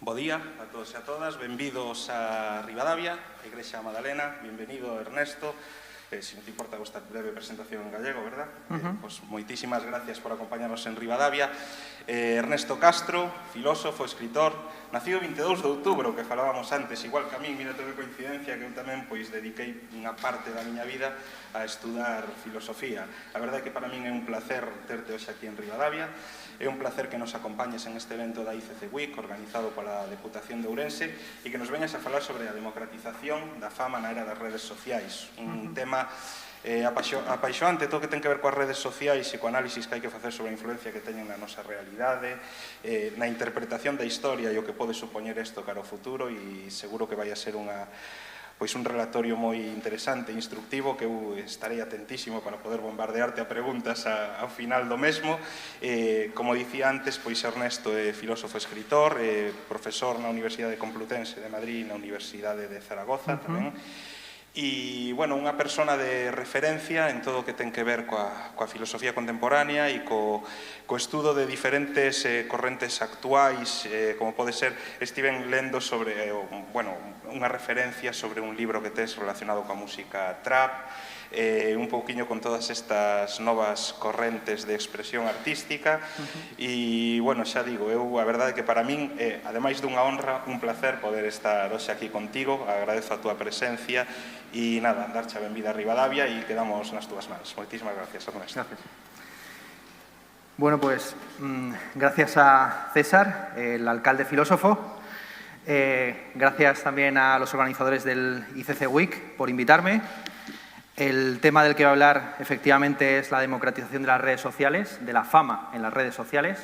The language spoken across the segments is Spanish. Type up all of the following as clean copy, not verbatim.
Bo día a todos e a todas, benvidos a Ribadavia, a Igrexa Madalena, bienvenido Ernesto. Si non te importa esta breve presentación en gallego, verdad? Pues moitísimas gracias por acompañarnos en Ribadavia. Ernesto Castro, filósofo, escritor, nacido 22 de outubro, que falábamos antes, igual que a mí, mira, que coincidencia que eu tamén pois dediquei unha parte da miña vida a estudar filosofía. A verdade é que para min é un placer terte hoxe aquí en Ribadavia. É un placer que nos acompañes en este evento da ICC Week, organizado pola Deputación de Ourense, e que nos veñas a falar sobre a democratización da fama na era das redes sociais. Un tema apaixoante, todo o que ten que ver coas redes sociais e co análisis que hai que facer sobre a influencia que teñen na nosa realidade, na interpretación da historia e o que pode supoñer isto cara ao futuro, e seguro que vai a ser un relatorio moi interesante e instructivo que eu estarei atentísimo para poder bombardearte a preguntas ao final do mesmo. Como dicía antes, pois Ernesto é filósofo e escritor, profesor na Universidade Complutense de Madrid e na Universidade de Zaragoza tamén. E, bueno, unha persona de referencia en todo o que ten que ver coa filosofía contemporánea e co estudo de diferentes correntes actuais, como pode ser, estiven lendo sobre, unha referencia sobre un libro que tes relacionado coa música trap, un pouquiño con todas estas novas correntes de expresión artística e, bueno, xa digo, a verdade é que para min é, ademais dunha honra, un placer poder estar hoxe aquí contigo, agradezo a túa presencia e nada, darche a benvida a Ribadavia e quedamos nas túas mans. Moitísimas gracias, Ernesto. Gracias. Bueno, pues gracias a César, el alcalde filósofo. Gracias también a los organizadores del ICC Week por invitarme. El tema del que voy a hablar efectivamente es la democratización de las redes sociales, de la fama en las redes sociales.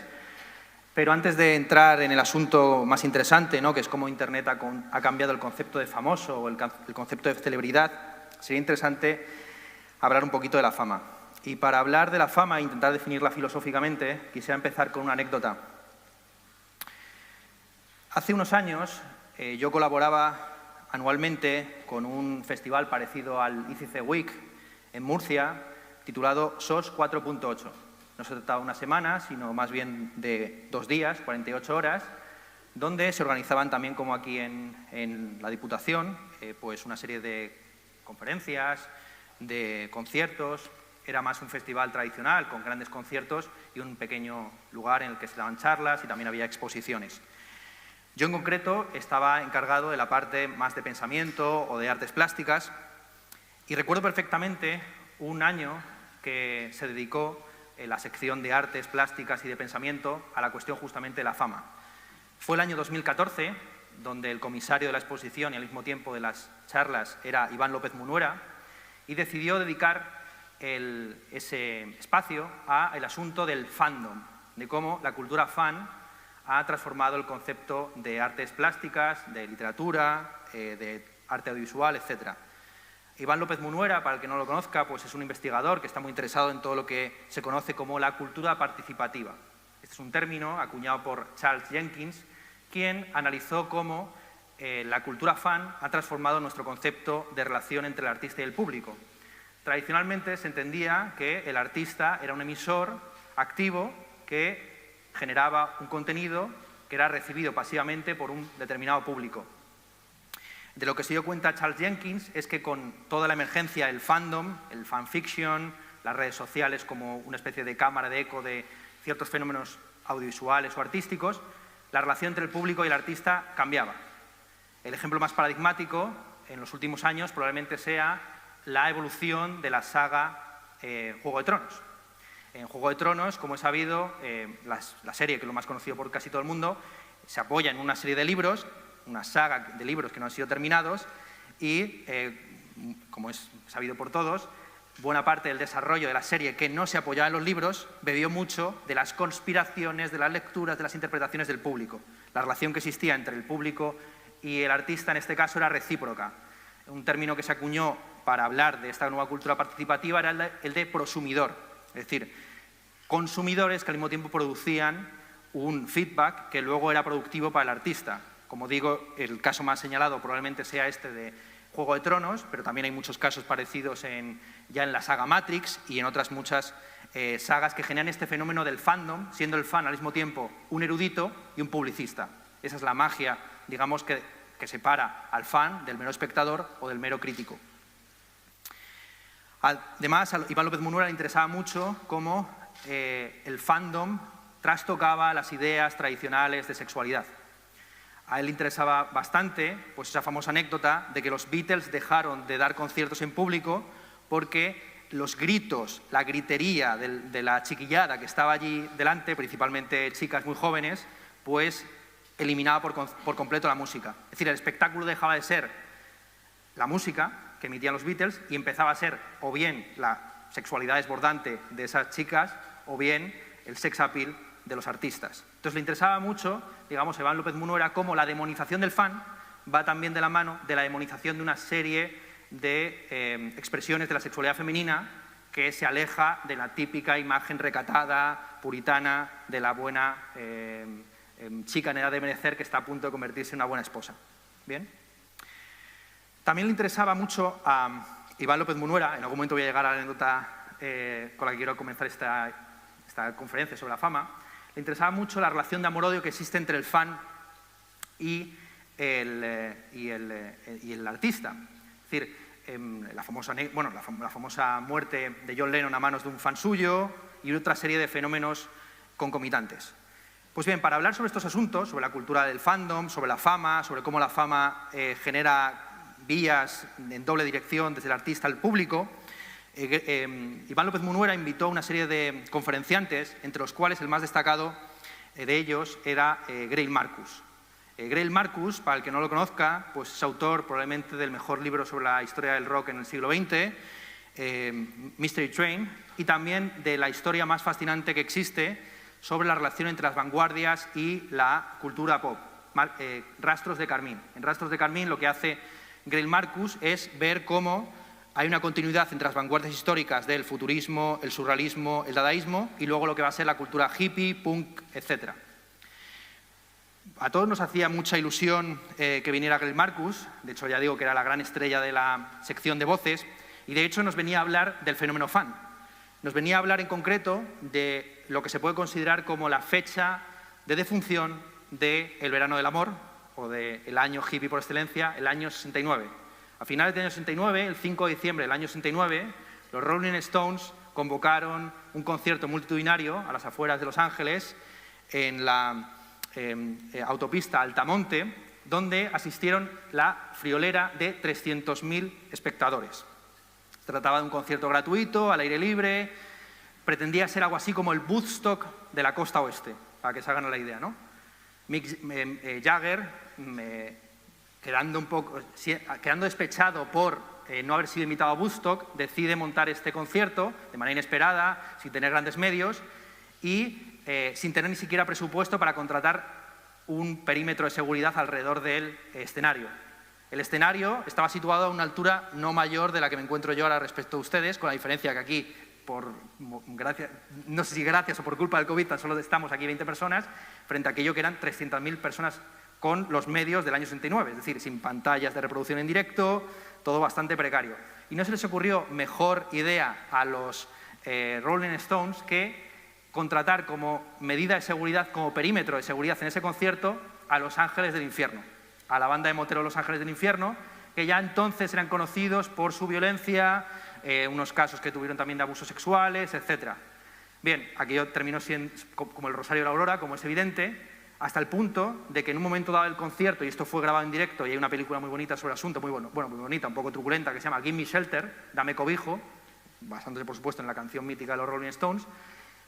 Pero antes de entrar en el asunto más interesante, ¿no?, que es cómo Internet ha cambiado el concepto de famoso o el concepto de celebridad, sería interesante hablar un poquito de la fama. Y para hablar de la fama e intentar definirla filosóficamente, quisiera empezar con una anécdota. Hace unos años yo colaboraba anualmente con un festival parecido al ICC Week en Murcia, titulado SOS 4.8. No se trataba de una semana, sino más bien de 2 días, 48 horas, donde se organizaban también, como aquí en la Diputación, pues una serie de conferencias, de conciertos. Era más un festival tradicional, con grandes conciertos y un pequeño lugar en el que se daban charlas y también había exposiciones. Yo, en concreto, estaba encargado de la parte más de pensamiento o de artes plásticas y recuerdo perfectamente un año que se dedicó la sección de artes plásticas y de pensamiento a la cuestión justamente de la fama. Fue el año 2014, donde el comisario de la exposición y al mismo tiempo de las charlas era Iván López Munuera, y decidió dedicar ese espacio al asunto del fandom, de cómo la cultura fan ha transformado el concepto de artes plásticas, de literatura, de arte audiovisual, etc. Iván López Munuera, para el que no lo conozca, pues es un investigador que está muy interesado en todo lo que se conoce como la cultura participativa. Este es un término acuñado por Charles Jenkins, quien analizó cómo la cultura fan ha transformado nuestro concepto de relación entre el artista y el público. Tradicionalmente se entendía que el artista era un emisor activo que generaba un contenido que era recibido pasivamente por un determinado público. De lo que se dio cuenta Charles Jenkins es que con toda la emergencia del fandom, el fanfiction, las redes sociales como una especie de cámara de eco de ciertos fenómenos audiovisuales o artísticos, la relación entre el público y el artista cambiaba. El ejemplo más paradigmático en los últimos años probablemente sea la evolución de la saga Juego de Tronos. En Juego de Tronos, como es sabido, la serie, que es lo más conocido por casi todo el mundo, se apoya en una serie de libros, una saga de libros que no han sido terminados y, como es sabido por todos, buena parte del desarrollo de la serie que no se apoyaba en los libros bebió mucho de las conspiraciones, de las lecturas, de las interpretaciones del público. La relación que existía entre el público y el artista en este caso era recíproca. Un término que se acuñó para hablar de esta nueva cultura participativa era el de prosumidor, es decir, consumidores que al mismo tiempo producían un feedback que luego era productivo para el artista. Como digo, el caso más señalado probablemente sea este de Juego de Tronos, pero también hay muchos casos parecidos ya en la saga Matrix y en otras muchas sagas que generan este fenómeno del fandom, siendo el fan al mismo tiempo un erudito y un publicista. Esa es la magia, digamos, que separa al fan del mero espectador o del mero crítico. Además, a Iván López Munuera le interesaba mucho cómo el fandom trastocaba las ideas tradicionales de sexualidad. A él le interesaba bastante pues, esa famosa anécdota de que los Beatles dejaron de dar conciertos en público porque los gritos, la gritería de la chiquillada que estaba allí delante, principalmente chicas muy jóvenes, pues eliminaba por completo la música. Es decir, el espectáculo dejaba de ser la música que emitían los Beatles y empezaba a ser o bien la sexualidad desbordante de esas chicas o bien el sex appeal de los artistas. Entonces le interesaba mucho, digamos, a Iván López Munuera cómo la demonización del fan va también de la mano de la demonización de una serie de expresiones de la sexualidad femenina que se aleja de la típica imagen recatada, puritana, de la buena chica en edad de merecer que está a punto de convertirse en una buena esposa. ¿Bien? También le interesaba mucho a Iván López Munuera, en algún momento voy a llegar a la anécdota con la que quiero comenzar esta conferencia sobre la fama, le interesaba mucho la relación de amor-odio que existe entre el fan y el artista. Es decir, la famosa muerte de John Lennon a manos de un fan suyo y otra serie de fenómenos concomitantes. Pues bien, para hablar sobre estos asuntos, sobre la cultura del fandom, sobre la fama, sobre cómo la fama genera vías en doble dirección desde el artista al público, Iván López Munuera invitó a una serie de conferenciantes, entre los cuales el más destacado de ellos era Greil Marcus. Greil Marcus, para el que no lo conozca, pues es autor probablemente del mejor libro sobre la historia del rock en el siglo XX, Mystery Train, y también de la historia más fascinante que existe sobre la relación entre las vanguardias y la cultura pop, Rastros de Carmín. En Rastros de Carmín lo que hace Greil Marcus es ver cómo hay una continuidad entre las vanguardias históricas del futurismo, el surrealismo, el dadaísmo y luego lo que va a ser la cultura hippie, punk, etc. A todos nos hacía mucha ilusión que viniera Greil Marcus, de hecho ya digo que era la gran estrella de la sección de voces, y de hecho nos venía a hablar del fenómeno fan. Nos venía a hablar en concreto de lo que se puede considerar como la fecha de defunción del verano del amor, o del año hippie por excelencia, el año 69. A finales del año 69, el 5 de diciembre del año 69, los Rolling Stones convocaron un concierto multitudinario a las afueras de Los Ángeles, en la autopista Altamonte, donde asistieron la friolera de 300.000 espectadores. Se trataba de un concierto gratuito, al aire libre, pretendía ser algo así como el Woodstock de la costa oeste, para que se hagan la idea, ¿no? Mick Jagger, quedando despechado por no haber sido invitado a Woodstock, decide montar este concierto de manera inesperada, sin tener grandes medios y sin tener ni siquiera presupuesto para contratar un perímetro de seguridad alrededor del escenario. El escenario estaba situado a una altura no mayor de la que me encuentro yo ahora respecto a ustedes, con la diferencia que aquí, no sé si gracias o por culpa del COVID, tan solo estamos aquí 20 personas, frente a aquello que eran 300.000 personas con los medios del año 69, es decir, sin pantallas de reproducción en directo, todo bastante precario. Y no se les ocurrió mejor idea a los Rolling Stones que contratar como medida de seguridad, como perímetro de seguridad en ese concierto, a Los Ángeles del Infierno, a la banda de motero Los Ángeles del Infierno, que ya entonces eran conocidos por su violencia, unos casos que tuvieron también de abusos sexuales, etc. Bien, aquello terminó siendo como el Rosario de la Aurora, como es evidente, hasta el punto de que en un momento dado del concierto, y esto fue grabado en directo, y hay una película muy bonita sobre el asunto, muy bonita, un poco truculenta, que se llama Give Me Shelter, Dame Cobijo, basándose por supuesto en la canción mítica de los Rolling Stones.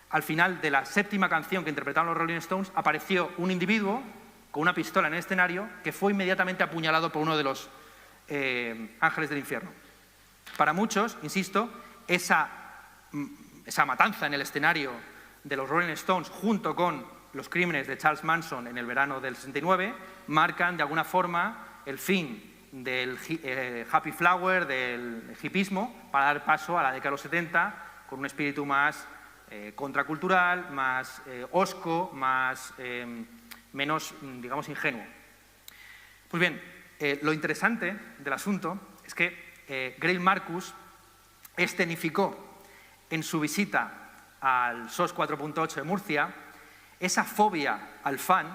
Al final de la séptima canción que interpretaron los Rolling Stones, apareció un individuo con una pistola en el escenario que fue inmediatamente apuñalado por uno de los ángeles del infierno. Para muchos, insisto, esa matanza en el escenario de los Rolling Stones, junto con los crímenes de Charles Manson en el verano del 69, marcan de alguna forma el fin del happy flower, del hippismo, para dar paso a la década de los 70, con un espíritu más contracultural, más hosco, menos, digamos, ingenuo. Pues bien, lo interesante del asunto es que Greil Marcus escenificó en su visita al SOS 4.8 de Murcia esa fobia al fan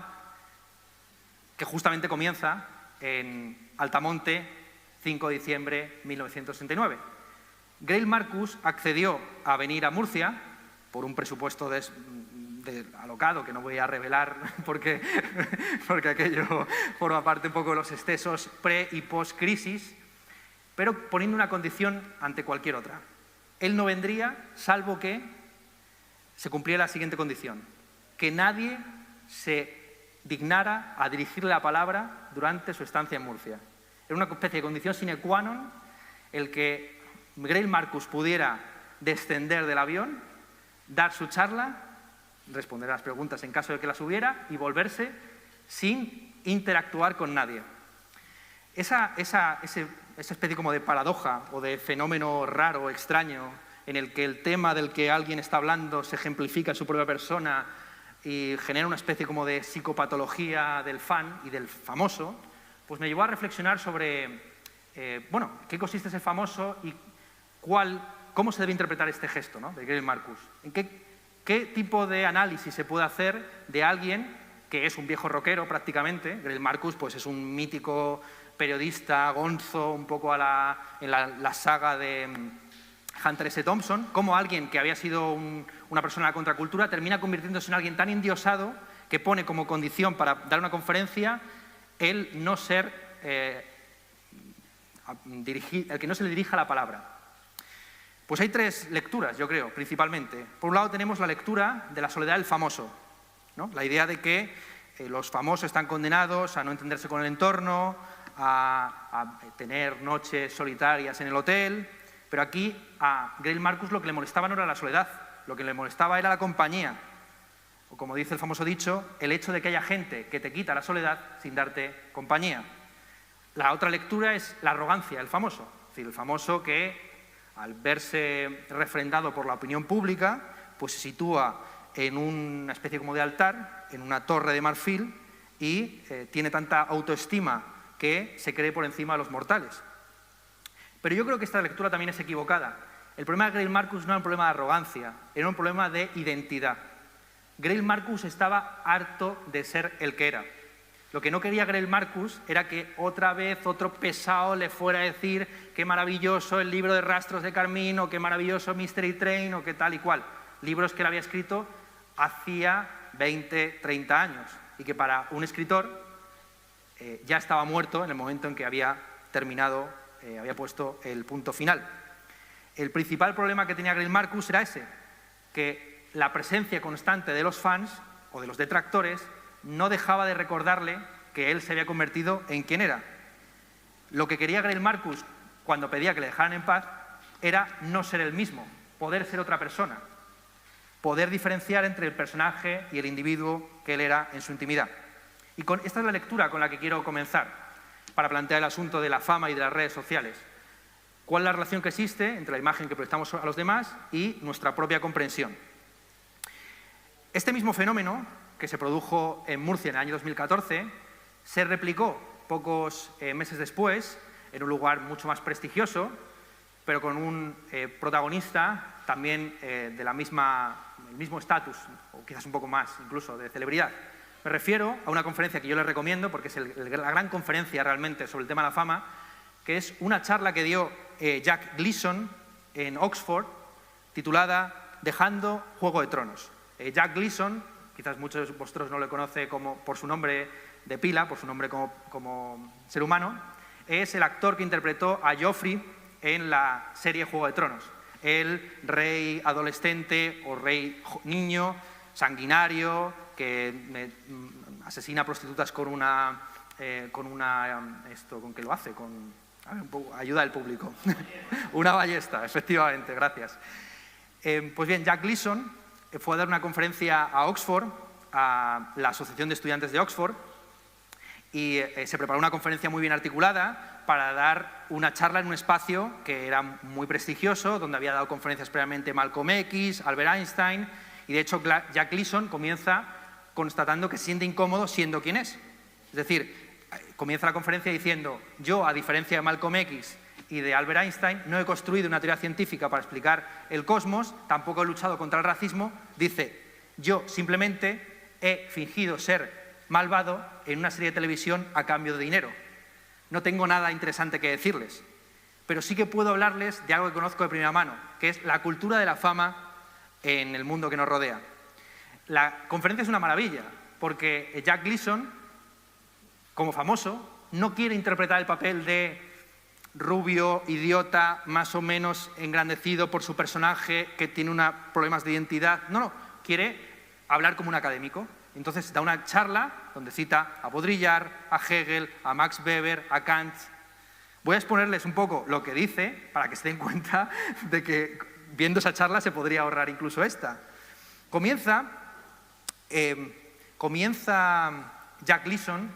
que justamente comienza en Altamonte, 5 de diciembre de 1969. Greil Marcus accedió a venir a Murcia por un presupuesto alocado, que no voy a revelar porque aquello forma parte un poco de los excesos pre- y post-crisis, pero poniendo una condición ante cualquier otra. Él no vendría salvo que se cumpliera la siguiente condición: que nadie se dignara a dirigirle la palabra durante su estancia en Murcia. Era una especie de condición sine qua non el que Greil Marcus pudiera descender del avión, dar su charla, responder a las preguntas en caso de que las hubiera y volverse sin interactuar con nadie. Esa especie como de paradoja o de fenómeno raro, extraño, en el que el tema del que alguien está hablando se ejemplifica en su propia persona y genera una especie como de psicopatología del fan y del famoso, pues me llevó a reflexionar sobre, qué consiste ese famoso y cómo se debe interpretar este gesto, ¿no?, de Greil Marcus. ¿En qué tipo de análisis se puede hacer de alguien que es un viejo rockero prácticamente? Greil Marcus pues, es un mítico periodista gonzo, un poco en la saga de Hunter S. Thompson, como alguien que había sido una persona de la contracultura termina convirtiéndose en alguien tan endiosado que pone como condición para dar una conferencia el no ser el que no se le dirija la palabra. Pues hay tres lecturas, yo creo, principalmente. Por un lado tenemos la lectura de la soledad del famoso, ¿no? La idea de que los famosos están condenados a no entenderse con el entorno, a tener noches solitarias en el hotel, pero aquí a Greil Marcus lo que le molestaba no era la soledad, lo que le molestaba era la compañía, o como dice el famoso dicho, el hecho de que haya gente que te quita la soledad sin darte compañía. La otra lectura es la arrogancia del famoso, es decir, el famoso que al verse refrendado por la opinión pública, pues se sitúa en una especie como de altar, en una torre de marfil, y tiene tanta autoestima que se cree por encima de los mortales. Pero yo creo que esta lectura también es equivocada. El problema de Greil Marcus no era un problema de arrogancia, era un problema de identidad. Greil Marcus estaba harto de ser el que era. Lo que no quería Greil Marcus era que otra vez otro pesado le fuera a decir qué maravilloso el libro de Rastros de Carmín, o qué maravilloso Mystery Train, o qué tal y cual. Libros que él había escrito hacía 20, 30 años y que para un escritor ya estaba muerto en el momento en que había terminado, había puesto el punto final. El principal problema que tenía Greil Marcus era ese, que la presencia constante de los fans o de los detractores no dejaba de recordarle que él se había convertido en quien era. Lo que quería Greil Marcus cuando pedía que le dejaran en paz era no ser el mismo, poder ser otra persona, poder diferenciar entre el personaje y el individuo que él era en su intimidad. Y esta es la lectura con la que quiero comenzar para plantear el asunto de la fama y de las redes sociales. ¿Cuál es la relación que existe entre la imagen que proyectamos a los demás y nuestra propia comprensión? Este mismo fenómeno, que se produjo en Murcia en el año 2014, se replicó pocos meses después en un lugar mucho más prestigioso, pero con un protagonista también del mismo estatus, o quizás un poco más incluso, de celebridad. Me refiero a una conferencia que yo les recomiendo, porque es la gran conferencia realmente sobre el tema de la fama, que es una charla que dio Jack Gleeson en Oxford, titulada Dejando Juego de Tronos. Jack Gleeson, quizás muchos de vosotros no le conocen por su nombre de pila, por su nombre como ser humano, es el actor que interpretó a Joffrey en la serie Juego de Tronos. El rey adolescente o rey niño, sanguinario, que asesina prostitutas con qué lo hace, ayuda al público. Una ballesta, efectivamente, gracias. Pues bien, Jack Gleeson fue a dar una conferencia a Oxford, a la Asociación de Estudiantes de Oxford, y se preparó una conferencia muy bien articulada para dar una charla en un espacio que era muy prestigioso, donde había dado conferencias previamente Malcolm X, Albert Einstein, y de hecho Jack Gleeson comienza constatando que se siente incómodo siendo quien es. Es decir, comienza la conferencia diciendo: yo, a diferencia de Malcolm X y de Albert Einstein, no he construido una teoría científica para explicar el cosmos, tampoco he luchado contra el racismo. Dice: yo simplemente he fingido ser malvado en una serie de televisión a cambio de dinero. No tengo nada interesante que decirles, pero sí que puedo hablarles de algo que conozco de primera mano, que es la cultura de la fama en el mundo que nos rodea. La conferencia es una maravilla, porque Jack Gleason, como famoso, no quiere interpretar el papel de rubio, idiota, más o menos engrandecido por su personaje que tiene problemas de identidad. No, quiere hablar como un académico. Entonces da una charla donde cita a Baudrillard, a Hegel, a Max Weber, a Kant. Voy a exponerles un poco lo que dice para que se den cuenta de que viendo esa charla se podría ahorrar incluso esta. Comienza Jack Gleason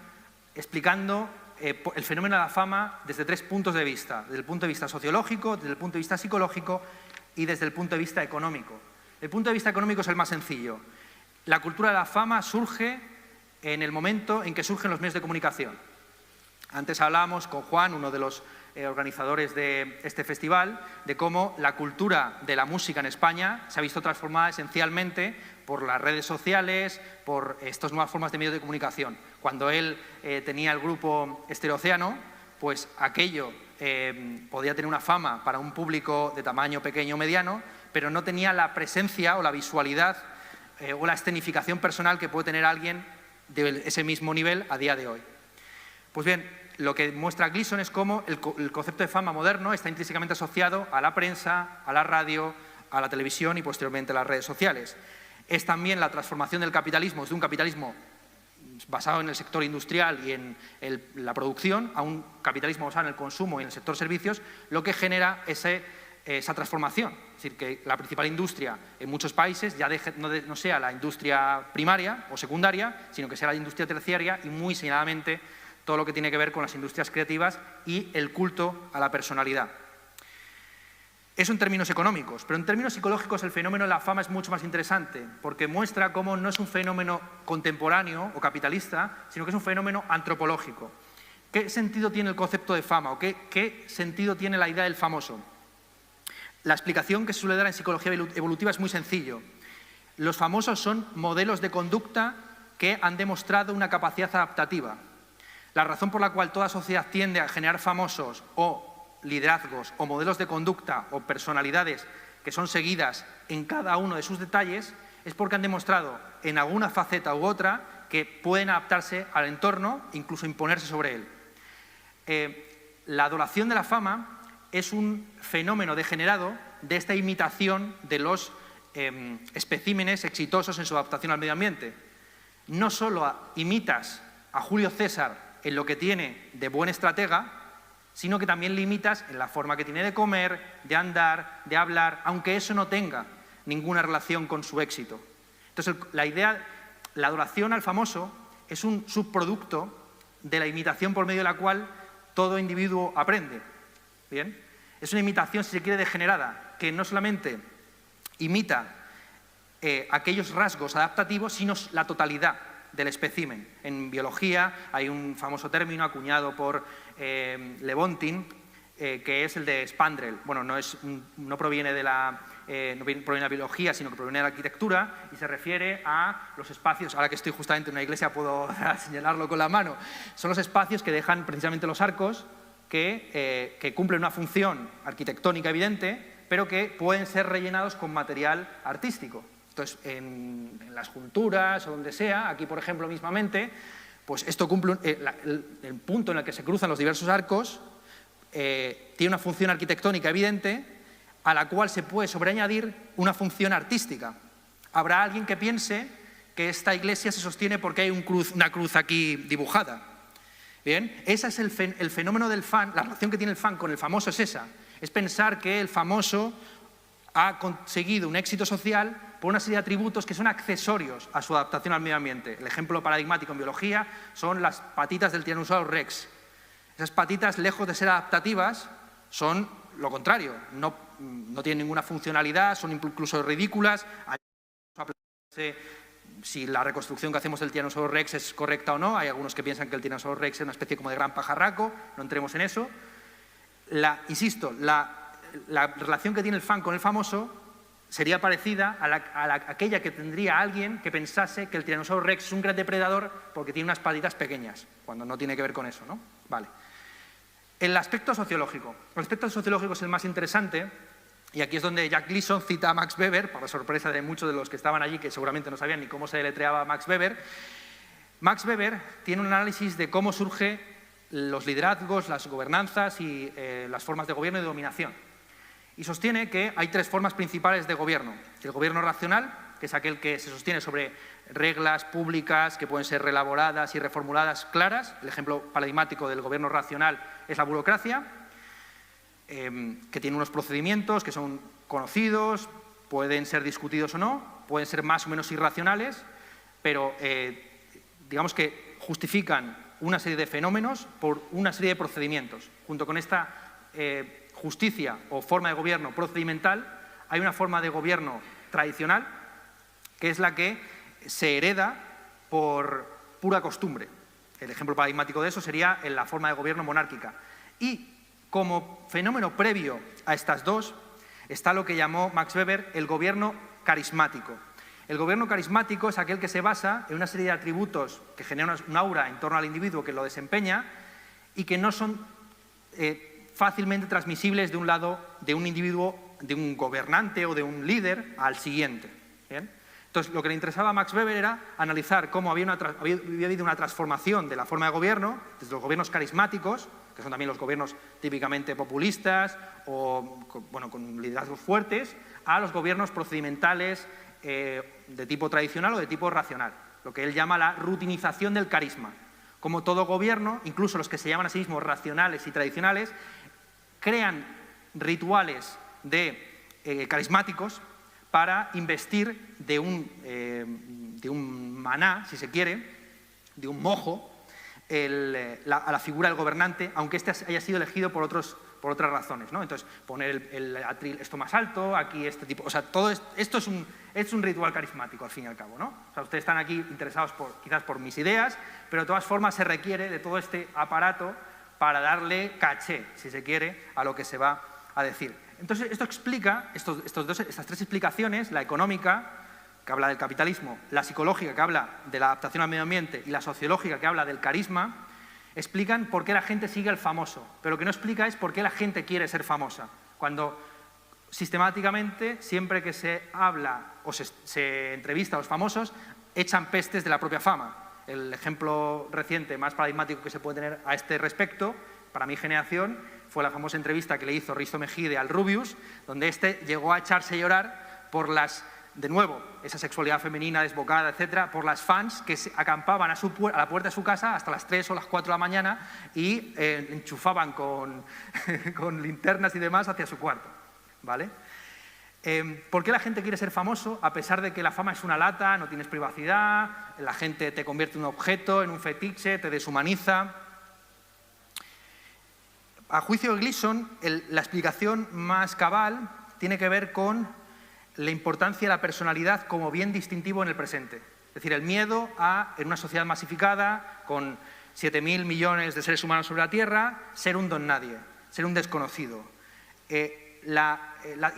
explicando el fenómeno de la fama desde 3 puntos de vista. Desde el punto de vista sociológico, desde el punto de vista psicológico y desde el punto de vista económico. El punto de vista económico es el más sencillo. La cultura de la fama surge en el momento en que surgen los medios de comunicación. Antes hablábamos con Juan, uno de los organizadores de este festival, de cómo la cultura de la música en España se ha visto transformada esencialmente por las redes sociales, por estas nuevas formas de medios de comunicación. Cuando él tenía el grupo Estereocéano, pues aquello podía tener una fama para un público de tamaño pequeño o mediano, pero no tenía la presencia o la visualidad o la escenificación personal que puede tener alguien de ese mismo nivel a día de hoy. Pues bien, lo que muestra Gleason es cómo el concepto de fama moderno está intrínsecamente asociado a la prensa, a la radio, a la televisión y posteriormente a las redes sociales. Es también la transformación del capitalismo desde un capitalismo basado en el sector industrial y en la producción a un capitalismo basado en el consumo y en el sector servicios, lo que genera esa transformación. Es decir, que la principal industria en muchos países ya no sea la industria primaria o secundaria, sino que sea la industria terciaria y muy señaladamente todo lo que tiene que ver con las industrias creativas y el culto a la personalidad. Eso en términos económicos, pero en términos psicológicos el fenómeno de la fama es mucho más interesante porque muestra cómo no es un fenómeno contemporáneo o capitalista, sino que es un fenómeno antropológico. ¿Qué sentido tiene el concepto de fama o qué sentido tiene la idea del famoso? La explicación que se suele dar en psicología evolutiva es muy sencillo. Los famosos son modelos de conducta que han demostrado una capacidad adaptativa. La razón por la cual toda sociedad tiende a generar famosos o liderazgos o modelos de conducta o personalidades que son seguidas en cada uno de sus detalles es porque han demostrado en alguna faceta u otra que pueden adaptarse al entorno, incluso imponerse sobre él. La adoración de la fama es un fenómeno degenerado de esta imitación de los especímenes exitosos en su adaptación al medio ambiente. No solo imitas a Julio César en lo que tiene de buen estratega, sino que también le imitas en la forma que tiene de comer, de andar, de hablar, aunque eso no tenga ninguna relación con su éxito. Entonces, la adoración al famoso es un subproducto de la imitación por medio de la cual todo individuo aprende. ¿Bien? Es una imitación, si se quiere, degenerada, que no solamente imita aquellos rasgos adaptativos, sino la totalidad del espécimen. En biología hay un famoso término acuñado por Lewontin, que es el de Spandrel. Bueno, no proviene de la biología, sino que proviene de la arquitectura y se refiere a los espacios. Ahora que estoy justamente en una iglesia puedo señalarlo con la mano. Son los espacios que dejan precisamente los arcos que cumplen una función arquitectónica evidente, pero que pueden ser rellenados con material artístico. Entonces, en las junturas o donde sea, aquí por ejemplo mismamente, pues esto cumple el punto en el que se cruzan los diversos arcos, tiene una función arquitectónica evidente a la cual se puede sobreañadir una función artística. Habrá alguien que piense que esta iglesia se sostiene porque hay una cruz aquí dibujada. Bien, ese es el fenómeno del fan, la relación que tiene el fan con el famoso es esa, es pensar que el famoso ha conseguido un éxito social por una serie de atributos que son accesorios a su adaptación al medio ambiente. El ejemplo paradigmático en biología son las patitas del Tyrannosaurus Rex. Esas patitas, lejos de ser adaptativas, son lo contrario, no tienen ninguna funcionalidad, son incluso ridículas. Si la reconstrucción que hacemos del Tyrannosaurus Rex es correcta o no, hay algunos que piensan que el Tyrannosaurus Rex es una especie como de gran pajarraco, no entremos en eso. Insisto, la relación que tiene el fan con el famoso sería parecida a aquella que tendría alguien que pensase que el tiranosaurio rex es un gran depredador porque tiene unas patitas pequeñas, cuando no tiene que ver con eso, ¿no? Vale. El aspecto sociológico. El aspecto sociológico es el más interesante, y aquí es donde Jack Gleason cita a Max Weber, para sorpresa de muchos de los que estaban allí, que seguramente no sabían ni cómo se deletreaba Max Weber. Max Weber tiene un análisis de cómo surgen los liderazgos, las gobernanzas y las formas de gobierno y de dominación. Y sostiene que hay tres formas principales de gobierno. El gobierno racional, que es aquel que se sostiene sobre reglas públicas que pueden ser reelaboradas y reformuladas claras. El ejemplo paradigmático del gobierno racional es la burocracia, que tiene unos procedimientos que son conocidos, pueden ser discutidos o no, pueden ser más o menos irracionales, pero digamos que justifican una serie de fenómenos por una serie de procedimientos. Junto con esta justicia o forma de gobierno procedimental, hay una forma de gobierno tradicional, que es la que se hereda por pura costumbre. El ejemplo paradigmático de eso sería en la forma de gobierno monárquica. Y como fenómeno previo a estas dos está lo que llamó Max Weber el gobierno carismático. El gobierno carismático es aquel que se basa en una serie de atributos que generan un aura en torno al individuo que lo desempeña y que no son fácilmente transmisibles de un lado de un individuo, de un gobernante o de un líder al siguiente. ¿Bien? Entonces, lo que le interesaba a Max Weber era analizar cómo había habido una transformación de la forma de gobierno, desde los gobiernos carismáticos, que son también los gobiernos típicamente populistas o con liderazgos fuertes, a los gobiernos procedimentales de tipo tradicional o de tipo racional, lo que él llama la rutinización del carisma. Como todo gobierno, incluso los que se llaman a sí mismos racionales y tradicionales, crean rituales carismáticos para investir de un maná, si se quiere, de un mojo, a la figura del gobernante, aunque éste haya sido elegido por otras razones, ¿no? Entonces, poner el atril esto más alto, aquí este tipo... O sea, todo esto es un ritual carismático, al fin y al cabo, ¿no? O sea, ustedes están aquí interesados quizás por mis ideas, pero de todas formas se requiere de todo este aparato para darle caché, si se quiere, a lo que se va a decir. Entonces, esto explica, estas tres explicaciones, la económica, que habla del capitalismo, la psicológica, que habla de la adaptación al medio ambiente, y la sociológica, que habla del carisma, explican por qué la gente sigue al famoso. Pero lo que no explica es por qué la gente quiere ser famosa. Cuando sistemáticamente, siempre que se habla o se entrevista a los famosos, echan pestes de la propia fama. El ejemplo reciente más paradigmático que se puede tener a este respecto, para mi generación, fue la famosa entrevista que le hizo Risto Mejide al Rubius, donde este llegó a echarse a llorar por de nuevo, esa sexualidad femenina desbocada, etcétera, por las fans que acampaban a la puerta de su casa hasta las 3 o las 4 de la mañana y enchufaban con linternas y demás hacia su cuarto, ¿vale? ¿Por qué la gente quiere ser famoso a pesar de que la fama es una lata, no tienes privacidad, la gente te convierte en un objeto, en un fetiche, te deshumaniza? A juicio de Gleason, la explicación más cabal tiene que ver con la importancia de la personalidad como bien distintivo en el presente. Es decir, el miedo en una sociedad masificada, con 7.000 millones de seres humanos sobre la Tierra, ser un don nadie, ser un desconocido. Y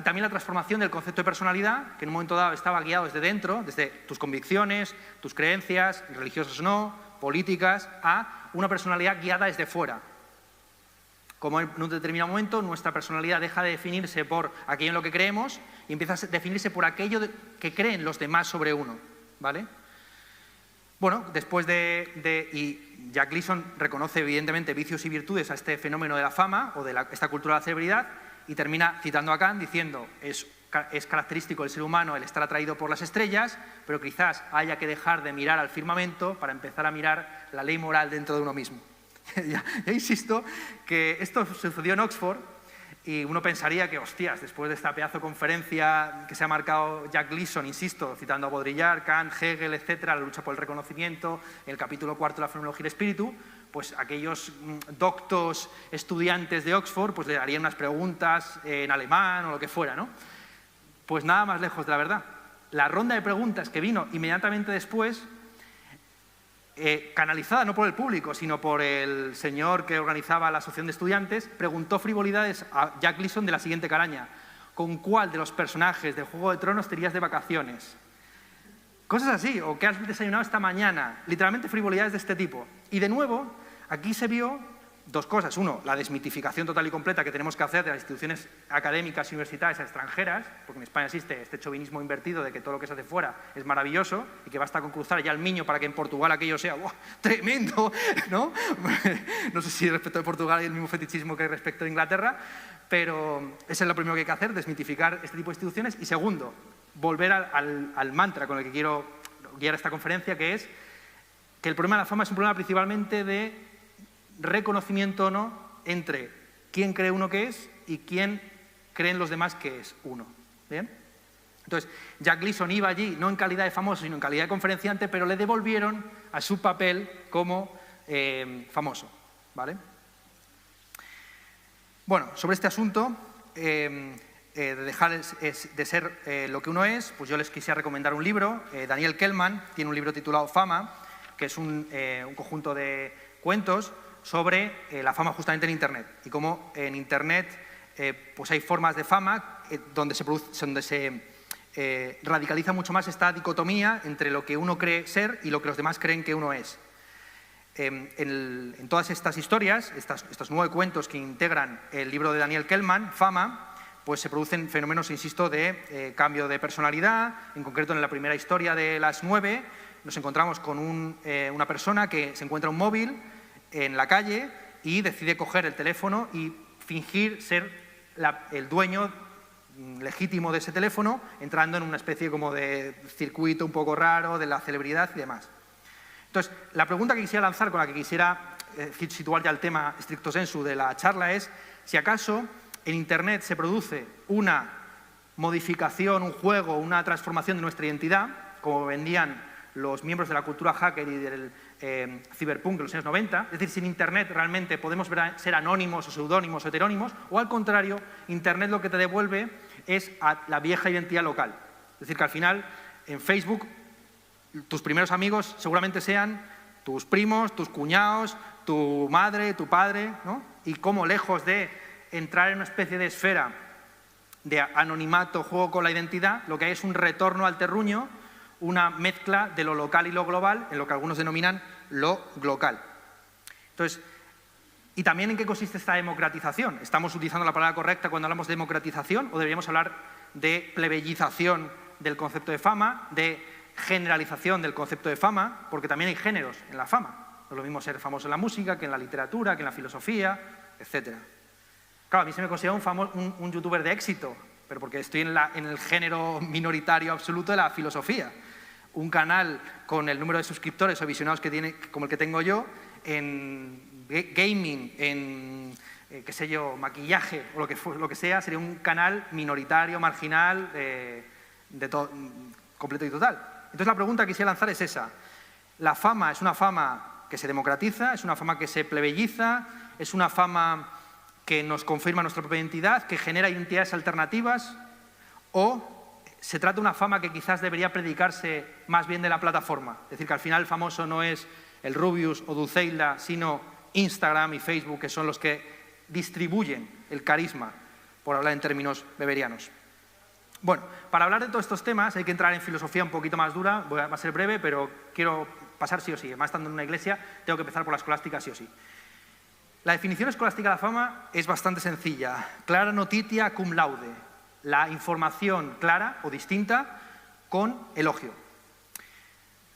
también la transformación del concepto de personalidad, que en un momento dado estaba guiado desde dentro, desde tus convicciones, tus creencias, religiosas o no, políticas, a una personalidad guiada desde fuera. Como en un determinado momento nuestra personalidad deja de definirse por aquello en lo que creemos y empieza a definirse por aquello que creen los demás sobre uno, ¿vale? Bueno, después y Jack Gleason reconoce evidentemente vicios y virtudes a este fenómeno de la fama o de esta cultura de la celebridad y termina citando a Kant diciendo es característico del ser humano el estar atraído por las estrellas, pero quizás haya que dejar de mirar al firmamento para empezar a mirar la ley moral dentro de uno mismo. Ya insisto que esto sucedió en Oxford y uno pensaría que, hostias, después de esta pedazo de conferencia que se ha marcado Jack Gleason, insisto, citando a Baudrillard, Kant, Hegel, etcétera, la lucha por el reconocimiento, el capítulo 4 de la fenomenología y el espíritu, pues aquellos doctos estudiantes de Oxford pues le harían unas preguntas en alemán o lo que fuera, ¿no? Pues nada más lejos de la verdad. La ronda de preguntas que vino inmediatamente después, canalizada no por el público, sino por el señor que organizaba la asociación de estudiantes, preguntó frivolidades a Jack Gleason de la siguiente calaña. ¿Con cuál de los personajes de Juego de Tronos te irías de vacaciones? Cosas así, o ¿qué has desayunado esta mañana? Literalmente frivolidades de este tipo. Y de nuevo, aquí se vio dos cosas. Uno, la desmitificación total y completa que tenemos que hacer de las instituciones académicas y universitarias extranjeras, porque en España existe este chauvinismo invertido de que todo lo que se hace fuera es maravilloso y que basta con cruzar ya el Miño para que en Portugal aquello sea ¡wow! Tremendo, ¿no? No sé si respecto de Portugal hay el mismo fetichismo que respecto de Inglaterra, pero eso es lo primero que hay que hacer, desmitificar este tipo de instituciones. Y segundo, volver al mantra con el que quiero guiar esta conferencia, que es que el problema de la fama es un problema principalmente de reconocimiento o no entre quién cree uno que es y quién creen los demás que es uno. ¿Bien? Entonces, Jack Gleason iba allí no en calidad de famoso, sino en calidad de conferenciante, pero le devolvieron a su papel como famoso. ¿Vale? Bueno, sobre este asunto de dejar de ser lo que uno es, pues yo les quisiera recomendar un libro. Daniel Kehlmann tiene un libro titulado Fama, que es un conjunto de cuentos sobre la fama justamente en Internet y cómo en Internet pues hay formas de fama donde se radicaliza mucho más esta dicotomía entre lo que uno cree ser y lo que los demás creen que uno es. En todas estas historias, estos 9 cuentos que integran el libro de Daniel Kehlmann, Fama, pues se producen fenómenos, insisto, de cambio de personalidad. En concreto, en la primera historia de las 9, nos encontramos con una persona que se encuentra un móvil en la calle y decide coger el teléfono y fingir ser el dueño legítimo de ese teléfono, entrando en una especie como de circuito un poco raro de la celebridad y demás. Entonces, la pregunta que quisiera lanzar, con la que quisiera situar ya el tema stricto sensu de la charla, es si acaso en Internet se produce una modificación, un juego, una transformación de nuestra identidad, como vendían los miembros de la cultura hacker y del ciberpunk de los años 90, es decir, si en Internet realmente podemos ser anónimos o seudónimos o heterónimos, o al contrario, Internet lo que te devuelve es a la vieja identidad local. Es decir, que al final, en Facebook, tus primeros amigos seguramente sean tus primos, tus cuñados, tu madre, tu padre, ¿no? Y cómo lejos de entrar en una especie de esfera de anonimato, juego con la identidad, lo que hay es un retorno al terruño, una mezcla de lo local y lo global, en lo que algunos denominan lo glocal. Entonces, ¿y también en qué consiste esta democratización? ¿Estamos utilizando la palabra correcta cuando hablamos de democratización o deberíamos hablar de plebeyización del concepto de fama, de generalización del concepto de fama? Porque también hay géneros en la fama. No es lo mismo ser famoso en la música que en la literatura, que en la filosofía, etc. Claro, a mí se me considera un youtuber de éxito, pero porque estoy en el género minoritario absoluto de la filosofía. Un canal con el número de suscriptores o visionados que tiene, como el que tengo yo, en gaming, en qué sé yo, maquillaje o lo que sea, sería un canal minoritario, marginal, completo y total. Entonces la pregunta que quisiera lanzar es esa. ¿La fama es una fama que se democratiza, es una fama que se plebeyiza, es una fama que nos confirma nuestra propia identidad, que genera identidades alternativas, o se trata de una fama que quizás debería predicarse más bien de la plataforma? Es decir, que al final el famoso no es el Rubius o Dulceida, sino Instagram y Facebook, que son los que distribuyen el carisma, por hablar en términos weberianos. Bueno, para hablar de todos estos temas hay que entrar en filosofía un poquito más dura, va a ser breve, pero quiero pasar sí o sí. Además, estando en una iglesia, tengo que empezar por la escolástica sí o sí. La definición escolástica de la fama es bastante sencilla. Clara notitia cum laude. La información clara o distinta con elogio.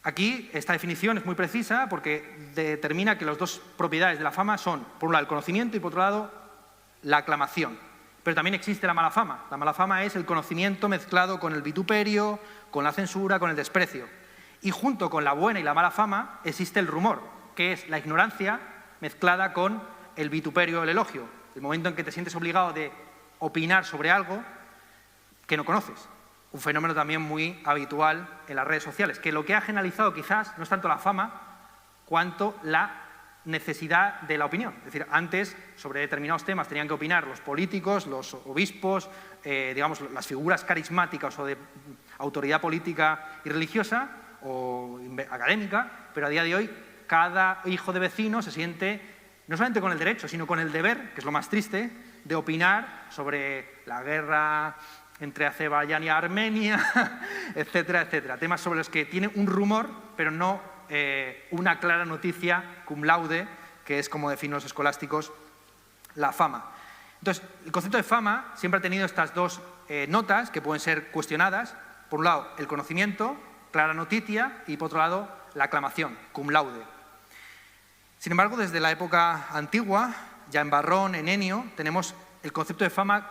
Aquí esta definición es muy precisa porque determina que las dos propiedades de la fama son, por un lado, el conocimiento y por otro lado, la aclamación. Pero también existe la mala fama. La mala fama es el conocimiento mezclado con el vituperio, con la censura, con el desprecio. Y junto con la buena y la mala fama existe el rumor, que es la ignorancia mezclada con el vituperio, el elogio. El momento en que te sientes obligado de opinar sobre algo que no conoces. Un fenómeno también muy habitual en las redes sociales, que lo que ha generalizado quizás no es tanto la fama, cuanto la necesidad de la opinión. Es decir, antes sobre determinados temas tenían que opinar los políticos, los obispos, digamos, las figuras carismáticas o de autoridad política y religiosa o académica, pero a día de hoy cada hijo de vecino se siente no solamente con el derecho, sino con el deber, que es lo más triste, de opinar sobre la guerra entre Azerbaiyán y Armenia, etcétera, etcétera. Temas sobre los que tiene un rumor, pero no una clara noticia cum laude, que es, como definen los escolásticos, la fama. Entonces, el concepto de fama siempre ha tenido estas dos notas que pueden ser cuestionadas. Por un lado, el conocimiento, clara noticia, y por otro lado, la aclamación, cum laude. Sin embargo, desde la época antigua, ya en Varrón, en Enio, tenemos el concepto de fama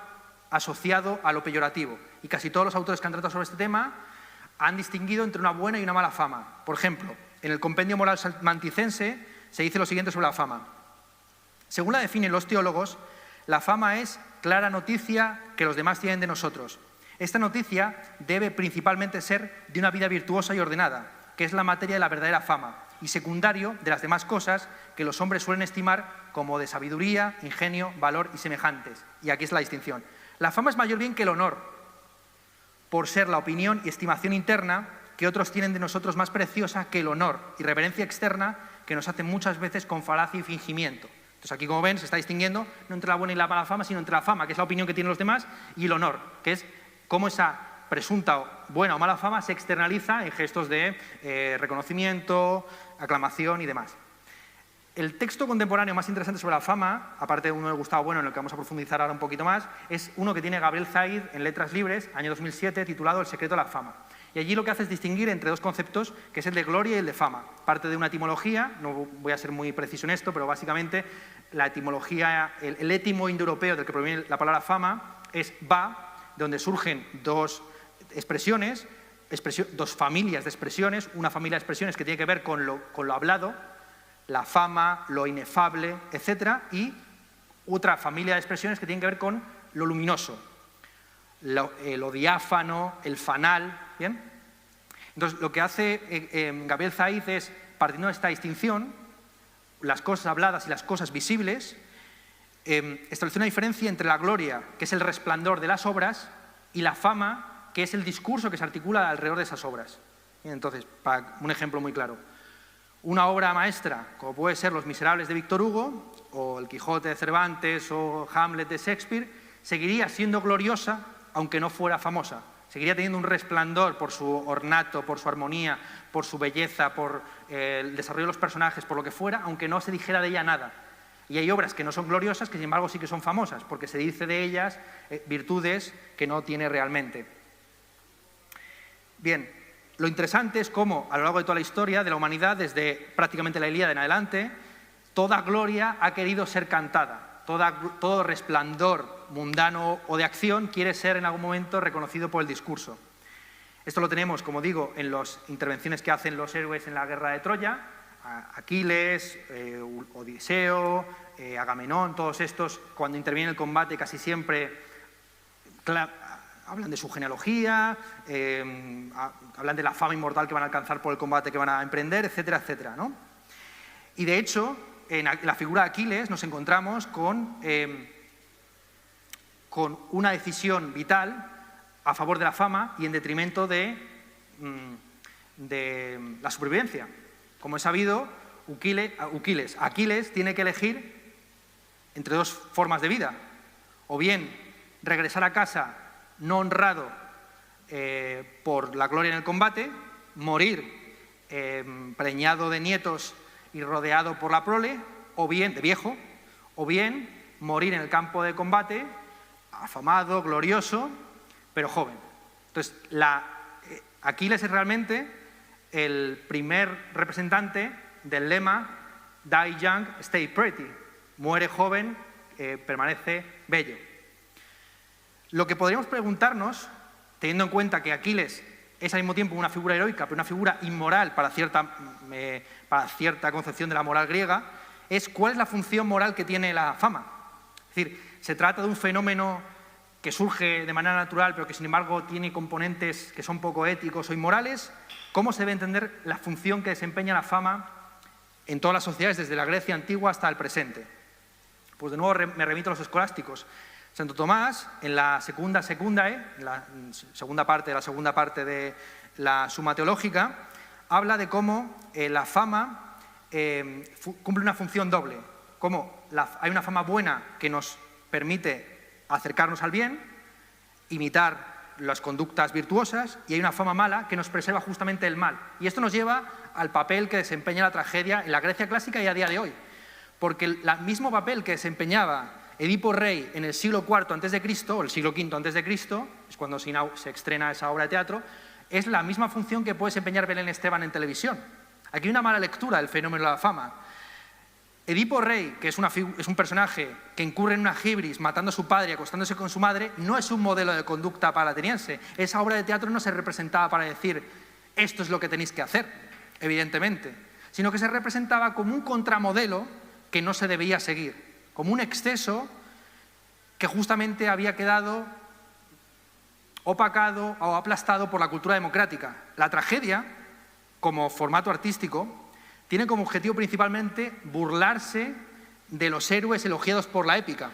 asociado a lo peyorativo. Y casi todos los autores que han tratado sobre este tema han distinguido entre una buena y una mala fama. Por ejemplo, en el Compendio Moral Salmanticense se dice lo siguiente sobre la fama. Según la definen los teólogos, la fama es clara noticia que los demás tienen de nosotros. Esta noticia debe principalmente ser de una vida virtuosa y ordenada, que es la materia de la verdadera fama, y secundario de las demás cosas que los hombres suelen estimar como de sabiduría, ingenio, valor y semejantes. Y aquí es la distinción. La fama es mayor bien que el honor, por ser la opinión y estimación interna que otros tienen de nosotros más preciosa que el honor y reverencia externa que nos hacen muchas veces con falacia y fingimiento. Entonces aquí, como ven, se está distinguiendo no entre la buena y la mala fama, sino entre la fama, que es la opinión que tienen los demás, y el honor, que es cómo esa presunta buena o mala fama se externaliza en gestos de reconocimiento, aclamación y demás. El texto contemporáneo más interesante sobre la fama, aparte de uno de Gustavo Bueno, en el que vamos a profundizar ahora un poquito más, es uno que tiene Gabriel Zaid en Letras Libres, año 2007, titulado El secreto de la fama. Y allí lo que hace es distinguir entre dos conceptos, que es el de gloria y el de fama. Parte de una etimología, no voy a ser muy preciso en esto, pero básicamente la etimología, el étimo indoeuropeo del que proviene la palabra fama es va, donde surgen dos expresiones, dos familias de expresiones, una familia de expresiones que tiene que ver con lo hablado, la fama, lo inefable, etc. Y otra familia de expresiones que tienen que ver con lo luminoso, lo diáfano, el fanal. ¿Bien? Entonces, lo que hace Gabriel Zaid es, partiendo de esta distinción, las cosas habladas y las cosas visibles, establecer una diferencia entre la gloria, que es el resplandor de las obras, y la fama, que es el discurso que se articula alrededor de esas obras. Bien, entonces, para un ejemplo muy claro. Una obra maestra, como puede ser Los Miserables de Víctor Hugo, o El Quijote de Cervantes, o Hamlet de Shakespeare, seguiría siendo gloriosa, aunque no fuera famosa. Seguiría teniendo un resplandor por su ornato, por su armonía, por su belleza, por el desarrollo de los personajes, por lo que fuera, aunque no se dijera de ella nada. Y hay obras que no son gloriosas, que sin embargo sí que son famosas, porque se dice de ellas virtudes que no tiene realmente. Bien, lo interesante es cómo, a lo largo de toda la historia de la humanidad, desde prácticamente la Ilíada en adelante, toda gloria ha querido ser cantada, todo resplandor mundano o de acción quiere ser en algún momento reconocido por el discurso. Esto lo tenemos, como digo, en las intervenciones que hacen los héroes en la guerra de Troya, Aquiles, Odiseo, Agamenón, todos estos, cuando intervienen en el combate casi siempre hablan de su genealogía, hablan de la fama inmortal que van a alcanzar por el combate que van a emprender, etcétera, etcétera, ¿no? Y de hecho, en la figura de Aquiles nos encontramos con una decisión vital a favor de la fama y en detrimento de la supervivencia. Como es sabido, Aquiles tiene que elegir entre dos formas de vida. O bien regresar a casa no honrado por la gloria en el combate, morir preñado de nietos y rodeado por la prole, o bien de viejo, o bien morir en el campo de combate, afamado, glorioso, pero joven. Entonces, Aquiles es realmente el primer representante del lema Die young, stay pretty. Muere joven, permanece bello. Lo que podríamos preguntarnos, teniendo en cuenta que Aquiles es al mismo tiempo una figura heroica, pero una figura inmoral para cierta concepción de la moral griega, es cuál es la función moral que tiene la fama. Es decir, se trata de un fenómeno que surge de manera natural, pero que sin embargo tiene componentes que son poco éticos o inmorales. ¿Cómo se debe entender la función que desempeña la fama en todas las sociedades, desde la Grecia antigua hasta el presente? Pues de nuevo me remito a los escolásticos. Santo Tomás, en la segunda parte de la Suma Teológica, habla de cómo la fama cumple una función doble. cómo hay una fama buena que nos permite acercarnos al bien, imitar las conductas virtuosas, y hay una fama mala que nos preserva justamente el mal. Y esto nos lleva al papel que desempeña la tragedia en la Grecia clásica y a día de hoy. Porque el mismo papel que desempeñaba Edipo Rey en el siglo IV a.C., o el siglo V a.C., es cuando se estrena esa obra de teatro, es la misma función que puede desempeñar Belén Esteban en televisión. Aquí hay una mala lectura del fenómeno de la fama. Edipo Rey, que es un personaje que incurre en una hibris matando a su padre y acostándose con su madre, no es un modelo de conducta para el ateniense. Esa obra de teatro no se representaba para decir esto es lo que tenéis que hacer, evidentemente, sino que se representaba como un contramodelo que no se debía seguir, como un exceso que justamente había quedado opacado o aplastado por la cultura democrática. La tragedia, como formato artístico, tiene como objetivo principalmente burlarse de los héroes elogiados por la épica.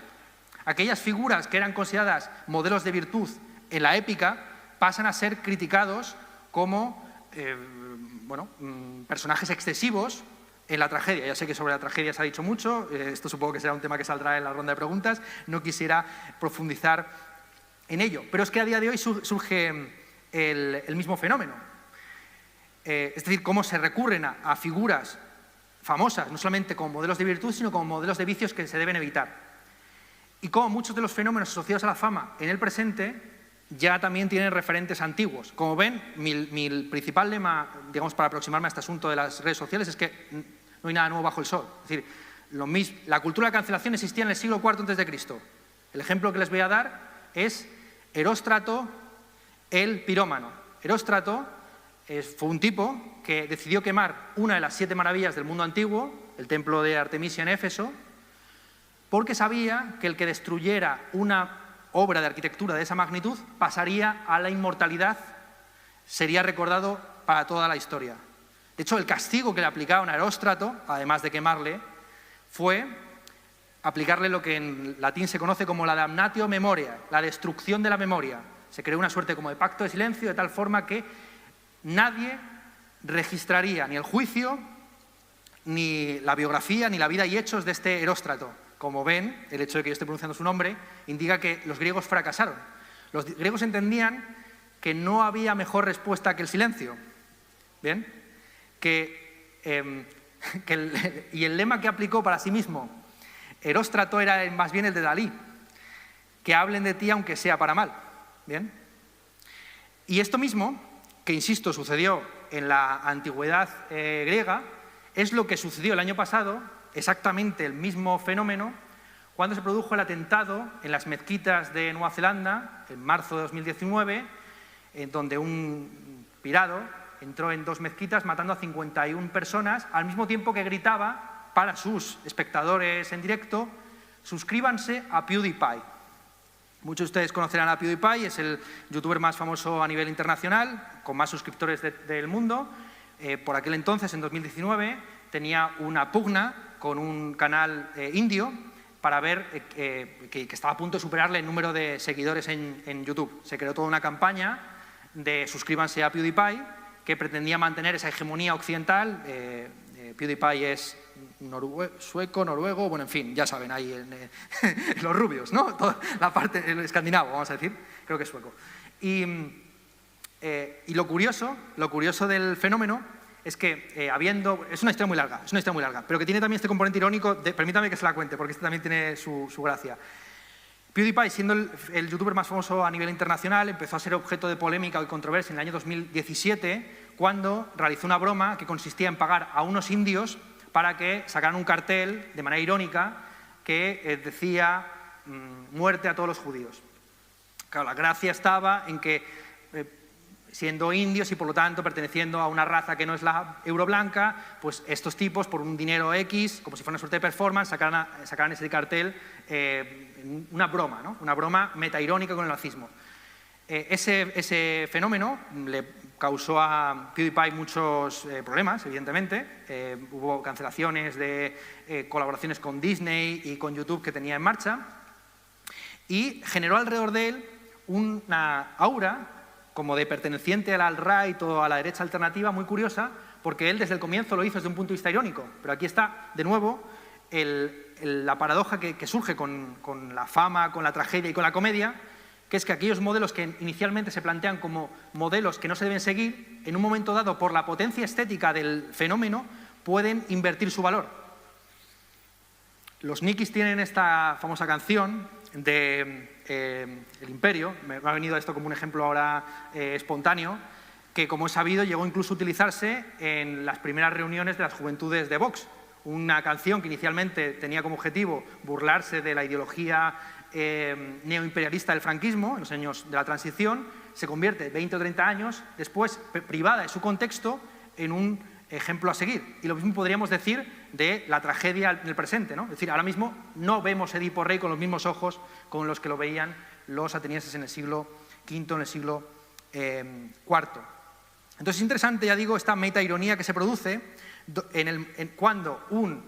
Aquellas figuras que eran consideradas modelos de virtud en la épica pasan a ser criticados como personajes excesivos en la tragedia. Ya sé que sobre la tragedia se ha dicho mucho, esto supongo que será un tema que saldrá en la ronda de preguntas, no quisiera profundizar en ello. Pero es que a día de hoy surge el mismo fenómeno. Es decir, cómo se recurren a figuras famosas, no solamente como modelos de virtud, sino como modelos de vicios que se deben evitar. Y cómo muchos de los fenómenos asociados a la fama en el presente ya también tienen referentes antiguos. Como ven, mi principal lema, digamos, para aproximarme a este asunto de las redes sociales es que no hay nada nuevo bajo el sol. Es decir, la cultura de cancelación existía en el siglo IV a.C. El ejemplo que les voy a dar es Eróstrato el pirómano. Eróstrato fue un tipo que decidió quemar una de las 7 maravillas del mundo antiguo, el templo de Artemisia en Éfeso, porque sabía que el que destruyera una obra de arquitectura de esa magnitud pasaría a la inmortalidad, sería recordado para toda la historia. De hecho, el castigo que le aplicaron a Eróstrato, además de quemarle, fue aplicarle lo que en latín se conoce como la damnatio memoria, la destrucción de la memoria. Se creó una suerte como de pacto de silencio, de tal forma que nadie registraría ni el juicio, ni la biografía, ni la vida y hechos de este Eróstrato. Como ven, el hecho de que yo esté pronunciando su nombre indica que los griegos fracasaron. Los griegos entendían que no había mejor respuesta que el silencio. ¿Bien? Y el lema que aplicó para sí mismo Eróstrato era más bien el de Dalí, que hablen de ti aunque sea para mal. ¿Bien? Y esto mismo, que insisto, sucedió en la antigüedad griega, es lo que sucedió el año pasado, exactamente el mismo fenómeno, cuando se produjo el atentado en las mezquitas de Nueva Zelanda, en marzo de 2019, en donde un pirado entró en 2 mezquitas matando a 51 personas, al mismo tiempo que gritaba para sus espectadores en directo: suscríbanse a PewDiePie. Muchos de ustedes conocerán a PewDiePie, es el youtuber más famoso a nivel internacional, con más suscriptores del mundo. Por aquel entonces, en 2019, tenía una pugna con un canal indio para ver que estaba a punto de superarle el número de seguidores en YouTube. Se creó toda una campaña de suscríbanse a PewDiePie que pretendía mantener esa hegemonía occidental. PewDiePie es sueco, noruego, bueno, en fin, ya saben, ahí los rubios, ¿no? Toda la parte, el escandinavo, vamos a decir, creo que es sueco. Y lo curioso del fenómeno es que es una historia muy larga, pero que tiene también este componente irónico, permítame que se la cuente, porque este también tiene su gracia. PewDiePie, siendo el youtuber más famoso a nivel internacional, empezó a ser objeto de polémica y controversia en el año 2017, cuando realizó una broma que consistía en pagar a unos indios para que sacaran un cartel de manera irónica que decía muerte a todos los judíos. Claro, la gracia estaba en que, siendo indios y por lo tanto perteneciendo a una raza que no es la euroblanca, pues estos tipos, por un dinero X, como si fuera una suerte de performance, sacaran ese cartel, una broma, ¿no? Una broma metairónica con el nazismo. Ese fenómeno le causó a PewDiePie muchos problemas, evidentemente. Hubo cancelaciones de colaboraciones con Disney y con YouTube que tenía en marcha, y generó alrededor de él una aura como de perteneciente al alt-right o a la derecha alternativa muy curiosa, porque él desde el comienzo lo hizo desde un punto de vista irónico. Pero aquí está, de nuevo, el la paradoja que surge con la fama, con la tragedia y con la comedia, que es que aquellos modelos que inicialmente se plantean como modelos que no se deben seguir, en un momento dado, por la potencia estética del fenómeno, pueden invertir su valor. Los Nikis tienen esta famosa canción de El Imperio, me ha venido esto como un ejemplo ahora espontáneo, que, como es sabido, llegó incluso a utilizarse en las primeras reuniones de las juventudes de Vox. Una canción que inicialmente tenía como objetivo burlarse de la ideología neoimperialista del franquismo, en los años de la transición, se convierte 20 o 30 años después, privada de su contexto, en un ejemplo a seguir. Y lo mismo podríamos decir de la tragedia en el presente, ¿no? Es decir, ahora mismo no vemos Edipo Rey con los mismos ojos con los que lo veían los atenienses en el siglo V, en el siglo IV. Entonces es interesante, ya digo, esta metaironía que se produce cuando un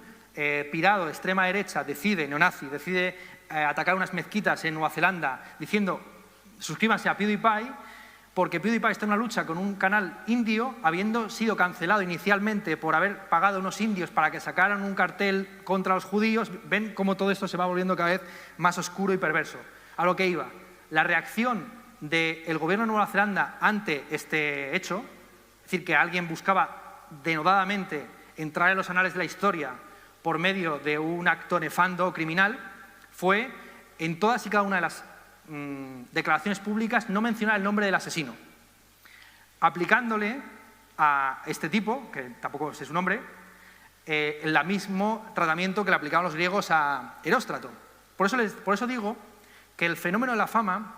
pirado de extrema derecha neonazi, decide atacar unas mezquitas en Nueva Zelanda diciendo suscríbanse a PewDiePie, porque PewDiePie está en una lucha con un canal indio, habiendo sido cancelado inicialmente por haber pagado a unos indios para que sacaran un cartel contra los judíos. Ven cómo todo esto se va volviendo cada vez más oscuro y perverso. A lo que iba, la reacción del gobierno de Nueva Zelanda ante este hecho, es decir, que alguien buscaba denodadamente entrar en los anales de la historia por medio de un acto nefando o criminal, fue en todas y cada una de las declaraciones públicas no mencionar el nombre del asesino, aplicándole a este tipo, que tampoco sé su nombre, el mismo tratamiento que le aplicaban los griegos a Heróstrato. Por eso digo que el fenómeno de la fama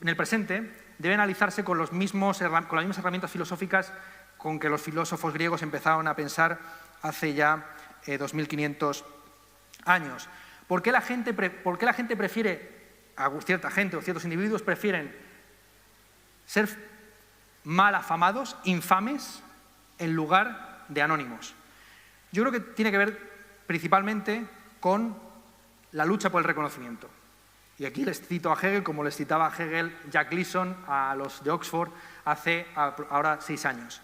en el presente debe analizarse con las mismas herramientas filosóficas con que los filósofos griegos empezaron a pensar hace ya 2500 años. ¿Por qué la gente prefiere, a cierta gente o ciertos individuos prefieren ser mal afamados, infames, en lugar de anónimos? Yo creo que tiene que ver principalmente con la lucha por el reconocimiento. Y aquí les cito a Hegel, como les citaba a Hegel Jack Gleason a los de Oxford hace ahora 6 años.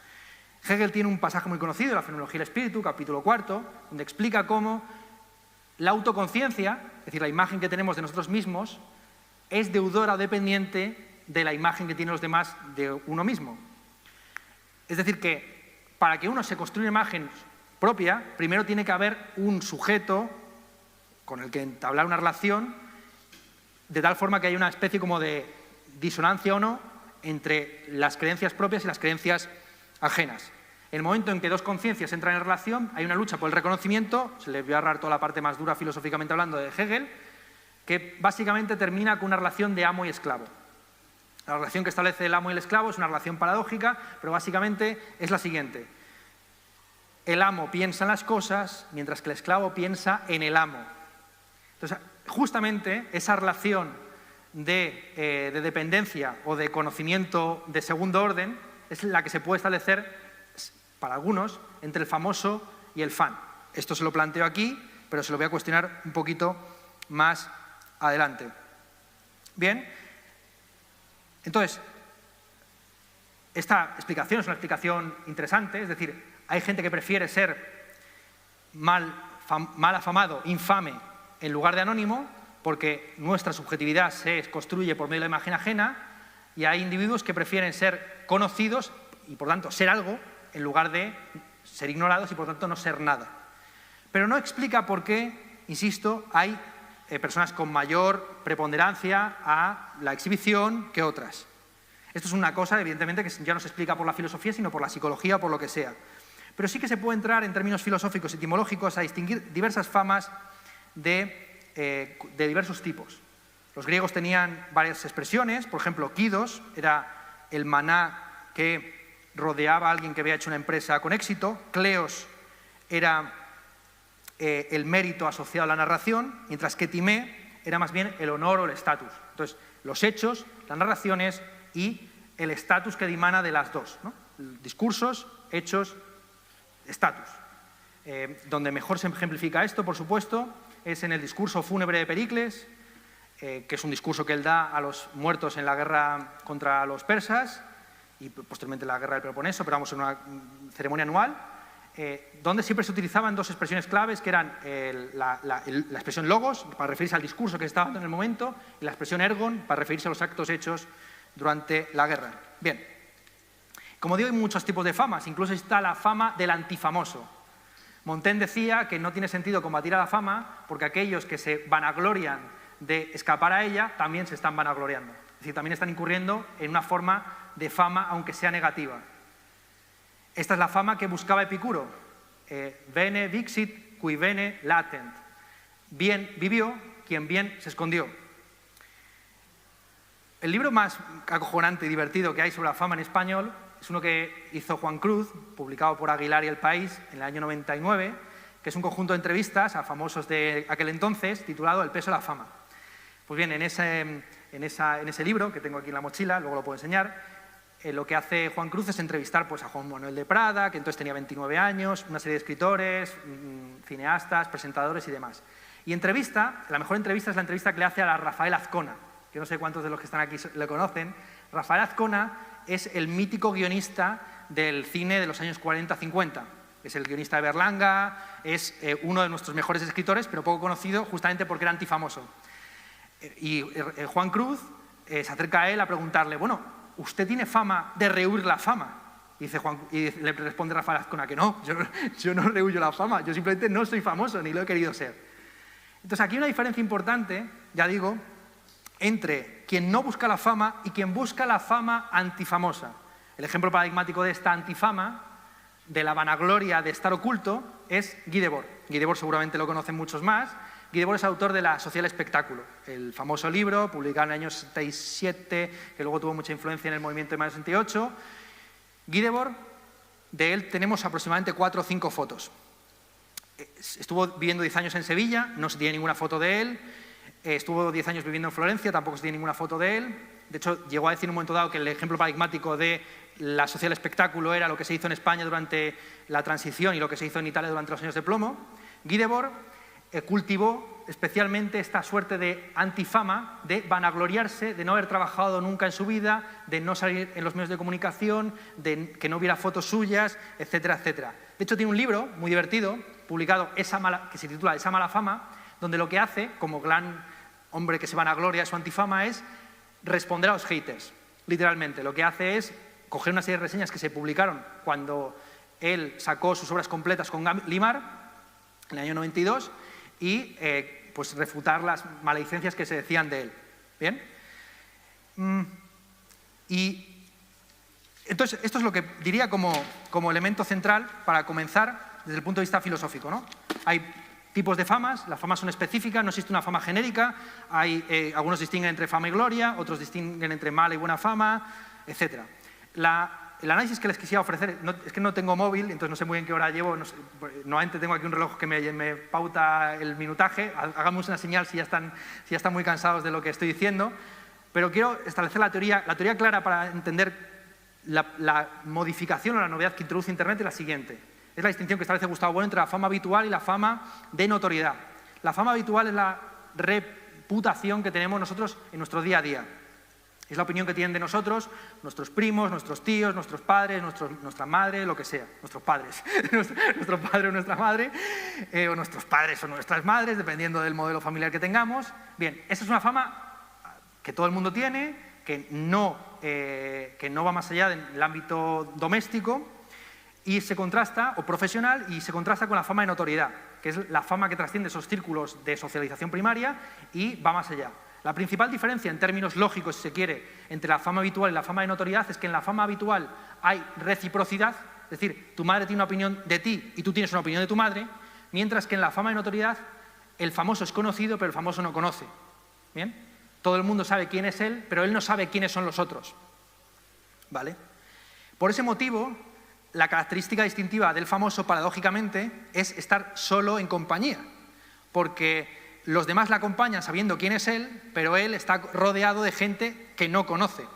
Hegel tiene un pasaje muy conocido, La fenomenología del espíritu, capítulo 4, donde explica cómo la autoconciencia, es decir, la imagen que tenemos de nosotros mismos, es deudora o dependiente de la imagen que tienen los demás de uno mismo. Es decir, que para que uno se construya una imagen propia, primero tiene que haber un sujeto con el que entablar una relación, de tal forma que haya una especie como de disonancia o no entre las creencias propias y las creencias ajenas. En el momento en que dos conciencias entran en relación, hay una lucha por el reconocimiento, se les voy a ahorrar toda la parte más dura filosóficamente hablando de Hegel, que básicamente termina con una relación de amo y esclavo. La relación que establece el amo y el esclavo es una relación paradójica, pero básicamente es la siguiente. El amo piensa en las cosas, mientras que el esclavo piensa en el amo. Entonces, justamente esa relación de dependencia o de conocimiento de segundo orden es la que se puede establecer, para algunos, entre el famoso y el fan. Esto se lo planteo aquí, pero se lo voy a cuestionar un poquito más adelante. Bien, entonces, esta explicación es una explicación interesante, es decir, hay gente que prefiere ser mal afamado, infame, en lugar de anónimo, porque nuestra subjetividad se construye por medio de la imagen ajena, y hay individuos que prefieren ser conocidos y, por tanto, ser algo, en lugar de ser ignorados y, por tanto, no ser nada. Pero no explica por qué, insisto, hay personas con mayor preponderancia a la exhibición que otras. Esto es una cosa, evidentemente, que ya no se explica por la filosofía, sino por la psicología o por lo que sea. Pero sí que se puede entrar, en términos filosóficos y etimológicos, a distinguir diversas famas de diversos tipos. Los griegos tenían varias expresiones, por ejemplo, kidos era el maná que rodeaba a alguien que había hecho una empresa con éxito, kleos era el mérito asociado a la narración, mientras que timé era más bien el honor o el estatus. Entonces, los hechos, las narraciones y el estatus que dimana de las dos, ¿no? Discursos, hechos, estatus. Donde mejor se ejemplifica esto, por supuesto, es en el discurso fúnebre de Pericles, que es un discurso que él da a los muertos en la guerra contra los persas y posteriormente la guerra del Peloponeso, pero vamos, en una ceremonia anual, donde siempre se utilizaban dos expresiones claves, que eran la expresión logos, para referirse al discurso que se estaba dando en el momento, y la expresión ergon, para referirse a los actos hechos durante la guerra. Bien, como digo, hay muchos tipos de famas, incluso está la fama del antifamoso. Montaigne decía que no tiene sentido combatir a la fama porque aquellos que se vanaglorian de escapar a ella también se están vanagloriando. Es decir, también están incurriendo en una forma de fama, aunque sea negativa. Esta es la fama que buscaba Epicuro. Bene vixit qui bene latent. Bien vivió quien bien se escondió. El libro más acojonante y divertido que hay sobre la fama en español es uno que hizo Juan Cruz, publicado por Aguilar y El País en el año 99, que es un conjunto de entrevistas a famosos de aquel entonces, titulado El peso de la fama. Pues bien, en ese libro, que tengo aquí en la mochila, luego lo puedo enseñar, lo que hace Juan Cruz es entrevistar pues, a Juan Manuel de Prada, que entonces tenía 29 años, una serie de escritores, cineastas, presentadores y demás. Y entrevista, la mejor entrevista es la entrevista que le hace a Rafael Azcona, que no sé cuántos de los que están aquí le conocen. Rafael Azcona es el mítico guionista del cine de los años 40-50. Es el guionista de Berlanga, es uno de nuestros mejores escritores, pero poco conocido justamente porque era antifamoso. Y Juan Cruz se acerca a él a preguntarle, bueno, ¿usted tiene fama de rehuir la fama? Y le responde Rafael Azcona que no, yo no rehuyo la fama, yo simplemente no soy famoso, ni lo he querido ser. Entonces aquí hay una diferencia importante, ya digo, entre quien no busca la fama y quien busca la fama antifamosa. El ejemplo paradigmático de esta antifama, de la vanagloria de estar oculto, es Guy Debord. Guy Debord seguramente lo conocen muchos más. Guy Debord es autor de La Sociedad del Espectáculo, el famoso libro publicado en el año 67, que luego tuvo mucha influencia en el movimiento de mayo 68. Guy Debord, de él tenemos aproximadamente 4 o 5 fotos. Estuvo viviendo 10 años en Sevilla, no se tiene ninguna foto de él. Estuvo 10 años viviendo en Florencia, tampoco se tiene ninguna foto de él. De hecho, llegó a decir en un momento dado que el ejemplo paradigmático de la sociedad del espectáculo era lo que se hizo en España durante la transición y lo que se hizo en Italia durante los años de plomo. Guy Debord cultivó especialmente esta suerte de antifama, de vanagloriarse, de no haber trabajado nunca en su vida, de no salir en los medios de comunicación, de que no hubiera fotos suyas, etcétera, etcétera. De hecho, tiene un libro muy divertido, publicado que se titula Esa mala fama, donde lo que hace, como gran hombre que se vanagloria de su antifama, es responder a los haters, literalmente. Lo que hace es coger una serie de reseñas que se publicaron cuando él sacó sus obras completas con Limar, en el año 92, y pues refutar las maledicencias que se decían de él. ¿Bien? Y entonces, esto es lo que diría como elemento central para comenzar desde el punto de vista filosófico, ¿no? Hay tipos de famas, las famas son específicas, no existe una fama genérica, algunos distinguen entre fama y gloria, otros distinguen entre mala y buena fama, etc. El análisis que les quisiera ofrecer, es que no tengo móvil, entonces no sé muy bien qué hora llevo, normalmente tengo aquí un reloj que me pauta el minutaje, hagamos una señal si ya están muy cansados de lo que estoy diciendo, pero quiero establecer la teoría clara para entender la modificación o la novedad que introduce Internet es la siguiente. Es la distinción que establece Gustavo Bueno entre la fama habitual y la fama de notoriedad. La fama habitual es la reputación que tenemos nosotros en nuestro día a día. Es la opinión que tienen de nosotros nuestros primos, nuestros tíos, nuestros padres, nuestra madre, lo que sea. Nuestros padres. Nuestro padre o nuestra madre, o nuestros padres o nuestras madres, dependiendo del modelo familiar que tengamos. Bien, esa es una fama que todo el mundo tiene, que no va más allá del ámbito doméstico, y se contrasta, o profesional, y se contrasta con la fama de notoriedad, que es la fama que trasciende esos círculos de socialización primaria y va más allá. La principal diferencia, en términos lógicos, si se quiere, entre la fama habitual y la fama de notoriedad es que en la fama habitual hay reciprocidad, es decir, tu madre tiene una opinión de ti y tú tienes una opinión de tu madre, mientras que en la fama de notoriedad el famoso es conocido, pero el famoso no conoce. ¿Bien? Todo el mundo sabe quién es él, pero él no sabe quiénes son los otros. ¿Vale? Por ese motivo, la característica distintiva del famoso, paradójicamente, es estar solo en compañía, porque los demás le acompañan sabiendo quién es él, pero él está rodeado de gente que no conoce.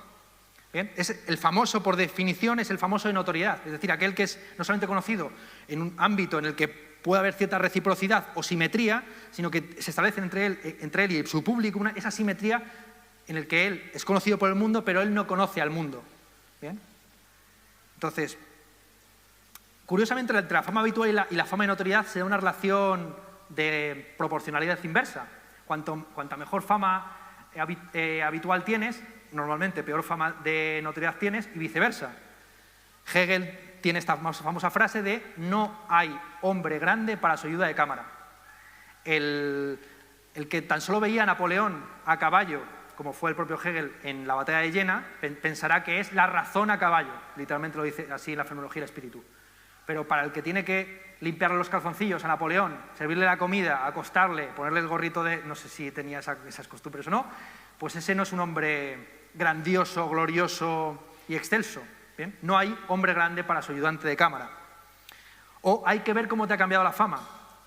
¿Bien? El famoso, por definición, es el famoso de notoriedad, es decir, aquel que es no solamente conocido en un ámbito en el que puede haber cierta reciprocidad o simetría, sino que se establece entre él y su público esa simetría en el que él es conocido por el mundo, pero él no conoce al mundo. ¿Bien? Entonces, Curiosamente, entre la fama habitual y la fama de notoriedad se da una relación de proporcionalidad inversa. Cuanta mejor fama habitual tienes, normalmente peor fama de notoriedad tienes y viceversa. Hegel tiene esta famosa frase de no hay hombre grande para su ayuda de cámara. El que tan solo veía a Napoleón a caballo, como fue el propio Hegel en la batalla de Jena, pensará que es la razón a caballo, literalmente lo dice así en la fenomenología del espíritu. Pero para el que tiene que limpiarle los calzoncillos a Napoleón, servirle la comida, acostarle, ponerle el gorrito de... no sé si tenía esas costumbres o no, pues ese no es un hombre grandioso, glorioso y excelso. ¿Bien? No hay hombre grande para su ayudante de cámara. O hay que ver cómo te ha cambiado la fama.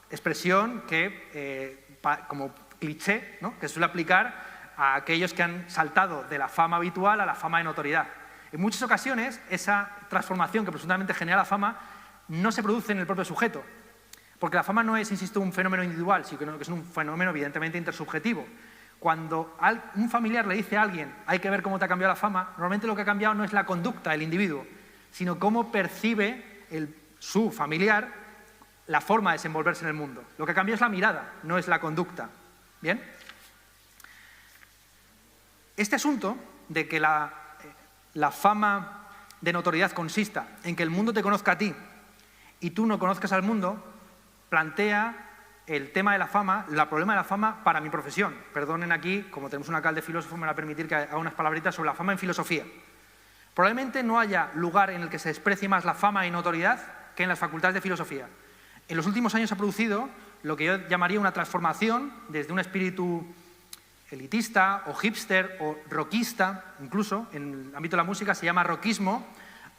Expresión que, como cliché, ¿no?, que suele aplicar a aquellos que han saltado de la fama habitual a la fama de notoriedad. En muchas ocasiones, esa transformación que presuntamente genera la fama no se produce en el propio sujeto, porque la fama no es, insisto, un fenómeno individual, sino que es un fenómeno evidentemente intersubjetivo. Cuando un familiar le dice a alguien hay que ver cómo te ha cambiado la fama, normalmente lo que ha cambiado no es la conducta del individuo, sino cómo percibe su familiar la forma de desenvolverse en el mundo. Lo que cambia es la mirada, no es la conducta. ¿Bien? Este asunto de que la fama de notoriedad consista en que el mundo te conozca a ti y tú no conozcas al mundo, plantea el tema de la fama, el problema de la fama para mi profesión. Perdonen aquí, como tenemos un alcalde filósofo, me va a permitir que haga unas palabritas sobre la fama en filosofía. Probablemente no haya lugar en el que se desprecie más la fama y notoriedad que en las facultades de filosofía. En los últimos años se ha producido lo que yo llamaría una transformación desde un espíritu elitista o hipster o rockista, incluso en el ámbito de la música se llama rockismo,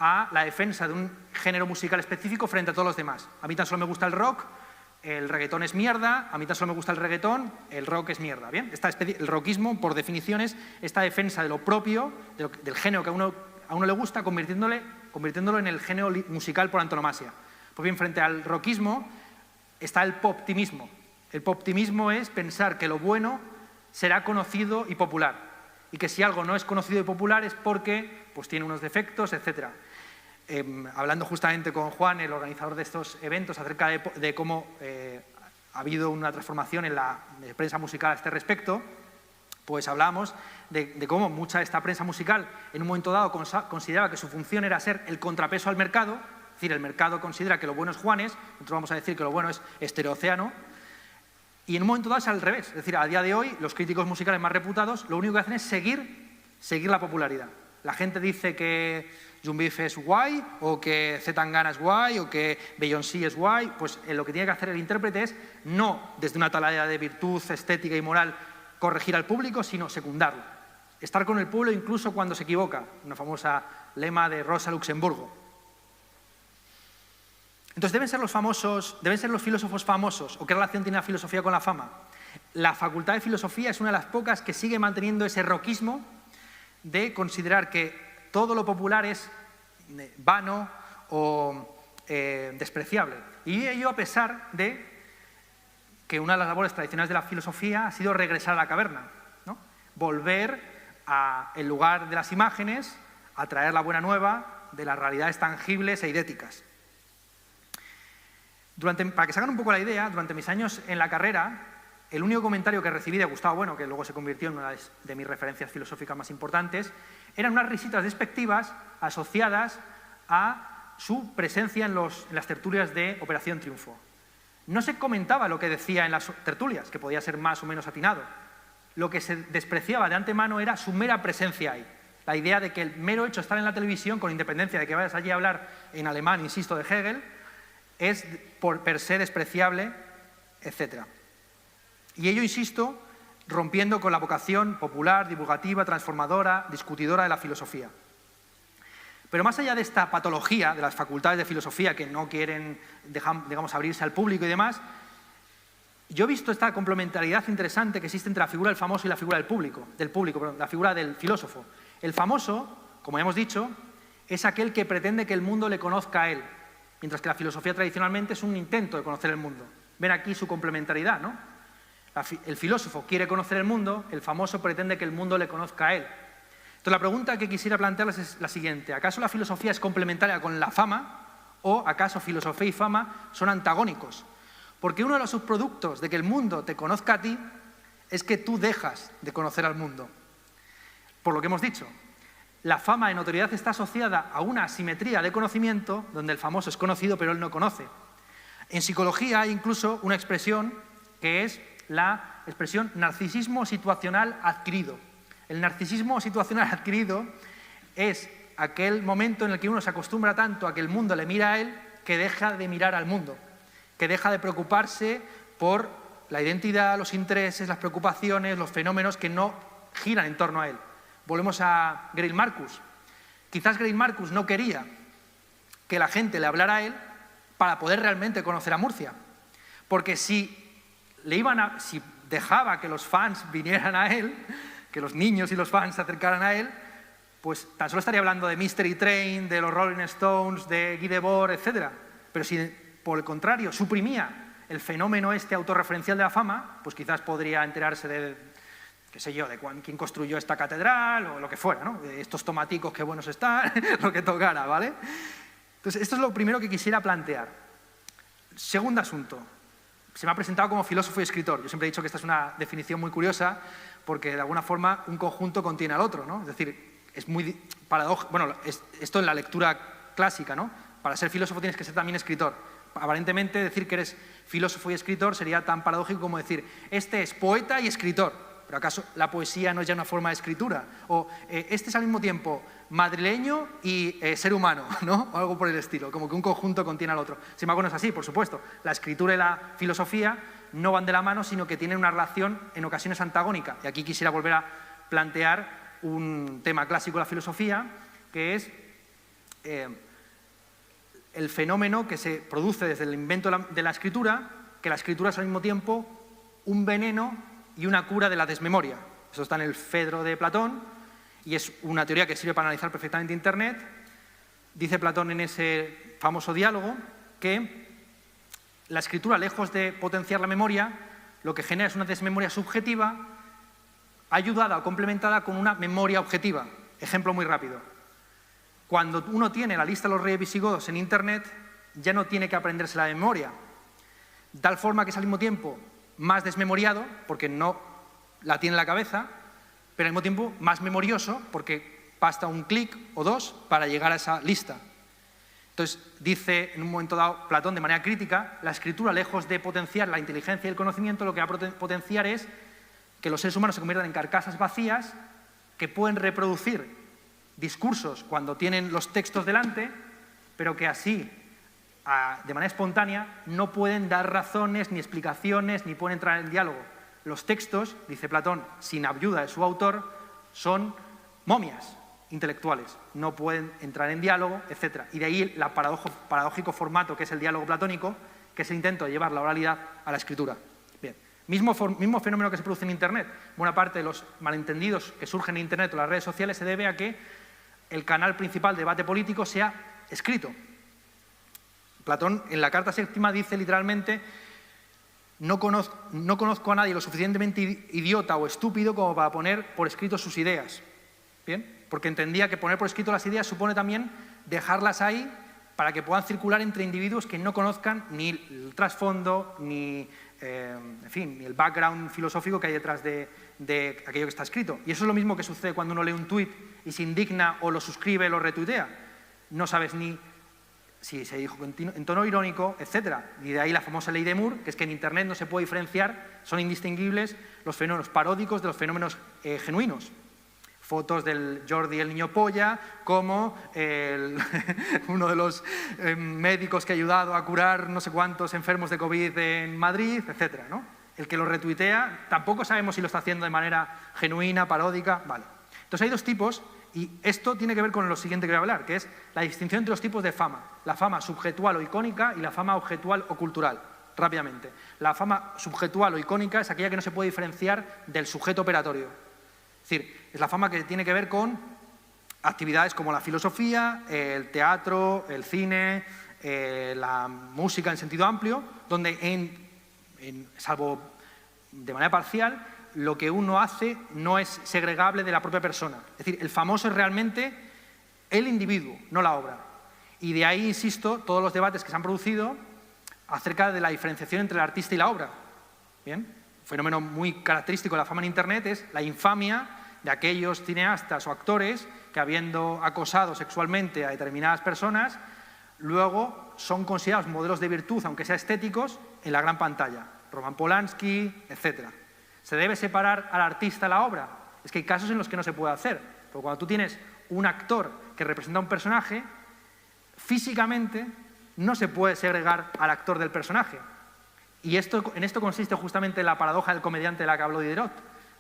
a la defensa de un género musical específico frente a todos los demás. A mí tan solo me gusta el rock, el reggaetón es mierda, a mí tan solo me gusta el reggaetón, el rock es mierda. ¿Bien? El rockismo, por definición, es esta defensa de lo propio, del género que a uno le gusta, convirtiéndolo en el género musical por antonomasia. Pues bien, frente al rockismo está el poptimismo. El poptimismo es pensar que lo bueno será conocido y popular, y que si algo no es conocido y popular es porque pues, tiene unos defectos, etc. Hablando justamente con Juan, el organizador de estos eventos, acerca de cómo ha habido una transformación en la prensa musical a este respecto, pues hablamos de cómo mucha de esta prensa musical en un momento dado consideraba que su función era ser el contrapeso al mercado, es decir, el mercado considera que lo bueno es Juanes, nosotros vamos a decir que lo bueno es Estereocéano, y en un momento dado es al revés, es decir, a día de hoy los críticos musicales más reputados lo único que hacen es seguir la popularidad. La gente dice que Jumbif es guay, o que Z Tangana es guay, o que Beyoncé es guay, pues lo que tiene que hacer el intérprete es no desde una taladera de virtud estética y moral corregir al público, sino secundarlo. Estar con el pueblo incluso cuando se equivoca, una famosa lema de Rosa Luxemburgo. Entonces, ¿deben ser los filósofos famosos? ¿O qué relación tiene la filosofía con la fama? La Facultad de Filosofía es una de las pocas que sigue manteniendo ese rockismo de considerar que todo lo popular es vano o despreciable. Y ello a pesar de que una de las labores tradicionales de la filosofía ha sido regresar a la caverna, ¿no? Volver al lugar de las imágenes, a traer la buena nueva de las realidades tangibles e idéticas. Para que se hagan un poco la idea, durante mis años en la carrera, el único comentario que recibí de Gustavo Bueno, que luego se convirtió en una de mis referencias filosóficas más importantes, eran unas risitas despectivas asociadas a su presencia en las tertulias de Operación Triunfo. No se comentaba lo que decía en las tertulias, que podía ser más o menos atinado. Lo que se despreciaba de antemano era su mera presencia ahí. La idea de que el mero hecho de estar en la televisión, con independencia de que vayas allí a hablar en alemán, insisto, de Hegel, es por per se despreciable, etc. Y ello, insisto, rompiendo con la vocación popular, divulgativa, transformadora, discutidora de la filosofía. Pero más allá de esta patología de las facultades de filosofía que no quieren, digamos, abrirse al público y demás, yo he visto esta complementariedad interesante que existe entre la figura del famoso y la figura la figura del filósofo. El famoso, como ya hemos dicho, es aquel que pretende que el mundo le conozca a él, mientras que la filosofía tradicionalmente es un intento de conocer el mundo. Ven aquí su complementariedad, ¿no? El filósofo quiere conocer el mundo, el famoso pretende que el mundo le conozca a él. Entonces la pregunta que quisiera plantearles es la siguiente: ¿acaso la filosofía es complementaria con la fama ¿O acaso filosofía y fama son antagónicos? Porque uno de los subproductos de que el mundo te conozca a ti es que tú dejas de conocer al mundo. Por lo que hemos dicho, la fama de notoriedad está asociada a una asimetría de conocimiento donde el famoso es conocido pero él no conoce. En psicología hay incluso una expresión que es la expresión narcisismo situacional adquirido. El narcisismo situacional adquirido es aquel momento en el que uno se acostumbra tanto a que el mundo le mira a él que deja de mirar al mundo, que deja de preocuparse por la identidad, los intereses, las preocupaciones, los fenómenos que no giran en torno a él. Volvemos a Greil Marcus. Quizás Greil Marcus no quería que la gente le hablara a él para poder realmente conocer a Murcia, porque si dejaba que los fans vinieran a él, que los niños y los fans se acercaran a él, pues tan solo estaría hablando de Mystery Train, de los Rolling Stones, de Guy Debord, etc. Pero si, por el contrario, suprimía el fenómeno autorreferencial de la fama, pues quizás podría enterarse de, qué sé yo, de quién construyó esta catedral o lo que fuera, ¿no? De estos tomaticos qué buenos están, lo que tocara, ¿vale? Entonces, esto es lo primero que quisiera plantear. Segundo asunto. Se me ha presentado como filósofo y escritor. Yo siempre he dicho que esta es una definición muy curiosa porque, de alguna forma, un conjunto contiene al otro, ¿no? Es decir, es muy paradójico. Bueno, esto en la lectura clásica, ¿no? Para ser filósofo tienes que ser también escritor. Aparentemente, decir que eres filósofo y escritor sería tan paradójico como decir este es poeta y escritor. ¿Pero acaso la poesía no es ya una forma de escritura? O este es al mismo tiempo madrileño y ser humano, ¿no? O algo por el estilo, como que un conjunto contiene al otro. Sin embargo, no es así, por supuesto. La escritura y la filosofía no van de la mano, sino que tienen una relación en ocasiones antagónica. Y aquí quisiera volver a plantear un tema clásico de la filosofía, que es el fenómeno que se produce desde el invento de la escritura, que la escritura es al mismo tiempo un veneno y una cura de la desmemoria. Eso está en el Fedro de Platón y es una teoría que sirve para analizar perfectamente Internet. Dice Platón en ese famoso diálogo que la escritura, lejos de potenciar la memoria, lo que genera es una desmemoria subjetiva ayudada o complementada con una memoria objetiva. Ejemplo muy rápido. Cuando uno tiene la lista de los reyes visigodos en Internet, ya no tiene que aprenderse la memoria. De tal forma que es al mismo tiempo más desmemoriado, porque no la tiene en la cabeza, pero al mismo tiempo más memorioso, porque basta un clic o dos para llegar a esa lista. Entonces, dice en un momento dado Platón de manera crítica, la escritura, lejos de potenciar la inteligencia y el conocimiento, lo que va a potenciar es que los seres humanos se conviertan en carcasas vacías que pueden reproducir discursos cuando tienen los textos delante, pero que así, de manera espontánea, no pueden dar razones ni explicaciones ni pueden entrar en diálogo. Los textos, dice Platón, sin ayuda de su autor, son momias intelectuales, no pueden entrar en diálogo, etc. Y de ahí el paradójico formato que es el diálogo platónico, que es el intento de llevar la oralidad a la escritura. Bien, mismo fenómeno que se produce en Internet. Buena parte de los malentendidos que surgen en Internet o las redes sociales se debe a que el canal principal de debate político sea escrito. Platón, en la Carta Séptima, dice literalmente no conozco a nadie lo suficientemente idiota o estúpido como para poner por escrito sus ideas. ¿Bien? Porque entendía que poner por escrito las ideas supone también dejarlas ahí para que puedan circular entre individuos que no conozcan ni el trasfondo, ni, en fin, ni el background filosófico que hay detrás de aquello que está escrito. Y eso es lo mismo que sucede cuando uno lee un tuit y se indigna o lo suscribe o lo retuitea. No sabes ni si se dijo en tono irónico, etc. Y de ahí la famosa ley de Moore, que es que en Internet no se puede diferenciar, son indistinguibles los fenómenos paródicos de los fenómenos genuinos. Fotos del Jordi el niño polla, como uno de los médicos que ha ayudado a curar no sé cuántos enfermos de COVID en Madrid, etc., ¿no? El que lo retuitea, tampoco sabemos si lo está haciendo de manera genuina, paródica, vale. Entonces hay dos tipos, y esto tiene que ver con lo siguiente que voy a hablar, que es la distinción entre los tipos de fama. La fama subjetual o icónica y la fama objetual o cultural. Rápidamente. La fama subjetual o icónica es aquella que no se puede diferenciar del sujeto operatorio. Es decir, es la fama que tiene que ver con actividades como la filosofía, el teatro, el cine, la música en sentido amplio, donde salvo de manera parcial, lo que uno hace no es segregable de la propia persona. Es decir, el famoso es realmente el individuo, no la obra. Y de ahí, insisto, todos los debates que se han producido acerca de la diferenciación entre el artista y la obra. ¿Bien? Un fenómeno muy característico de la fama en Internet es la infamia de aquellos cineastas o actores que, habiendo acosado sexualmente a determinadas personas, luego son considerados modelos de virtud, aunque sean estéticos, en la gran pantalla. Roman Polanski, etc. ¿Se debe separar al artista de la obra? Es que hay casos en los que no se puede hacer. Porque cuando tú tienes un actor que representa a un personaje, físicamente no se puede segregar al actor del personaje. Y en esto consiste justamente la paradoja del comediante de la que habló Diderot.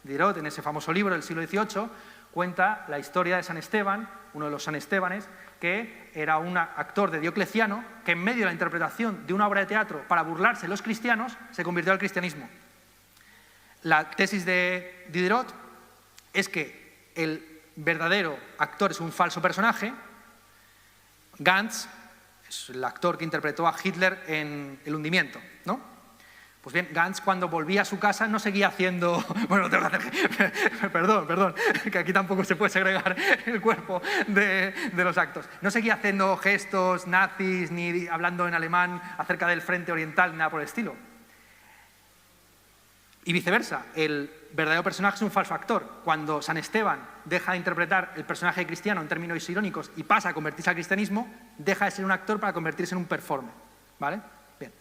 Diderot, en ese famoso libro del siglo XVIII, cuenta la historia de San Esteban, uno de los San Estebanes, que era un actor de Diocleciano que en medio de la interpretación de una obra de teatro para burlarse de los cristianos, se convirtió al cristianismo. La tesis de Diderot es que el verdadero actor es un falso personaje. Gantz es el actor que interpretó a Hitler en El hundimiento, ¿no? Pues bien, Gantz, cuando volvía a su casa, no seguía haciendo... Bueno, tengo que hacer... Perdón, que aquí tampoco se puede segregar el cuerpo de los actos. No seguía haciendo gestos nazis ni hablando en alemán acerca del frente oriental, ni nada por el estilo. Y viceversa, el verdadero personaje es un falso actor. Cuando San Esteban deja de interpretar el personaje cristiano en términos irónicos y pasa a convertirse al cristianismo, deja de ser un actor para convertirse en un performer, ¿vale? Bien.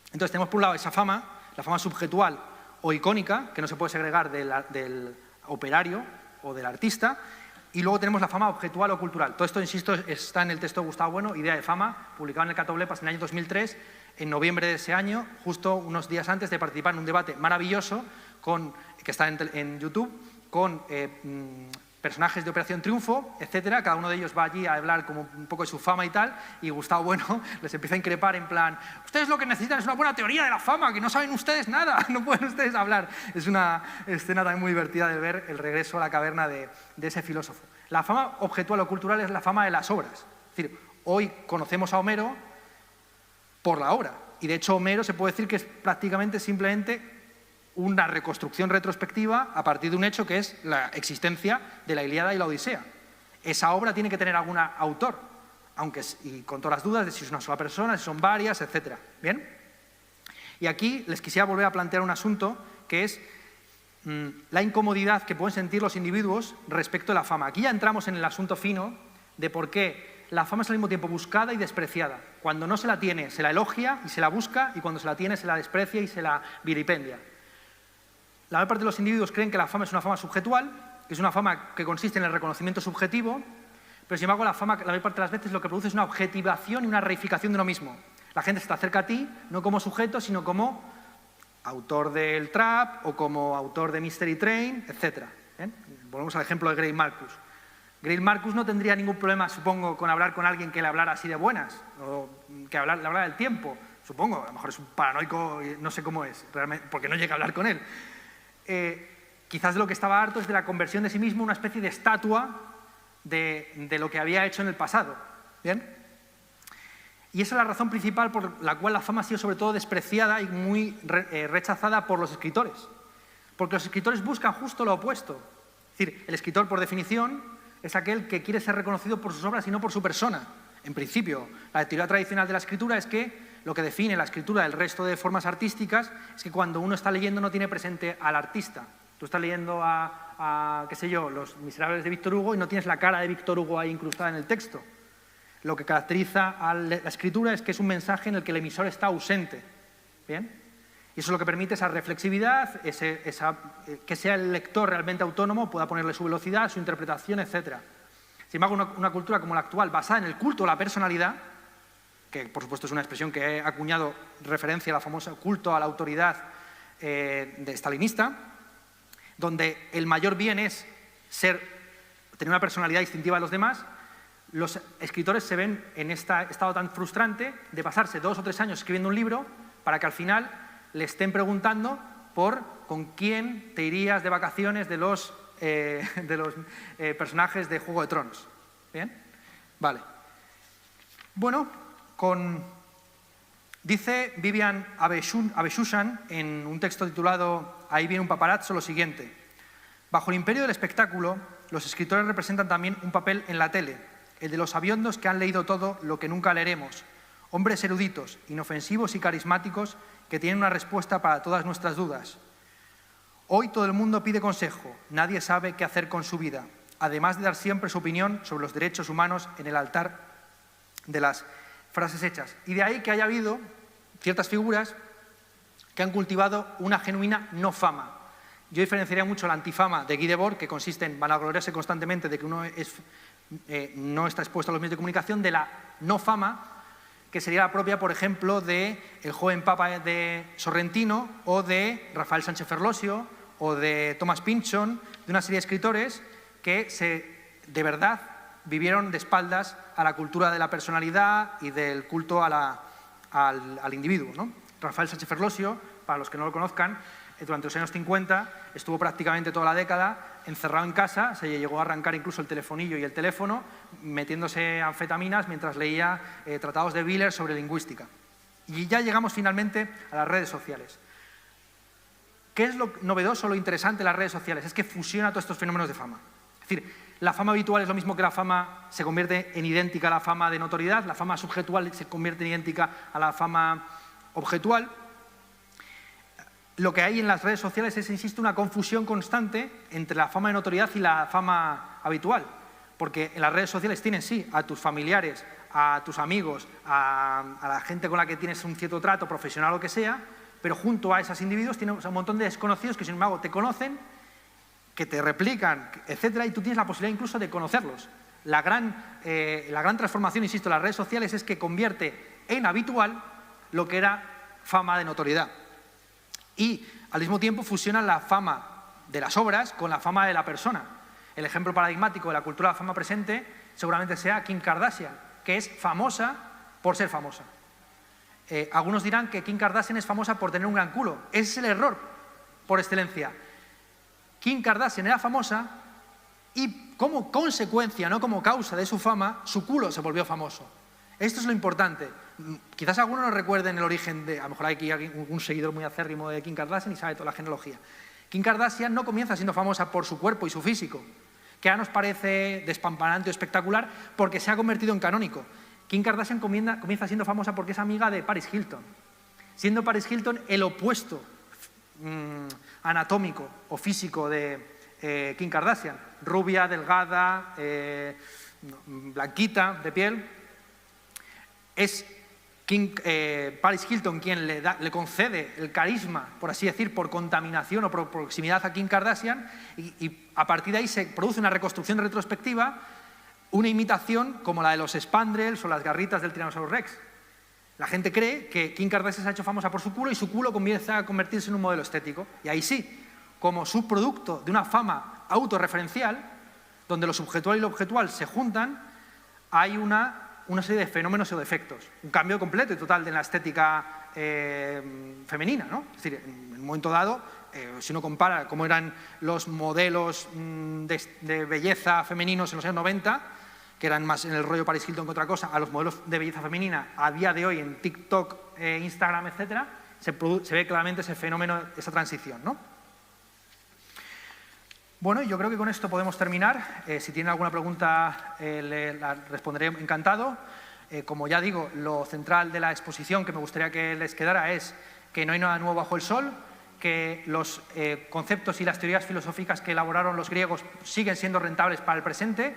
Entonces tenemos por un lado esa fama, la fama subjetual o icónica, que no se puede segregar del operario o del artista, y luego tenemos la fama objetual o cultural. Todo esto, insisto, está en el texto de Gustavo Bueno, Idea de fama, publicado en el Catoblepas en el año 2003, en noviembre de ese año, justo unos días antes de participar en un debate maravilloso que está en YouTube, con personajes de Operación Triunfo, etcétera. Cada uno de ellos va allí a hablar como un poco de su fama y tal, y Gustavo Bueno les empieza a increpar en plan: ustedes lo que necesitan es una buena teoría de la fama, que no saben ustedes nada, no pueden ustedes hablar. Es una escena también muy divertida de ver el regreso a la caverna de ese filósofo. La fama objetual o cultural es la fama de las obras. Es decir, hoy conocemos a Homero por la obra, y de hecho Homero se puede decir que es prácticamente simplemente una reconstrucción retrospectiva a partir de un hecho que es la existencia de la Ilíada y la Odisea. Esa obra tiene que tener algún autor, y con todas las dudas de si es una sola persona, si son varias, etc. ¿Bien? Y aquí les quisiera volver a plantear un asunto que es la incomodidad que pueden sentir los individuos respecto a la fama. Aquí ya entramos en el asunto fino de por qué la fama es al mismo tiempo buscada y despreciada. Cuando no se la tiene, se la elogia y se la busca, y cuando se la tiene, se la desprecia y se la vilipendia. La mayor parte de los individuos creen que la fama es una fama subjetual, que es una fama que consiste en el reconocimiento subjetivo, pero sin embargo la fama, la mayor parte de las veces, lo que produce es una objetivación y una reificación de uno mismo. La gente se te acerca a ti, no como sujeto, sino como autor del trap o como autor de Mystery Train, etc. ¿Bien? Volvemos al ejemplo de Gray Marcus. Gray Marcus no tendría ningún problema, supongo, con hablar con alguien que le hablara así de buenas, o que le hablara del tiempo. Supongo, a lo mejor es un paranoico, no sé cómo es, realmente, porque no llega a hablar con él. Quizás de lo que estaba harto es de la conversión de sí mismo en una especie de estatua de lo que había hecho en el pasado. ¿Bien? Y esa es la razón principal por la cual la fama ha sido sobre todo despreciada y muy rechazada por los escritores. Porque los escritores buscan justo lo opuesto. Es decir, el escritor, por definición, es aquel que quiere ser reconocido por sus obras y no por su persona. En principio, la teoría tradicional de la escritura es que lo que define la escritura del resto de formas artísticas es que cuando uno está leyendo no tiene presente al artista. Tú estás leyendo qué sé yo, Los Miserables de Víctor Hugo y no tienes la cara de Víctor Hugo ahí incrustada en el texto. Lo que caracteriza a la escritura es que es un mensaje en el que el emisor está ausente. ¿Bien? Y eso es lo que permite esa reflexividad, que sea el lector realmente autónomo, pueda ponerle su velocidad, su interpretación, etc. Sin embargo, una cultura como la actual, basada en el culto a la personalidad, que por supuesto es una expresión que he acuñado referencia a la famosa culto a la autoridad de stalinista, donde el mayor bien es tener una personalidad distintiva de los demás, los escritores se ven en este estado tan frustrante de pasarse 2 o 3 años escribiendo un libro para que al final le estén preguntando por con quién te irías de vacaciones de los personajes de Juego de Tronos. ¿Bien? Vale. Bueno, dice Vivian Abeshushan en un texto titulado Ahí viene un paparazzo lo siguiente: bajo el imperio del espectáculo, los escritores representan también un papel en la tele, el de los sabiondos que han leído todo lo que nunca leeremos, hombres eruditos, inofensivos y carismáticos que tienen una respuesta para todas nuestras dudas. Hoy todo el mundo pide consejo, nadie sabe qué hacer con su vida, además de dar siempre su opinión sobre los derechos humanos en el altar de las frases hechas. Y de ahí que haya habido ciertas figuras que han cultivado una genuina no fama. Yo diferenciaría mucho la antifama de Guy Debord, que consiste en vanagloriarse constantemente de que uno no está expuesto a los medios de comunicación, de la no fama, que sería la propia, por ejemplo, de el joven Papa de Sorrentino o de Rafael Sánchez Ferlosio o de Thomas Pynchon, de una serie de escritores que de verdad vivieron de espaldas a la cultura de la personalidad y del culto al individuo, ¿no? Rafael Sánchez Ferlosio, para los que no lo conozcan, durante los años 50 estuvo prácticamente toda la década encerrado en casa, se llegó a arrancar incluso el telefonillo y el teléfono, metiéndose anfetaminas mientras leía tratados de Wheeler sobre lingüística. Y ya llegamos finalmente a las redes sociales. ¿Qué es lo novedoso, lo interesante de las redes sociales? Es que fusiona todos estos fenómenos de fama. Es decir, la fama habitual es lo mismo que la fama, se convierte en idéntica a la fama de notoriedad, la fama subjetual se convierte en idéntica a la fama objetual. Lo que hay en las redes sociales es, insisto, una confusión constante entre la fama de notoriedad y la fama habitual. Porque en las redes sociales tienes, sí, a tus familiares, a tus amigos, a la gente con la que tienes un cierto trato profesional o lo que sea, pero junto a esos individuos tienes un montón de desconocidos que, sin embargo, te conocen, que te replican, etcétera, y tú tienes la posibilidad incluso de conocerlos. La gran transformación, insisto, en las redes sociales es que convierte en habitual lo que era fama de notoriedad. Y al mismo tiempo fusionan la fama de las obras con la fama de la persona. El ejemplo paradigmático de la cultura de la fama presente seguramente sea Kim Kardashian, que es famosa por ser famosa. Algunos dirán que Kim Kardashian es famosa por tener un gran culo. Ese es el error por excelencia. Kim Kardashian era famosa y como consecuencia, no como causa de su fama, su culo se volvió famoso. Esto es lo importante. Quizás algunos no recuerden el origen de... A lo mejor hay aquí un seguidor muy acérrimo de Kim Kardashian y sabe toda la genealogía. Kim Kardashian no comienza siendo famosa por su cuerpo y su físico, que ahora nos parece despampanante o espectacular porque se ha convertido en canónico. Kim Kardashian comienza siendo famosa porque es amiga de Paris Hilton, siendo Paris Hilton el opuesto anatómico o físico de Kim Kardashian. Rubia, delgada, blanquita de piel. Es Paris Hilton quien le concede el carisma, por así decir, por contaminación o por proximidad a Kim Kardashian, y a partir de ahí se produce una reconstrucción retrospectiva, una imitación como la de los spandrels o las garritas del Tyrannosaurus Rex. La gente cree que Kim Kardashian se ha hecho famosa por su culo y su culo comienza a convertirse en un modelo estético. Y ahí sí, como subproducto de una fama autorreferencial, donde lo subjetual y lo objetual se juntan, hay una serie de fenómenos o de efectos. Un cambio completo y total de la estética femenina, ¿no? Es decir, en un momento dado, si uno compara cómo eran los modelos de belleza femeninos en los años 90, que eran más en el rollo Paris Hilton que otra cosa, a los modelos de belleza femenina a día de hoy en TikTok, Instagram, etcétera, se ve claramente ese fenómeno, esa transición, ¿no? Bueno, yo creo que con esto podemos terminar. Si tienen alguna pregunta, la responderé encantado. Como ya digo, lo central de la exposición que me gustaría que les quedara es que no hay nada nuevo bajo el sol, que los conceptos y las teorías filosóficas que elaboraron los griegos siguen siendo rentables para el presente,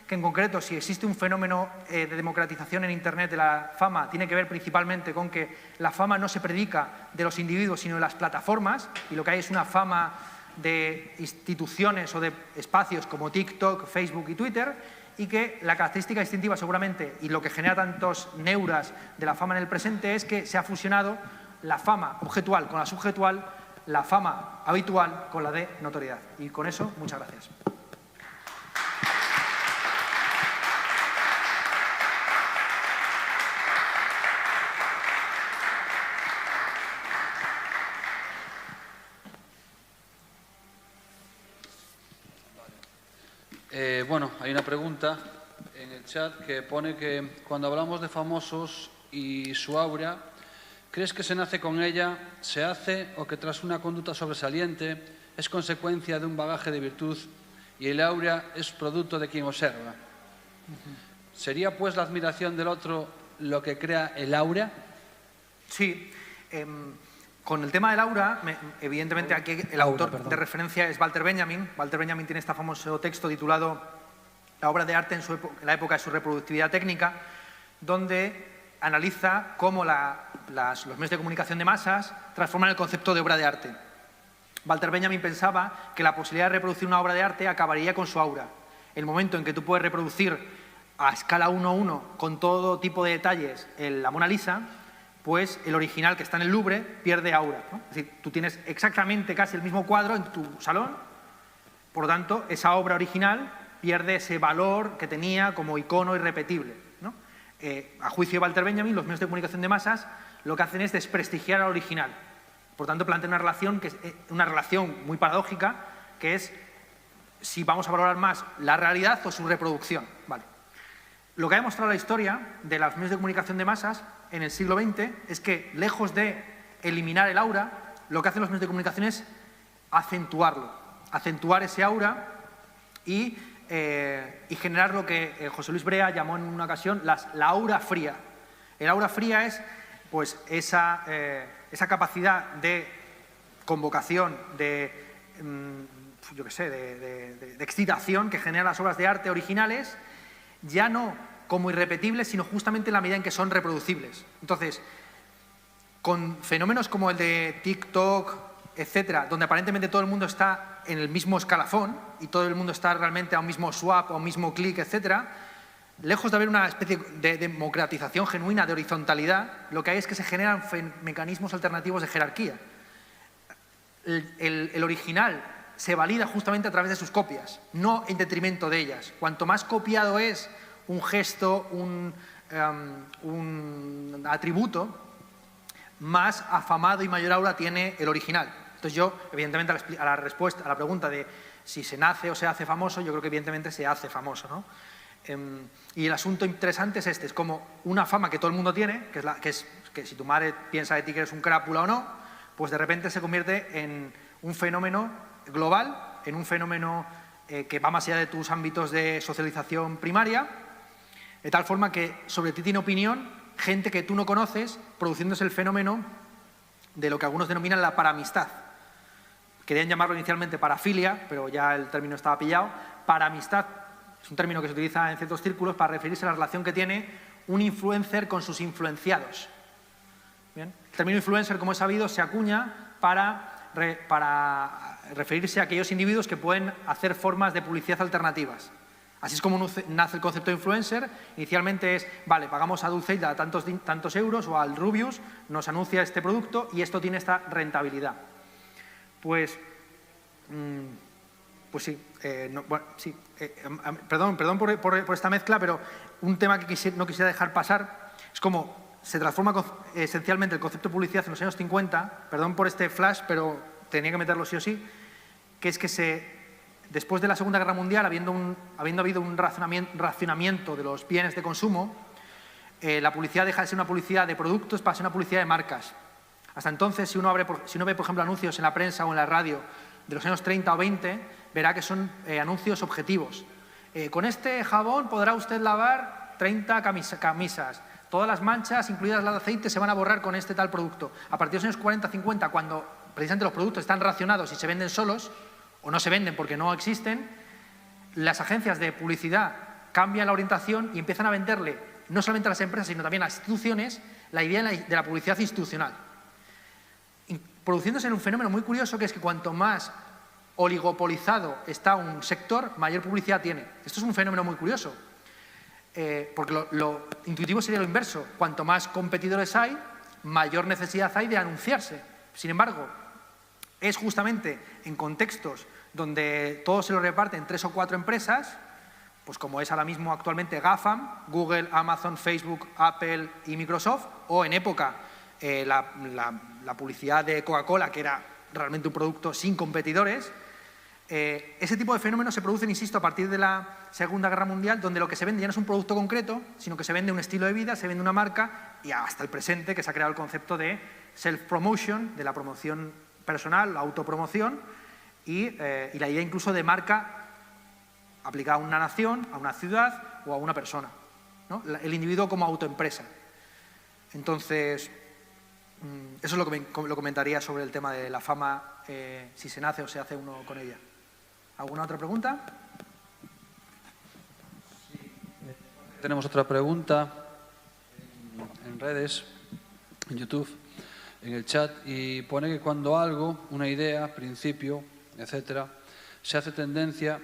que en concreto, si existe un fenómeno de democratización en Internet de la fama, tiene que ver principalmente con que la fama no se predica de los individuos, sino de las plataformas, y lo que hay es una fama de instituciones o de espacios como TikTok, Facebook y Twitter, y que la característica distintiva seguramente, y lo que genera tantos neuras de la fama en el presente, es que se ha fusionado la fama objetual con la subjetual, la fama habitual con la de notoriedad. Y con eso, muchas gracias. Bueno, hay una pregunta en el chat que pone que cuando hablamos de famosos y su aura, ¿crees que se nace con ella, se hace o que tras una conducta sobresaliente es consecuencia de un bagaje de virtud y el aura es producto de quien observa? ¿Sería pues la admiración del otro lo que crea el aura? Sí. Con el tema del aura, evidentemente aquí el autor de referencia es Walter Benjamin. Walter Benjamin tiene este famoso texto titulado La obra de arte en la época de su reproductividad técnica, donde analiza cómo los medios de comunicación de masas transforman el concepto de obra de arte. Walter Benjamin pensaba que la posibilidad de reproducir una obra de arte acabaría con su aura. El momento en que tú puedes reproducir a escala 1:1 con todo tipo de detalles la Mona Lisa, pues el original que está en el Louvre pierde aura, ¿no? Es decir, tú tienes exactamente casi el mismo cuadro en tu salón, por lo tanto, esa obra original pierde ese valor que tenía como icono irrepetible, ¿no? A juicio de Walter Benjamin, los medios de comunicación de masas lo que hacen es desprestigiar al original. Por tanto, plantea una relación muy paradójica, que es si vamos a valorar más la realidad o su reproducción. Vale. Lo que ha demostrado la historia de los medios de comunicación de masas en el siglo XX es que, lejos de eliminar el aura, lo que hacen los medios de comunicación es acentuarlo, acentuar ese aura y generar lo que José Luis Brea llamó en una ocasión la aura fría. El aura fría es pues, esa capacidad de convocación, de excitación que generan las obras de arte originales, ya no como irrepetibles, sino justamente en la medida en que son reproducibles. Entonces, con fenómenos como el de TikTok, etcétera, donde aparentemente todo el mundo está en el mismo escalafón y todo el mundo está realmente a un mismo swap, a un mismo clic, etcétera, lejos de haber una especie de democratización genuina, de horizontalidad, lo que hay es que se generan mecanismos alternativos de jerarquía. El original se valida justamente a través de sus copias, no en detrimento de ellas. Cuanto más copiado es un gesto, un atributo, más afamado y mayor aura tiene el original. Entonces yo, evidentemente, a la pregunta de si se nace o se hace famoso, yo creo que evidentemente se hace famoso, ¿no? Y el asunto interesante es es como una fama que todo el mundo tiene, que si tu madre piensa de ti que eres un crápula o no, pues de repente se convierte en un fenómeno global, en un fenómeno que va más allá de tus ámbitos de socialización primaria, de tal forma que sobre ti tiene opinión gente que tú no conoces, produciéndose el fenómeno de lo que algunos denominan la paramistad. Querían llamarlo inicialmente parafilia, pero ya el término estaba pillado. Paramistad es un término que se utiliza en ciertos círculos para referirse a la relación que tiene un influencer con sus influenciados. ¿Bien? El término influencer, como he sabido, se acuña para referirse a aquellos individuos que pueden hacer formas de publicidad alternativas. Así es como nace el concepto de influencer. Inicialmente es, vale, pagamos a Dulceida tantos euros o al Rubius, nos anuncia este producto y esto tiene esta rentabilidad. Pues sí, perdón por esta mezcla, pero un tema que no quisiera dejar pasar es como se transforma esencialmente el concepto de publicidad en los años 50, perdón por este flash, pero tenía que meterlo sí o sí, que es que después de la Segunda Guerra Mundial, habiendo habido un racionamiento de los bienes de consumo, la publicidad deja de ser una publicidad de productos para ser una publicidad de marcas. Hasta entonces, si uno ve, por ejemplo, anuncios en la prensa o en la radio de los años 30 o 20, verá que son anuncios objetivos. Con este jabón podrá usted lavar 30 camisas. Todas las manchas, incluidas las de aceite, se van a borrar con este tal producto. A partir de los años 40-50, cuando precisamente los productos están racionados y se venden solos, o no se venden porque no existen, las agencias de publicidad cambian la orientación y empiezan a venderle, no solamente a las empresas, sino también a las instituciones, la idea de la publicidad institucional. Produciéndose en un fenómeno muy curioso, que es que cuanto más oligopolizado está un sector, mayor publicidad tiene. Esto es un fenómeno muy curioso, porque lo intuitivo sería lo inverso. Cuanto más competidores hay, mayor necesidad hay de anunciarse. Sin embargo, es justamente en contextos donde todo se lo reparten 3 o 4 empresas, pues como es ahora mismo actualmente GAFAM, Google, Amazon, Facebook, Apple y Microsoft, o en época la publicidad de Coca-Cola, que era realmente un producto sin competidores. Ese tipo de fenómenos se producen, insisto, a partir de la Segunda Guerra Mundial, donde lo que se vende ya no es un producto concreto, sino que se vende un estilo de vida, se vende una marca, y hasta el presente, que se ha creado el concepto de self-promotion, de la promoción personal, la autopromoción, y la idea incluso de marca aplicada a una nación, a una ciudad o a una persona. ¿no? El individuo como autoempresa. Entonces, eso es lo que lo comentaría sobre el tema de la fama, si se nace o se hace uno con ella. ¿Alguna otra pregunta? Sí. Tenemos otra pregunta en redes, en YouTube, en el chat, y pone que cuando algo, una idea, principio, etcétera, se hace tendencia,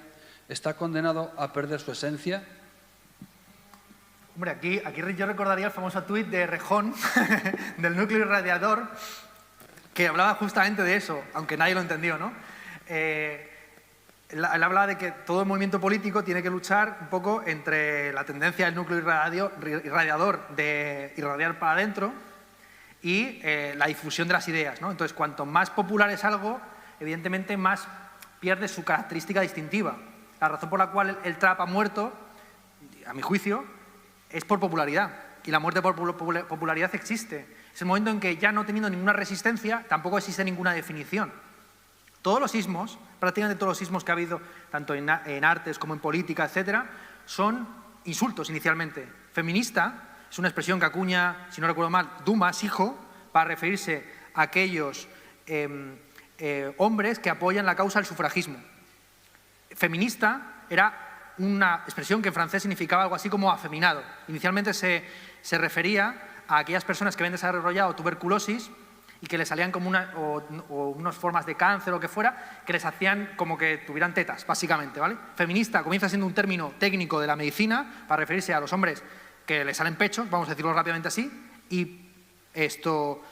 ¿está condenado a perder su esencia? Hombre, aquí yo recordaría el famoso tuit de Rejón, del núcleo irradiador, que hablaba justamente de eso, aunque nadie lo entendió, ¿no? Él hablaba de que todo movimiento político tiene que luchar un poco entre la tendencia del núcleo irradiador de irradiar para adentro y la difusión de las ideas, ¿no? Entonces, cuanto más popular es algo, evidentemente más pierde su característica distintiva. La razón por la cual el trap ha muerto, a mi juicio, es por popularidad. Y la muerte por popularidad existe. Es el momento en que, ya no teniendo ninguna resistencia, tampoco existe ninguna definición. Todos los sismos, prácticamente todos los sismos que ha habido, tanto en artes como en política, etcétera, son insultos inicialmente. Feminista es una expresión que acuña, si no recuerdo mal, Dumas, hijo, para referirse a aquellos hombres que apoyan la causa del sufragismo. Feminista era una expresión que en francés significaba algo así como afeminado. Inicialmente se refería a aquellas personas que habían desarrollado tuberculosis y que les salían como unas formas de cáncer o que fuera, que les hacían como que tuvieran tetas, básicamente, ¿vale? Feminista comienza siendo un término técnico de la medicina para referirse a los hombres que les salen pechos, vamos a decirlo rápidamente así, y esto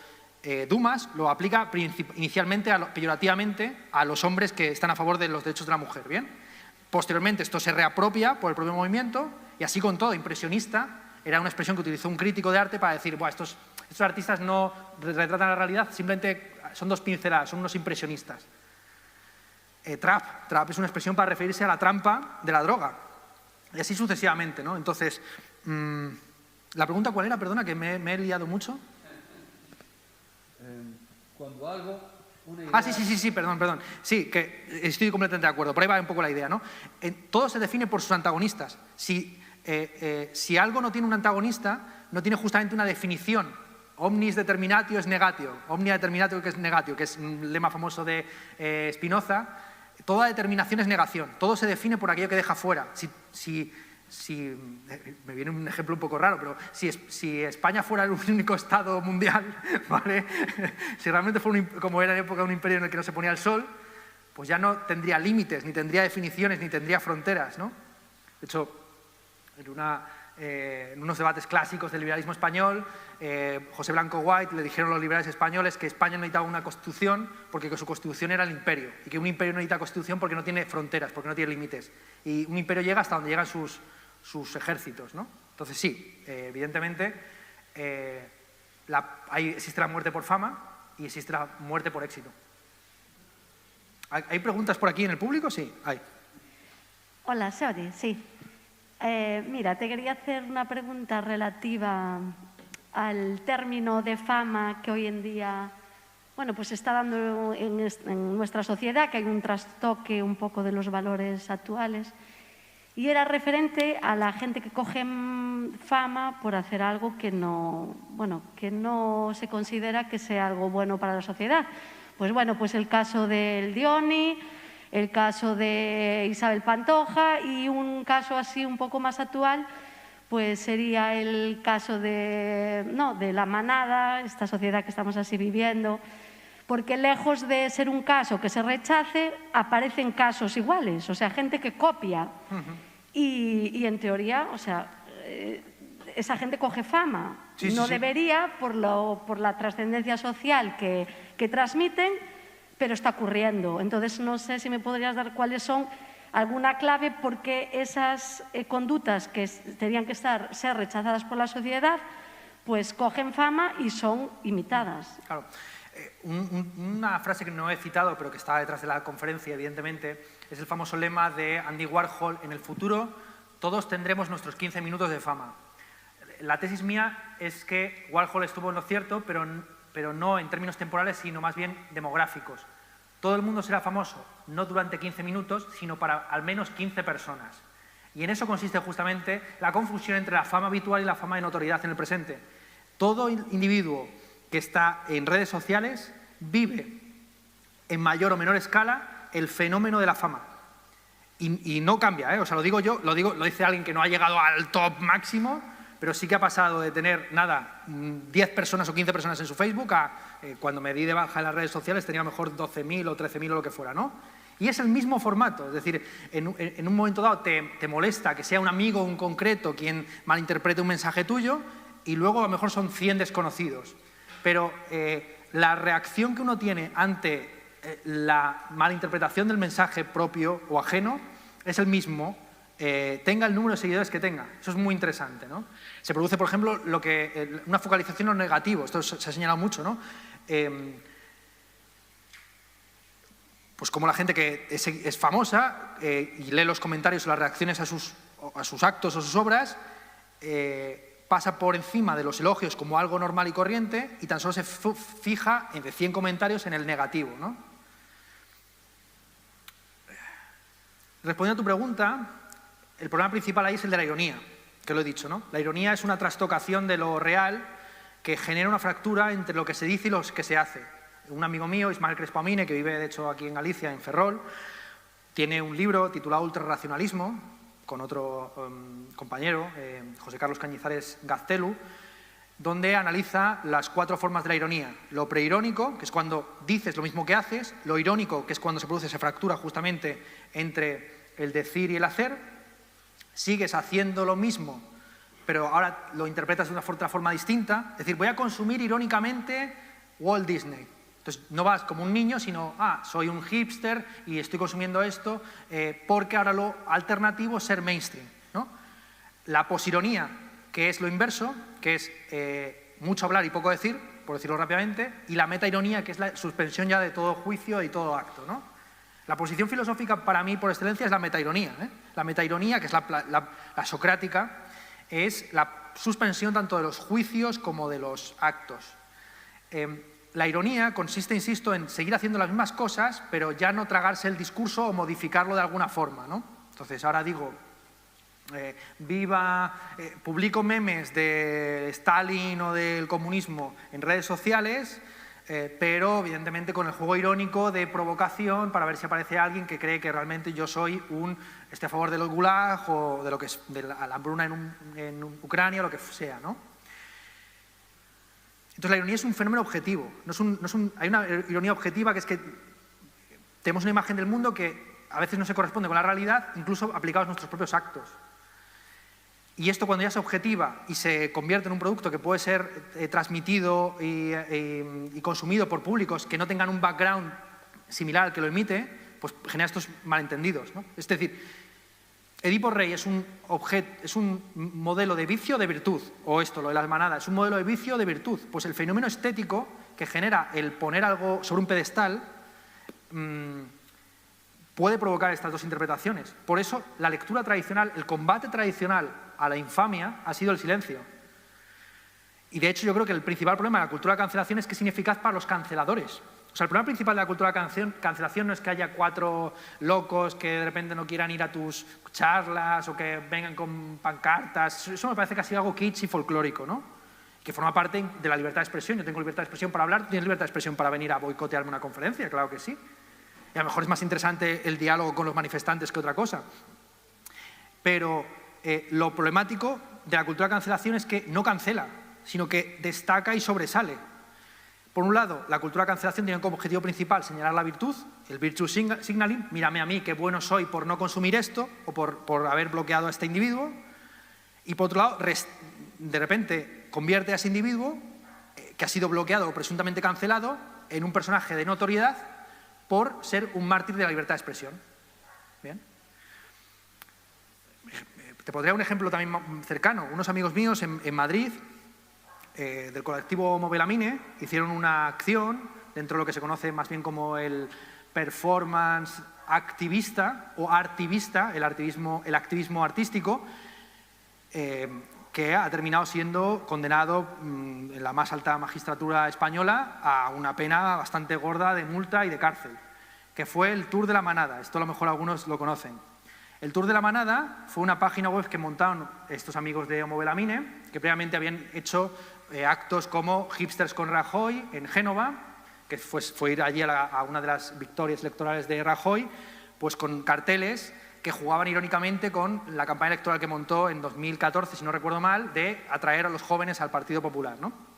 Dumas lo aplica inicialmente, peyorativamente, a los hombres que están a favor de los derechos de la mujer, ¿bien? Posteriormente esto se reapropia por el propio movimiento y así con todo. Impresionista era una expresión que utilizó un crítico de arte para decir, bueno, estos artistas no retratan la realidad, simplemente son dos pinceladas, son unos impresionistas. Trap es una expresión para referirse a la trampa de la droga y así sucesivamente, ¿no? Entonces, ¿la pregunta cuál era? Perdona, que me he liado mucho. Cuando algo... Sí, perdón. Sí, que estoy completamente de acuerdo. Por ahí va un poco la idea, ¿no? Todo se define por sus antagonistas. Si algo no tiene un antagonista, no tiene justamente una definición. Omnis determinatio es negatio. Omnia determinatio que es negatio, que es un lema famoso de Spinoza. Toda determinación es negación. Todo se define por aquello que deja fuera. Me viene un ejemplo un poco raro, pero si España fuera el único Estado mundial, ¿vale? Si realmente fuera, como era en época, un imperio en el que no se ponía el sol, pues ya no tendría límites, ni tendría definiciones, ni tendría fronteras, ¿no? De hecho, en unos debates clásicos del liberalismo español, José Blanco White le dijeron a los liberales españoles que España no necesitaba una constitución porque su constitución era el imperio, y que un imperio no necesita constitución porque no tiene fronteras, porque no tiene límites. Y un imperio llega hasta donde llegan sus ejércitos, ¿no? Entonces sí, evidentemente existe la muerte por fama y existe la muerte por éxito. ¿Hay preguntas por aquí en el público? Sí, hay. Hola, ¿se oye? Sí. Mira, te quería hacer una pregunta relativa al término de fama que hoy en día, bueno, pues se está dando en nuestra sociedad, que hay un trastoque un poco de los valores actuales. Y era referente a la gente que coge fama por hacer algo que no se considera que sea algo bueno para la sociedad. Pues bueno, pues el caso del Dioni, el caso de Isabel Pantoja y un caso así un poco más actual, pues sería el caso de La Manada, esta sociedad que estamos así viviendo, porque lejos de ser un caso que se rechace, aparecen casos iguales, o sea, gente que copia. Y en teoría, o sea, esa gente coge fama. No debería, por la trascendencia social que transmiten, pero está ocurriendo. Entonces, no sé si me podrías dar cuáles son alguna clave porque esas conductas que tendrían que ser rechazadas por la sociedad, pues cogen fama y son imitadas. Claro. Una frase que no he citado, pero que está detrás de la conferencia, evidentemente, es el famoso lema de Andy Warhol: en el futuro todos tendremos nuestros 15 minutos de fama. La tesis mía es que Warhol estuvo en lo cierto, pero no en términos temporales, sino más bien demográficos. Todo el mundo será famoso, no durante 15 minutos, sino para al menos 15 personas. Y en eso consiste justamente la confusión entre la fama habitual y la fama de notoriedad en el presente. Todo individuo que está en redes sociales vive en mayor o menor escala el fenómeno de la fama. Y no cambia, ¿eh? O sea, lo digo yo, lo dice alguien que no ha llegado al top máximo, pero sí que ha pasado de tener, 10 personas o 15 personas en su Facebook a, cuando me di de baja en las redes sociales, tenía a lo mejor 12.000 o 13.000 o lo que fuera, ¿no? Y es el mismo formato, es decir, en un momento dado te molesta que sea un amigo en concreto quien malinterprete un mensaje tuyo y luego a lo mejor son 100 desconocidos. Pero la reacción que uno tiene ante la malinterpretación del mensaje propio o ajeno es el mismo, tenga el número de seguidores que tenga. Eso es muy interesante, ¿no? Se produce, por ejemplo, una focalización en lo negativo. Esto se ha señalado mucho, ¿no? Pues como la gente que es famosa y lee los comentarios o las reacciones a sus actos o sus obras, pasa por encima de los elogios como algo normal y corriente y tan solo se fija de 100 comentarios en el negativo, ¿no? Respondiendo a tu pregunta, el problema principal ahí es el de la ironía, que lo he dicho, ¿no? La ironía es una trastocación de lo real que genera una fractura entre lo que se dice y lo que se hace. Un amigo mío, Ismael Crespo-Amine, que vive de hecho aquí en Galicia, en Ferrol, tiene un libro titulado Ultrarracionalismo, con otro compañero, José Carlos Cañizares Gaztelu, donde analiza las 4 formas de la ironía. Lo preirónico, que es cuando dices lo mismo que haces; lo irónico, que es cuando se produce esa fractura justamente entre el decir y el hacer; sigues haciendo lo mismo, pero ahora lo interpretas de una otra forma distinta, es decir, voy a consumir irónicamente Walt Disney. Entonces no vas como un niño, sino, soy un hipster y estoy consumiendo esto porque ahora lo alternativo es ser mainstream, ¿no? La posironía, que es lo inverso, que es mucho hablar y poco decir, por decirlo rápidamente, y la metaironía, que es la suspensión ya de todo juicio y todo acto, ¿no? La posición filosófica para mí por excelencia es la metaironía, ¿eh? La metaironía, que es la socrática, es la suspensión tanto de los juicios como de los actos. La ironía consiste, insisto, en seguir haciendo las mismas cosas, pero ya no tragarse el discurso o modificarlo de alguna forma, ¿no? Entonces, ahora digo, publico memes de Stalin o del comunismo en redes sociales, pero evidentemente con el juego irónico de provocación para ver si aparece alguien que cree que realmente yo soy estoy a favor del Gulag o de la hambruna en Ucrania o lo que sea, ¿no? Entonces la ironía es un fenómeno objetivo. Hay una ironía objetiva, que es que tenemos una imagen del mundo que a veces no se corresponde con la realidad, incluso aplicados a nuestros propios actos. Y esto, cuando ya se objetiva y se convierte en un producto que puede ser transmitido y consumido por públicos que no tengan un background similar al que lo emite, pues genera estos malentendidos, ¿no? Es decir, Edipo Rey es un modelo de vicio o de virtud, o esto, lo de las manadas, es un modelo de vicio o de virtud. Pues el fenómeno estético que genera el poner algo sobre un pedestal puede provocar estas dos interpretaciones. Por eso la lectura tradicional, el combate tradicional a la infamia ha sido el silencio. Y de hecho yo creo que el principal problema de la cultura de cancelación es que es ineficaz para los canceladores. O sea, el problema principal de la cultura de cancelación no es que haya 4 locos que de repente no quieran ir a tus charlas o que vengan con pancartas. Eso me parece casi algo kitsch y folclórico, ¿no? Que forma parte de la libertad de expresión. Yo tengo libertad de expresión para hablar, ¿tienes libertad de expresión para venir a boicotearme una conferencia? Claro que sí. Y a lo mejor es más interesante el diálogo con los manifestantes que otra cosa. Pero lo problemático de la cultura de cancelación es que no cancela, sino que destaca y sobresale. Por un lado, la cultura de cancelación tiene como objetivo principal señalar la virtud, el virtue signaling, mírame a mí qué bueno soy por no consumir esto o por haber bloqueado a este individuo. Y por otro lado, de repente convierte a ese individuo que ha sido bloqueado o presuntamente cancelado en un personaje de notoriedad por ser un mártir de la libertad de expresión. ¿Bien? Te pondría un ejemplo también cercano. Unos amigos míos en Madrid, del colectivo Movelamine, hicieron una acción dentro de lo que se conoce más bien como el performance activista o artivista, el activismo artístico, que ha terminado siendo condenado en la más alta magistratura española a una pena bastante gorda de multa y de cárcel, que fue el Tour de la Manada. Esto a lo mejor algunos lo conocen. El Tour de la Manada fue una página web que montaron estos amigos de Homo Belamine, que previamente habían hecho actos como Hipsters con Rajoy en Génova, que fue ir allí a una de las victorias electorales de Rajoy, pues con carteles que jugaban irónicamente con la campaña electoral que montó en 2014, si no recuerdo mal, de atraer a los jóvenes al Partido Popular, ¿no?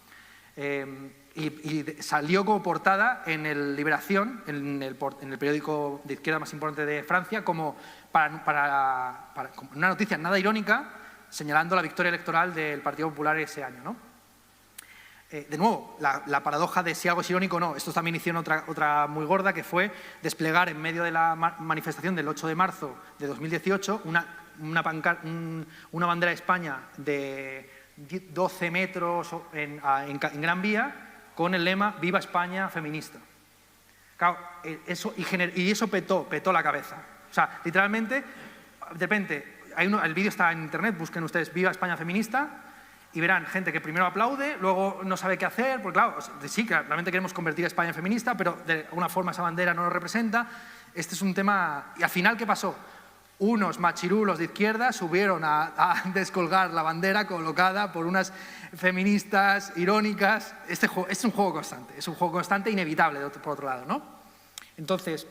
Y salió como portada en el Liberación, en el periódico de izquierda más importante de Francia, como como una noticia nada irónica, señalando la victoria electoral del Partido Popular ese año, ¿no? De nuevo, la paradoja de si algo es irónico o no. Estos también hicieron otra muy gorda, que fue desplegar en medio de la manifestación del 8 de marzo de 2018 una bandera de España de 12 metros en Gran Vía con el lema «Viva España feminista». Claro, y eso petó la cabeza. O sea, literalmente, de repente, el vídeo está en internet, busquen ustedes «Viva España feminista», y verán gente que primero aplaude, luego no sabe qué hacer, porque claro, sí, que realmente queremos convertir a España en feminista, pero de alguna forma esa bandera no nos representa. Este es un tema... Y al final, ¿qué pasó? Unos machirulos de izquierda subieron a descolgar la bandera colocada por unas feministas irónicas. Este es un juego constante, inevitable, por otro lado, ¿no? Entonces...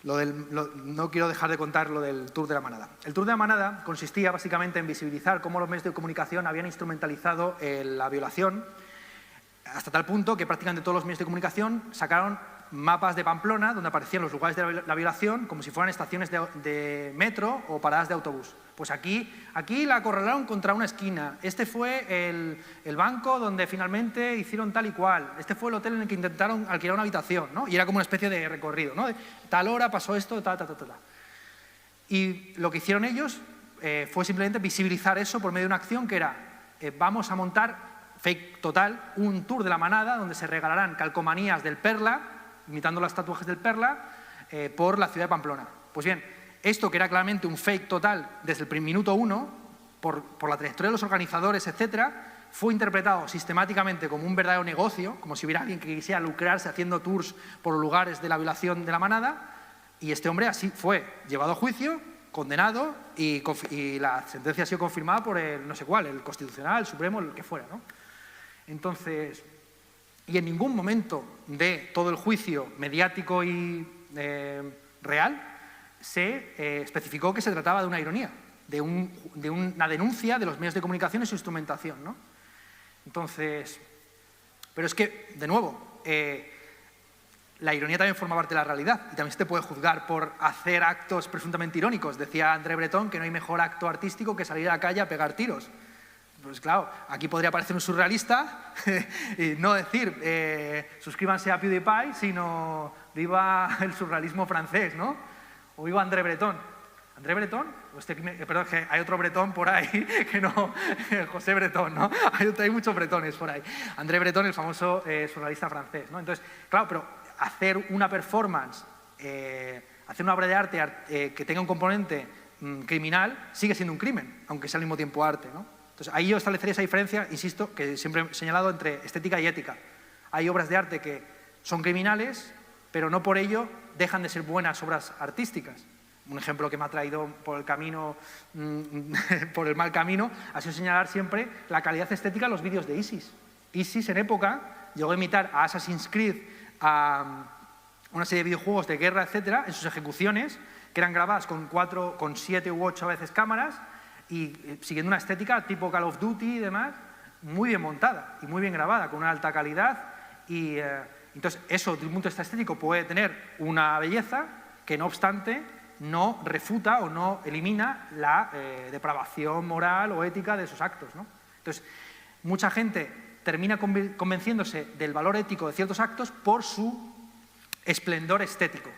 no quiero dejar de contar lo del Tour de la Manada. El Tour de la Manada consistía básicamente en visibilizar cómo los medios de comunicación habían instrumentalizado la violación, hasta tal punto que prácticamente todos los medios de comunicación sacaron mapas de Pamplona donde aparecían los lugares de la violación como si fueran estaciones de metro o paradas de autobús. Pues aquí la acorralaron contra una esquina, este fue el banco donde finalmente hicieron tal y cual, este fue el hotel en el que intentaron alquilar una habitación, ¿no? Y era como una especie de recorrido, ¿no? De tal hora pasó esto, Y lo que hicieron ellos fue simplemente visibilizar eso por medio de una acción que era vamos a montar, fake total, un tour de la Manada donde se regalarán calcomanías del Perla, imitando las tatuajes del Perla, por la ciudad de Pamplona. Pues bien, esto que era claramente un fake total desde el minuto 1, por la trayectoria de los organizadores, etcétera, fue interpretado sistemáticamente como un verdadero negocio, como si hubiera alguien que quisiera lucrarse haciendo tours por los lugares de la violación de la Manada, y este hombre así fue llevado a juicio, condenado, y la sentencia ha sido confirmada por el no sé cuál, el Constitucional, el Supremo, el que fuera, ¿no? Entonces, y en ningún momento de todo el juicio mediático y real se especificó que se trataba de una ironía, de una denuncia de los medios de comunicación y su instrumentación, ¿no? Entonces, pero es que, de nuevo, la ironía también forma parte de la realidad y también se te puede juzgar por hacer actos presuntamente irónicos. Decía André Breton que no hay mejor acto artístico que salir a la calle a pegar tiros. Pues claro, aquí podría parecer un surrealista y no decir suscríbanse a PewDiePie, sino viva el surrealismo francés, ¿no? O viva André Breton. ¿André Breton? Perdón, que hay otro Breton por ahí que no... José Breton, ¿no? Hay muchos bretones por ahí. André Breton, el famoso surrealista francés, ¿no? Entonces, claro, pero hacer una performance, hacer una obra de arte que tenga un componente criminal sigue siendo un crimen, aunque sea al mismo tiempo arte, ¿no? Entonces, ahí yo establecería esa diferencia, insisto, que siempre he señalado entre estética y ética. Hay obras de arte que son criminales, pero no por ello dejan de ser buenas obras artísticas. Un ejemplo que me ha traído por el camino, por el mal camino, ha sido señalar siempre la calidad estética de los vídeos de ISIS. ISIS, en época, llegó a imitar a Assassin's Creed, a una serie de videojuegos de guerra, etcétera, en sus ejecuciones, que eran grabadas con 7 u 8 a veces cámaras, y siguiendo una estética tipo Call of Duty y demás, muy bien montada y muy bien grabada, con una alta calidad. Y entonces eso, desde un punto de vista estético, puede tener una belleza que, no obstante, no refuta o no elimina la depravación moral o ética de esos actos, ¿no? Entonces, mucha gente termina convenciéndose del valor ético de ciertos actos por su esplendor estético.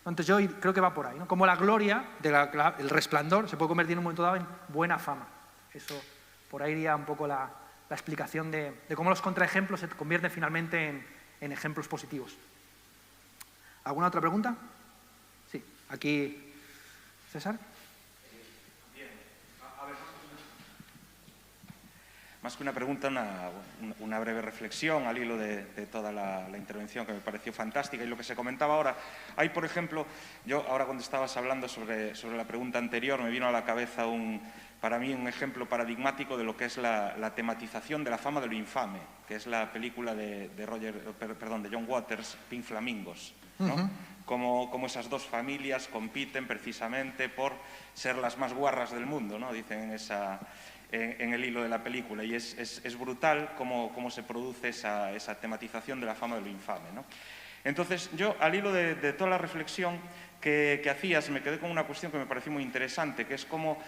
Entonces yo creo que va por ahí, ¿no? Como la gloria, el resplandor, se puede convertir en un momento dado en buena fama. Eso, por ahí iría un poco la explicación de cómo los contraejemplos se convierten finalmente en ejemplos positivos. ¿Alguna otra pregunta? Sí, aquí, César. más que una pregunta, una breve reflexión al hilo de toda la intervención, que me pareció fantástica. Y lo que se comentaba ahora, hay, por ejemplo, yo ahora cuando estabas hablando sobre la pregunta anterior, me vino a la cabeza para mí un ejemplo paradigmático de lo que es la tematización de la fama de lo infame, que es la película de John Waters, Pink Flamingos, ¿no? Cómo esas dos familias compiten precisamente por ser las más guarras del mundo, ¿no? Dicen en el hilo de la película, y es brutal cómo se produce esa tematización de la fama de lo infame, ¿no? Entonces, yo, al hilo de toda la reflexión que hacías, me quedé con una cuestión que me pareció muy interesante, que es cómo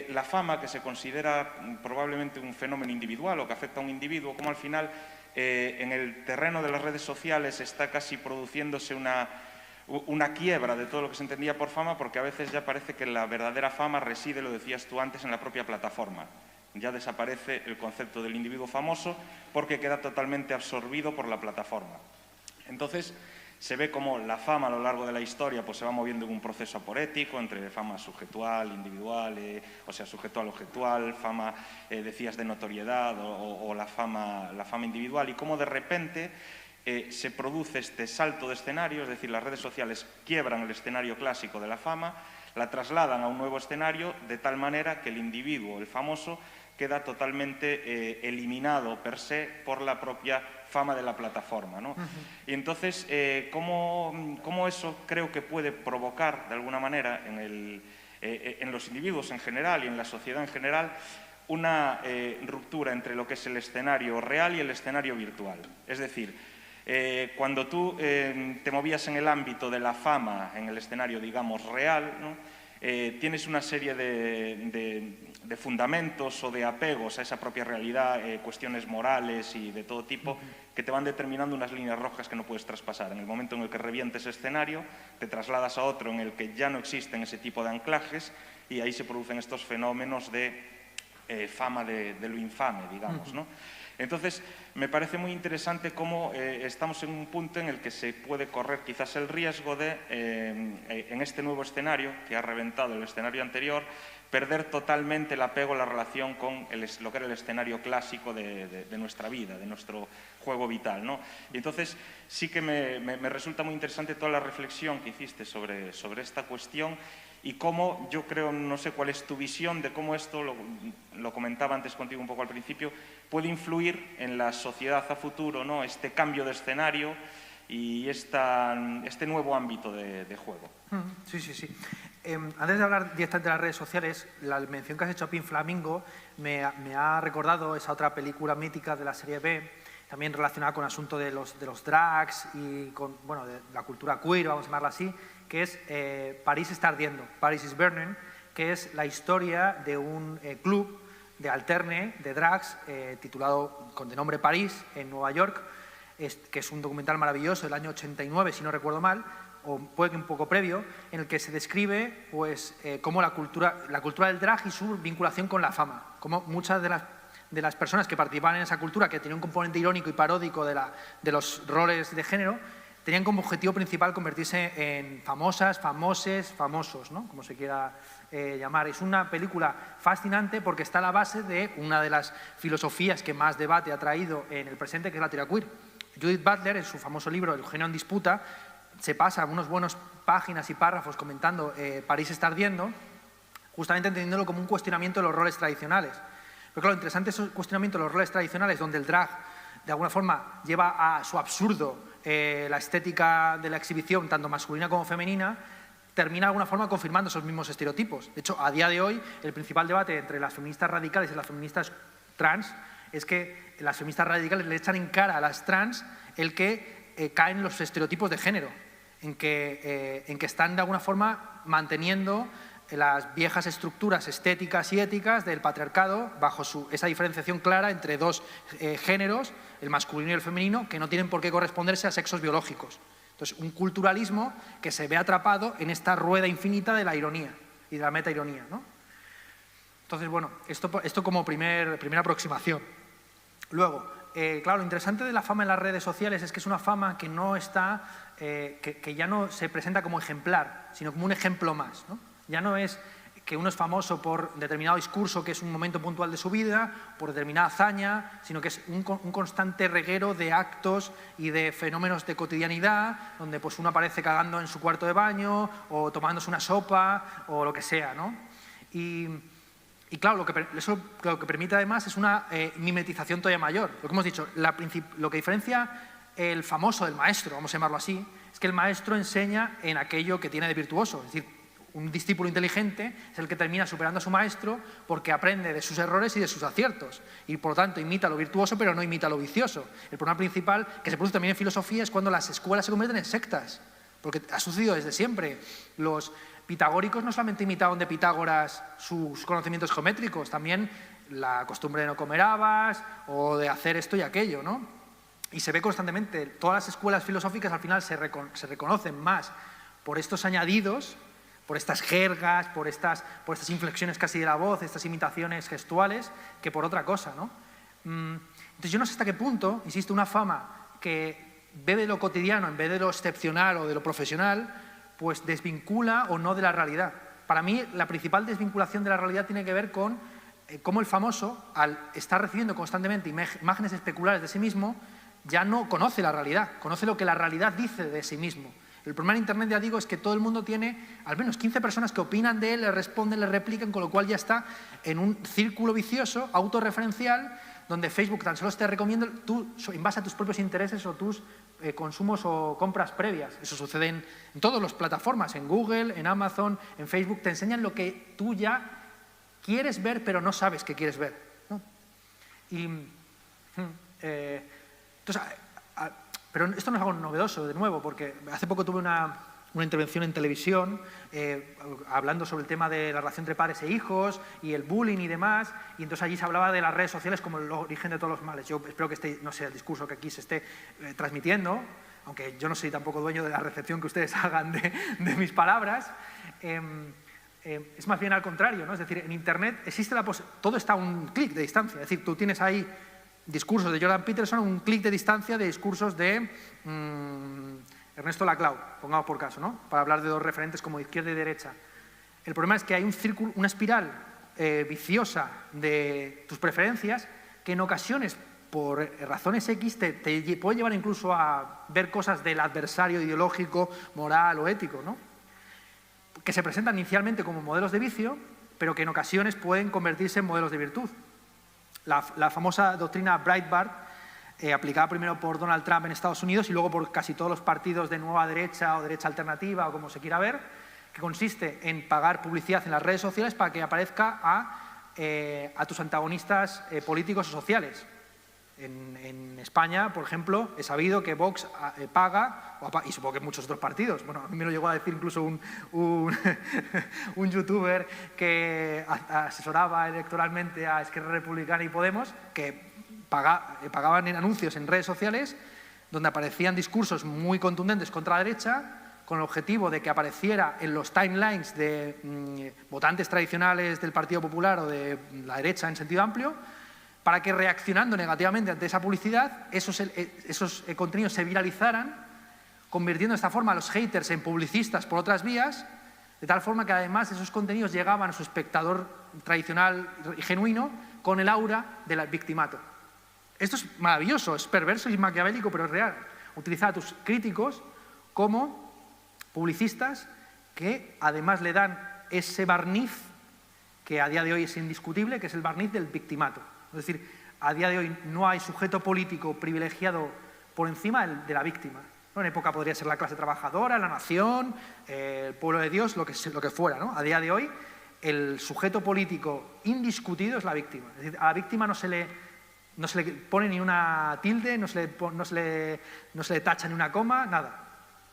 la fama, que se considera probablemente un fenómeno individual o que afecta a un individuo, cómo al final en el terreno de las redes sociales está casi produciéndose una quiebra de todo lo que se entendía por fama, porque a veces ya parece que la verdadera fama reside, lo decías tú antes, en la propia plataforma. Ya desaparece el concepto del individuo famoso porque queda totalmente absorbido por la plataforma. Entonces, se ve como la fama a lo largo de la historia pues, se va moviendo en un proceso aporético entre fama subjetual, individual, o sea, subjetual-objetual, fama, decías, de notoriedad o la fama individual, y cómo de repente se produce este salto de escenario, es decir, las redes sociales quiebran el escenario clásico de la fama, la trasladan a un nuevo escenario de tal manera que el individuo, el famoso, queda totalmente eliminado per se por la propia fama de la plataforma, ¿no? Y entonces, ¿cómo eso creo que puede provocar, de alguna manera, en los individuos en general y en la sociedad en general, una ruptura entre lo que es el escenario real y el escenario virtual? Es decir, cuando tú te movías en el ámbito de la fama, en el escenario, digamos, real, ¿no? Tienes una serie de fundamentos o de apegos a esa propia realidad, cuestiones morales y de todo tipo, que te van determinando unas líneas rojas que no puedes traspasar. En el momento en el que revientes ese escenario, te trasladas a otro en el que ya no existen ese tipo de anclajes, y ahí se producen estos fenómenos de fama de lo infame, digamos, ¿no? Entonces, me parece muy interesante cómo estamos en un punto en el que se puede correr quizás el riesgo de, en este nuevo escenario, que ha reventado el escenario anterior, perder totalmente el apego, la relación con lo que era el escenario clásico de nuestra vida, de nuestro juego vital, ¿no? Y entonces, sí que me resulta muy interesante toda la reflexión que hiciste sobre esta cuestión, y cómo, yo creo, no sé cuál es tu visión de cómo esto, lo comentaba antes contigo un poco al principio, puede influir en la sociedad a futuro, ¿no? Este cambio de escenario y este nuevo ámbito de juego. Sí. Antes de hablar directamente de las redes sociales, la mención que has hecho a Pink Flamingo me ha recordado esa otra película mítica de la serie B, también relacionada con el asunto de los drags y con, bueno, de la cultura queer, vamos a llamarla así, que es París está ardiendo, Paris is Burning, que es la historia de un club de alterne, de drags, titulado de nombre París, en Nueva York, que es un documental maravilloso del año 89, si no recuerdo mal, o puede que un poco previo, en el que se describe pues, cómo la cultura del drag y su vinculación con la fama, cómo muchas de las personas que participaban en esa cultura, que tenía un componente irónico y paródico de los roles de género, tenían como objetivo principal convertirse en famosas, famoses, famosos, ¿no? Como se quiera llamar. Es una película fascinante porque está a la base de una de las filosofías que más debate ha traído en el presente, que es la teoría queer. Judith Butler, en su famoso libro El género en disputa, se pasa unos buenos páginas y párrafos comentando París está ardiendo, justamente entendiéndolo como un cuestionamiento de los roles tradicionales. Pero claro, lo interesante es el cuestionamiento de los roles tradicionales, donde el drag, de alguna forma, lleva a su absurdo la estética de la exhibición, tanto masculina como femenina, termina de alguna forma confirmando esos mismos estereotipos. De hecho, a día de hoy, el principal debate entre las feministas radicales y las feministas trans es que las feministas radicales le echan en cara a las trans el que caen los estereotipos de género, en que están de alguna forma manteniendo las viejas estructuras estéticas y éticas del patriarcado bajo esa diferenciación clara entre dos géneros, el masculino y el femenino, que no tienen por qué corresponderse a sexos biológicos. Entonces, un culturalismo que se ve atrapado en esta rueda infinita de la ironía y de la metaironía, ¿no? Entonces, bueno, esto como primera aproximación. Luego, claro, lo interesante de la fama en las redes sociales es que es una fama que no está, que ya no se presenta como ejemplar, sino como un ejemplo más, ¿no? Ya no es que uno es famoso por determinado discurso que es un momento puntual de su vida, por determinada hazaña, sino que es un constante reguero de actos y de fenómenos de cotidianidad, donde pues uno aparece cagando en su cuarto de baño o tomándose una sopa o lo que sea, ¿no? Y claro, eso lo que permite además es una mimetización todavía mayor. Lo que hemos dicho, lo que diferencia el famoso del maestro, vamos a llamarlo así, es que el maestro enseña en aquello que tiene de virtuoso, es decir, un discípulo inteligente es el que termina superando a su maestro porque aprende de sus errores y de sus aciertos y por lo tanto imita lo virtuoso pero no imita lo vicioso. El problema principal que se produce también en filosofía es cuando las escuelas se convierten en sectas, porque ha sucedido desde siempre. Los pitagóricos no solamente imitaban de Pitágoras sus conocimientos geométricos, también la costumbre de no comer habas o de hacer esto y aquello, ¿no? Y se ve constantemente, todas las escuelas filosóficas al final se reconocen más por estos añadidos, por estas jergas, por estas inflexiones casi de la voz, estas imitaciones gestuales, que por otra cosa, ¿no? Entonces yo no sé hasta qué punto, insisto, una fama que bebe de lo cotidiano en vez de lo excepcional o de lo profesional, pues desvincula o no de la realidad. Para mí la principal desvinculación de la realidad tiene que ver con cómo el famoso, al estar recibiendo constantemente imágenes especulares de sí mismo, ya no conoce la realidad, conoce lo que la realidad dice de sí mismo. El problema en Internet, ya digo, es que todo el mundo tiene al menos 15 personas que opinan de él, le responden, le replican, con lo cual ya está en un círculo vicioso, autorreferencial, donde Facebook tan solo te recomienda tú, en base a tus propios intereses o tus consumos o compras previas. Eso sucede en todas las plataformas, en Google, en Amazon, en Facebook, te enseñan lo que tú ya quieres ver, pero no sabes que quieres ver, ¿no? Entonces, pero esto no es algo novedoso, de nuevo, porque hace poco tuve una intervención en televisión hablando sobre el tema de la relación entre padres e hijos y el bullying y demás, y entonces allí se hablaba de las redes sociales como el origen de todos los males. Yo espero que no sea el discurso que aquí se esté transmitiendo, aunque yo no soy tampoco dueño de la recepción que ustedes hagan de mis palabras. Es más bien al contrario, ¿no? Es decir, en Internet existe todo está a un clic de distancia, es decir, tú tienes ahí discursos de Jordan Peterson, un clic de distancia de discursos de Ernesto Laclau, pongamos por caso, ¿no? Para hablar de dos referentes como izquierda y derecha. El problema es que hay un círculo, una espiral viciosa de tus preferencias que en ocasiones, por razones X, te puede llevar incluso a ver cosas del adversario ideológico, moral o ético, ¿no? Que se presentan inicialmente como modelos de vicio, pero que en ocasiones pueden convertirse en modelos de virtud. La famosa doctrina Breitbart, aplicada primero por Donald Trump en Estados Unidos y luego por casi todos los partidos de nueva derecha o derecha alternativa o como se quiera ver, que consiste en pagar publicidad en las redes sociales para que aparezca a tus antagonistas políticos o sociales. En España, por ejemplo, he sabido que Vox paga, y supongo que muchos otros partidos, bueno, a mí me lo llegó a decir incluso un youtuber que asesoraba electoralmente a Esquerra Republicana y Podemos, que pagaban en anuncios en redes sociales donde aparecían discursos muy contundentes contra la derecha, con el objetivo de que apareciera en los timelines de votantes tradicionales del Partido Popular o de la derecha en sentido amplio, para que reaccionando negativamente ante esa publicidad, esos contenidos se viralizaran, convirtiendo de esta forma a los haters en publicistas por otras vías, de tal forma que además esos contenidos llegaban a su espectador tradicional y genuino con el aura del victimato. Esto es maravilloso, es perverso y maquiavélico, pero es real. Utilizar a tus críticos como publicistas que además le dan ese barniz que a día de hoy es indiscutible, que es el barniz del victimato. Es decir, a día de hoy no hay sujeto político privilegiado por encima de la víctima. En época podría ser la clase trabajadora, la nación, el pueblo de Dios, lo que fuera, ¿no? A día de hoy, el sujeto político indiscutido es la víctima. Es decir, a la víctima no se le pone ni una tilde, no se le tacha ni una coma, nada.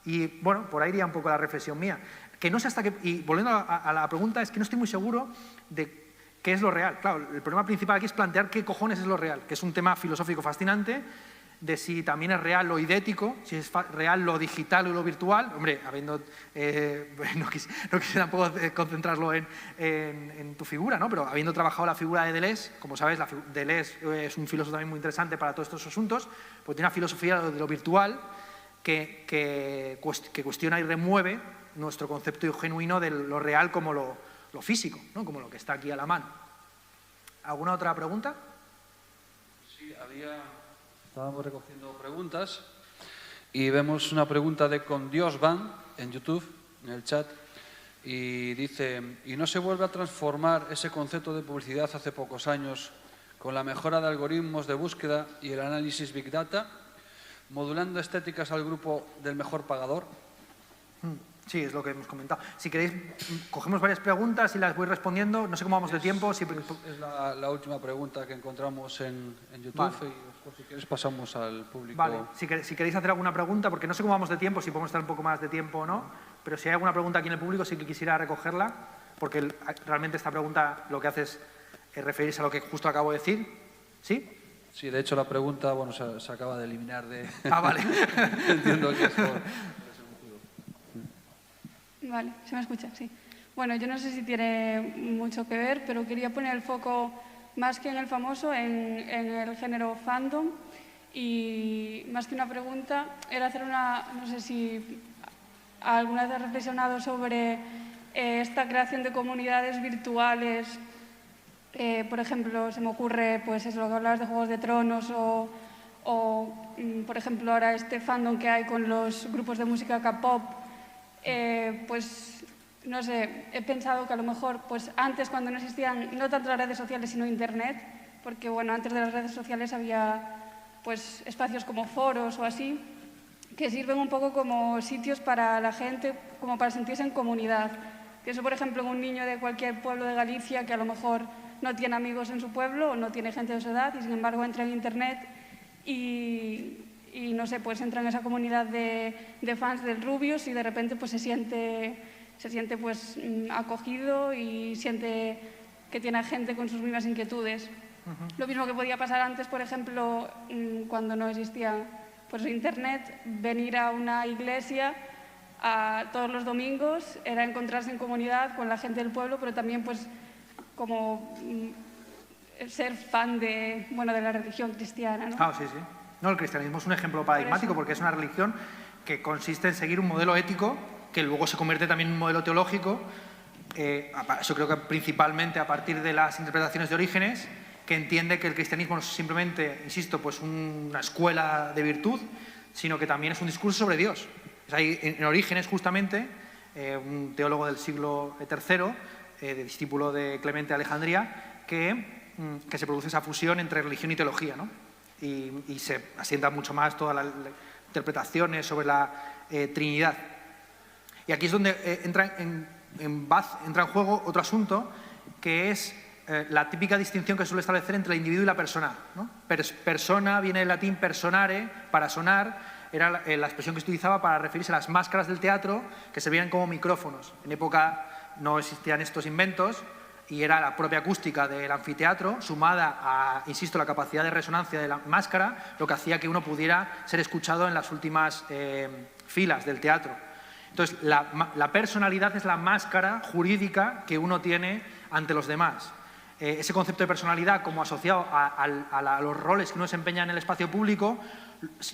Y bueno, por ahí iría un poco la reflexión mía. Que no sé hasta qué, y volviendo a la pregunta, es que no estoy muy seguro de qué es lo real. Claro, el problema principal aquí es plantear qué cojones es lo real, que es un tema filosófico fascinante, de si también es real lo idético, si es real lo digital o lo virtual. Hombre, no quisiera tampoco concentrarlo en tu figura, ¿no? Pero habiendo trabajado la figura de Deleuze, como sabes, Deleuze es un filósofo también muy interesante para todos estos asuntos, pues tiene una filosofía de lo virtual que cuestiona y remueve nuestro concepto genuino de lo real como lo físico, ¿no? Como lo que está aquí a la mano. ¿Alguna otra pregunta? Sí, estábamos recogiendo preguntas y vemos una pregunta de Condiosban en YouTube, en el chat, y dice, ¿y no se vuelve a transformar ese concepto de publicidad hace pocos años con la mejora de algoritmos de búsqueda y el análisis Big Data, modulando estéticas al grupo del mejor pagador? Sí, es lo que hemos comentado. Si queréis, cogemos varias preguntas y las voy respondiendo. No sé cómo vamos de tiempo. Es la última pregunta que encontramos en YouTube. Vale. Y si quieres pasamos al público. Vale, si queréis hacer alguna pregunta, porque no sé cómo vamos de tiempo, si podemos estar un poco más de tiempo o no, pero si hay alguna pregunta aquí en el público sí que quisiera recogerla, porque realmente esta pregunta lo que hace es referirse a lo que justo acabo de decir. ¿Sí? Sí, de hecho la pregunta se acaba de eliminar de... Ah, vale. Entiendo que es por... Vale, ¿se me escucha? Sí. Bueno, yo no sé si tiene mucho que ver, pero quería poner el foco más que en el famoso, en el género fandom. Y más que una pregunta, era hacer una... No sé si alguna vez has reflexionado sobre esta creación de comunidades virtuales. Por ejemplo, se me ocurre pues eso, lo que hablabas de Juegos de Tronos o por ejemplo, ahora este fandom que hay con los grupos de música K-pop. Pues, no sé, he pensado que a lo mejor, pues antes cuando no existían, no tanto las redes sociales, sino Internet, porque, bueno, antes de las redes sociales había, pues, espacios como foros o así, que sirven un poco como sitios para la gente, como para sentirse en comunidad. Pienso, por ejemplo, en un niño de cualquier pueblo de Galicia que a lo mejor no tiene amigos en su pueblo o no tiene gente de su edad y, sin embargo, entra en Internet y no sé, pues entra en esa comunidad de fans del Rubius y de repente pues se siente pues acogido y siente que tiene gente con sus mismas inquietudes. Lo mismo que podía pasar antes, por ejemplo, cuando no existía pues Internet, venir a una iglesia todos los domingos era encontrarse en comunidad con la gente del pueblo, pero también pues como ser fan de la religión cristiana, ¿no? Ah, sí, sí. No, el cristianismo es un ejemplo paradigmático porque es una religión que consiste en seguir un modelo ético que luego se convierte también en un modelo teológico. Yo creo que principalmente a partir de las interpretaciones de Orígenes, que entiende que el cristianismo no es simplemente, insisto, pues una escuela de virtud, sino que también es un discurso sobre Dios. En Orígenes, justamente, un teólogo del siglo III, discípulo de Clemente de Alejandría, que se produce esa fusión entre religión y teología, ¿no? Y se asienta mucho más todas las interpretaciones sobre la Trinidad. Y aquí es donde entra en juego otro asunto, que es la típica distinción que suele establecer entre el individuo y la persona, ¿no? Persona viene del latín personare, para sonar, era la expresión que se utilizaba para referirse a las máscaras del teatro que se veían como micrófonos. En época no existían estos inventos, y era la propia acústica del anfiteatro, sumada a, insisto, la capacidad de resonancia de la máscara, lo que hacía que uno pudiera ser escuchado en las últimas filas del teatro. Entonces, la personalidad es la máscara jurídica que uno tiene ante los demás. Ese concepto de personalidad, como asociado a los roles que uno desempeña en el espacio público,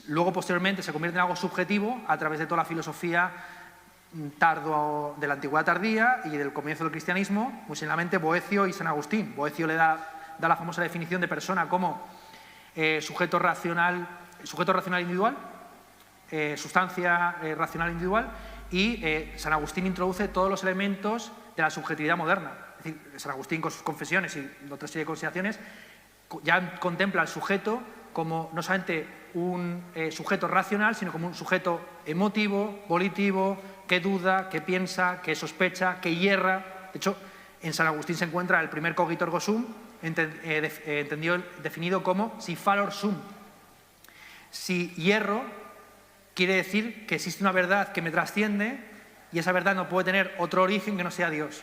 luego, posteriormente, se convierte en algo subjetivo a través de toda la filosofía de la antigüedad tardía y del comienzo del cristianismo, muy sencillamente Boecio y San Agustín. Boecio le da la famosa definición de persona como sujeto racional individual, sustancia racional individual, y San Agustín introduce todos los elementos de la subjetividad moderna. Es decir, San Agustín, con sus confesiones y otra serie de consideraciones, ya contempla al sujeto como no solamente un sujeto racional, sino como un sujeto emotivo, volitivo, que duda, que piensa, que sospecha, que hierra. De hecho, en San Agustín se encuentra el primer cogito ergo sum, definido como si falor sum. Si hierro, quiere decir que existe una verdad que me trasciende y esa verdad no puede tener otro origen que no sea Dios,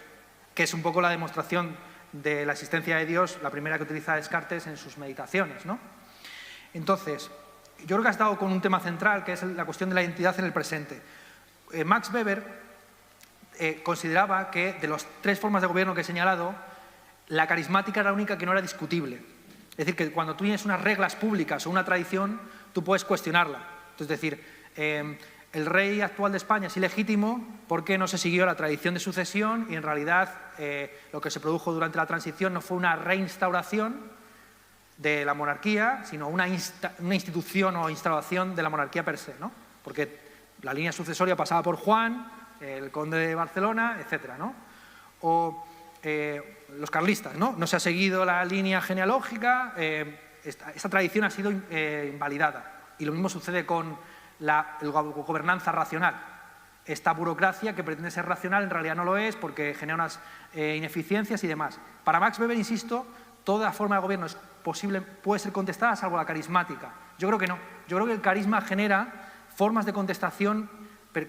que es un poco la demostración de la existencia de Dios, la primera que utiliza Descartes en sus meditaciones, ¿no? Entonces, yo creo que has dado con un tema central, que es la cuestión de la identidad en el presente. Max Weber consideraba que de las tres formas de gobierno que he señalado, la carismática era la única que no era discutible. Es decir, que cuando tú tienes unas reglas públicas o una tradición, tú puedes cuestionarla. Es decir, el rey actual de España es ilegítimo porque no se siguió la tradición de sucesión y en realidad lo que se produjo durante la transición no fue una reinstauración de la monarquía, sino una institución o instauración de la monarquía per se, ¿no? Porque la línea sucesoria pasaba por Juan, el conde de Barcelona, etcétera, ¿no? O los carlistas, ¿no? No se ha seguido la línea genealógica, esta tradición ha sido invalidada. Y lo mismo sucede con la gobernanza racional. Esta burocracia que pretende ser racional en realidad no lo es porque genera unas ineficiencias y demás. Para Max Weber, insisto, toda forma de gobierno es posible, puede ser contestada salvo la carismática. Yo creo que no. Yo creo que el carisma genera formas de contestación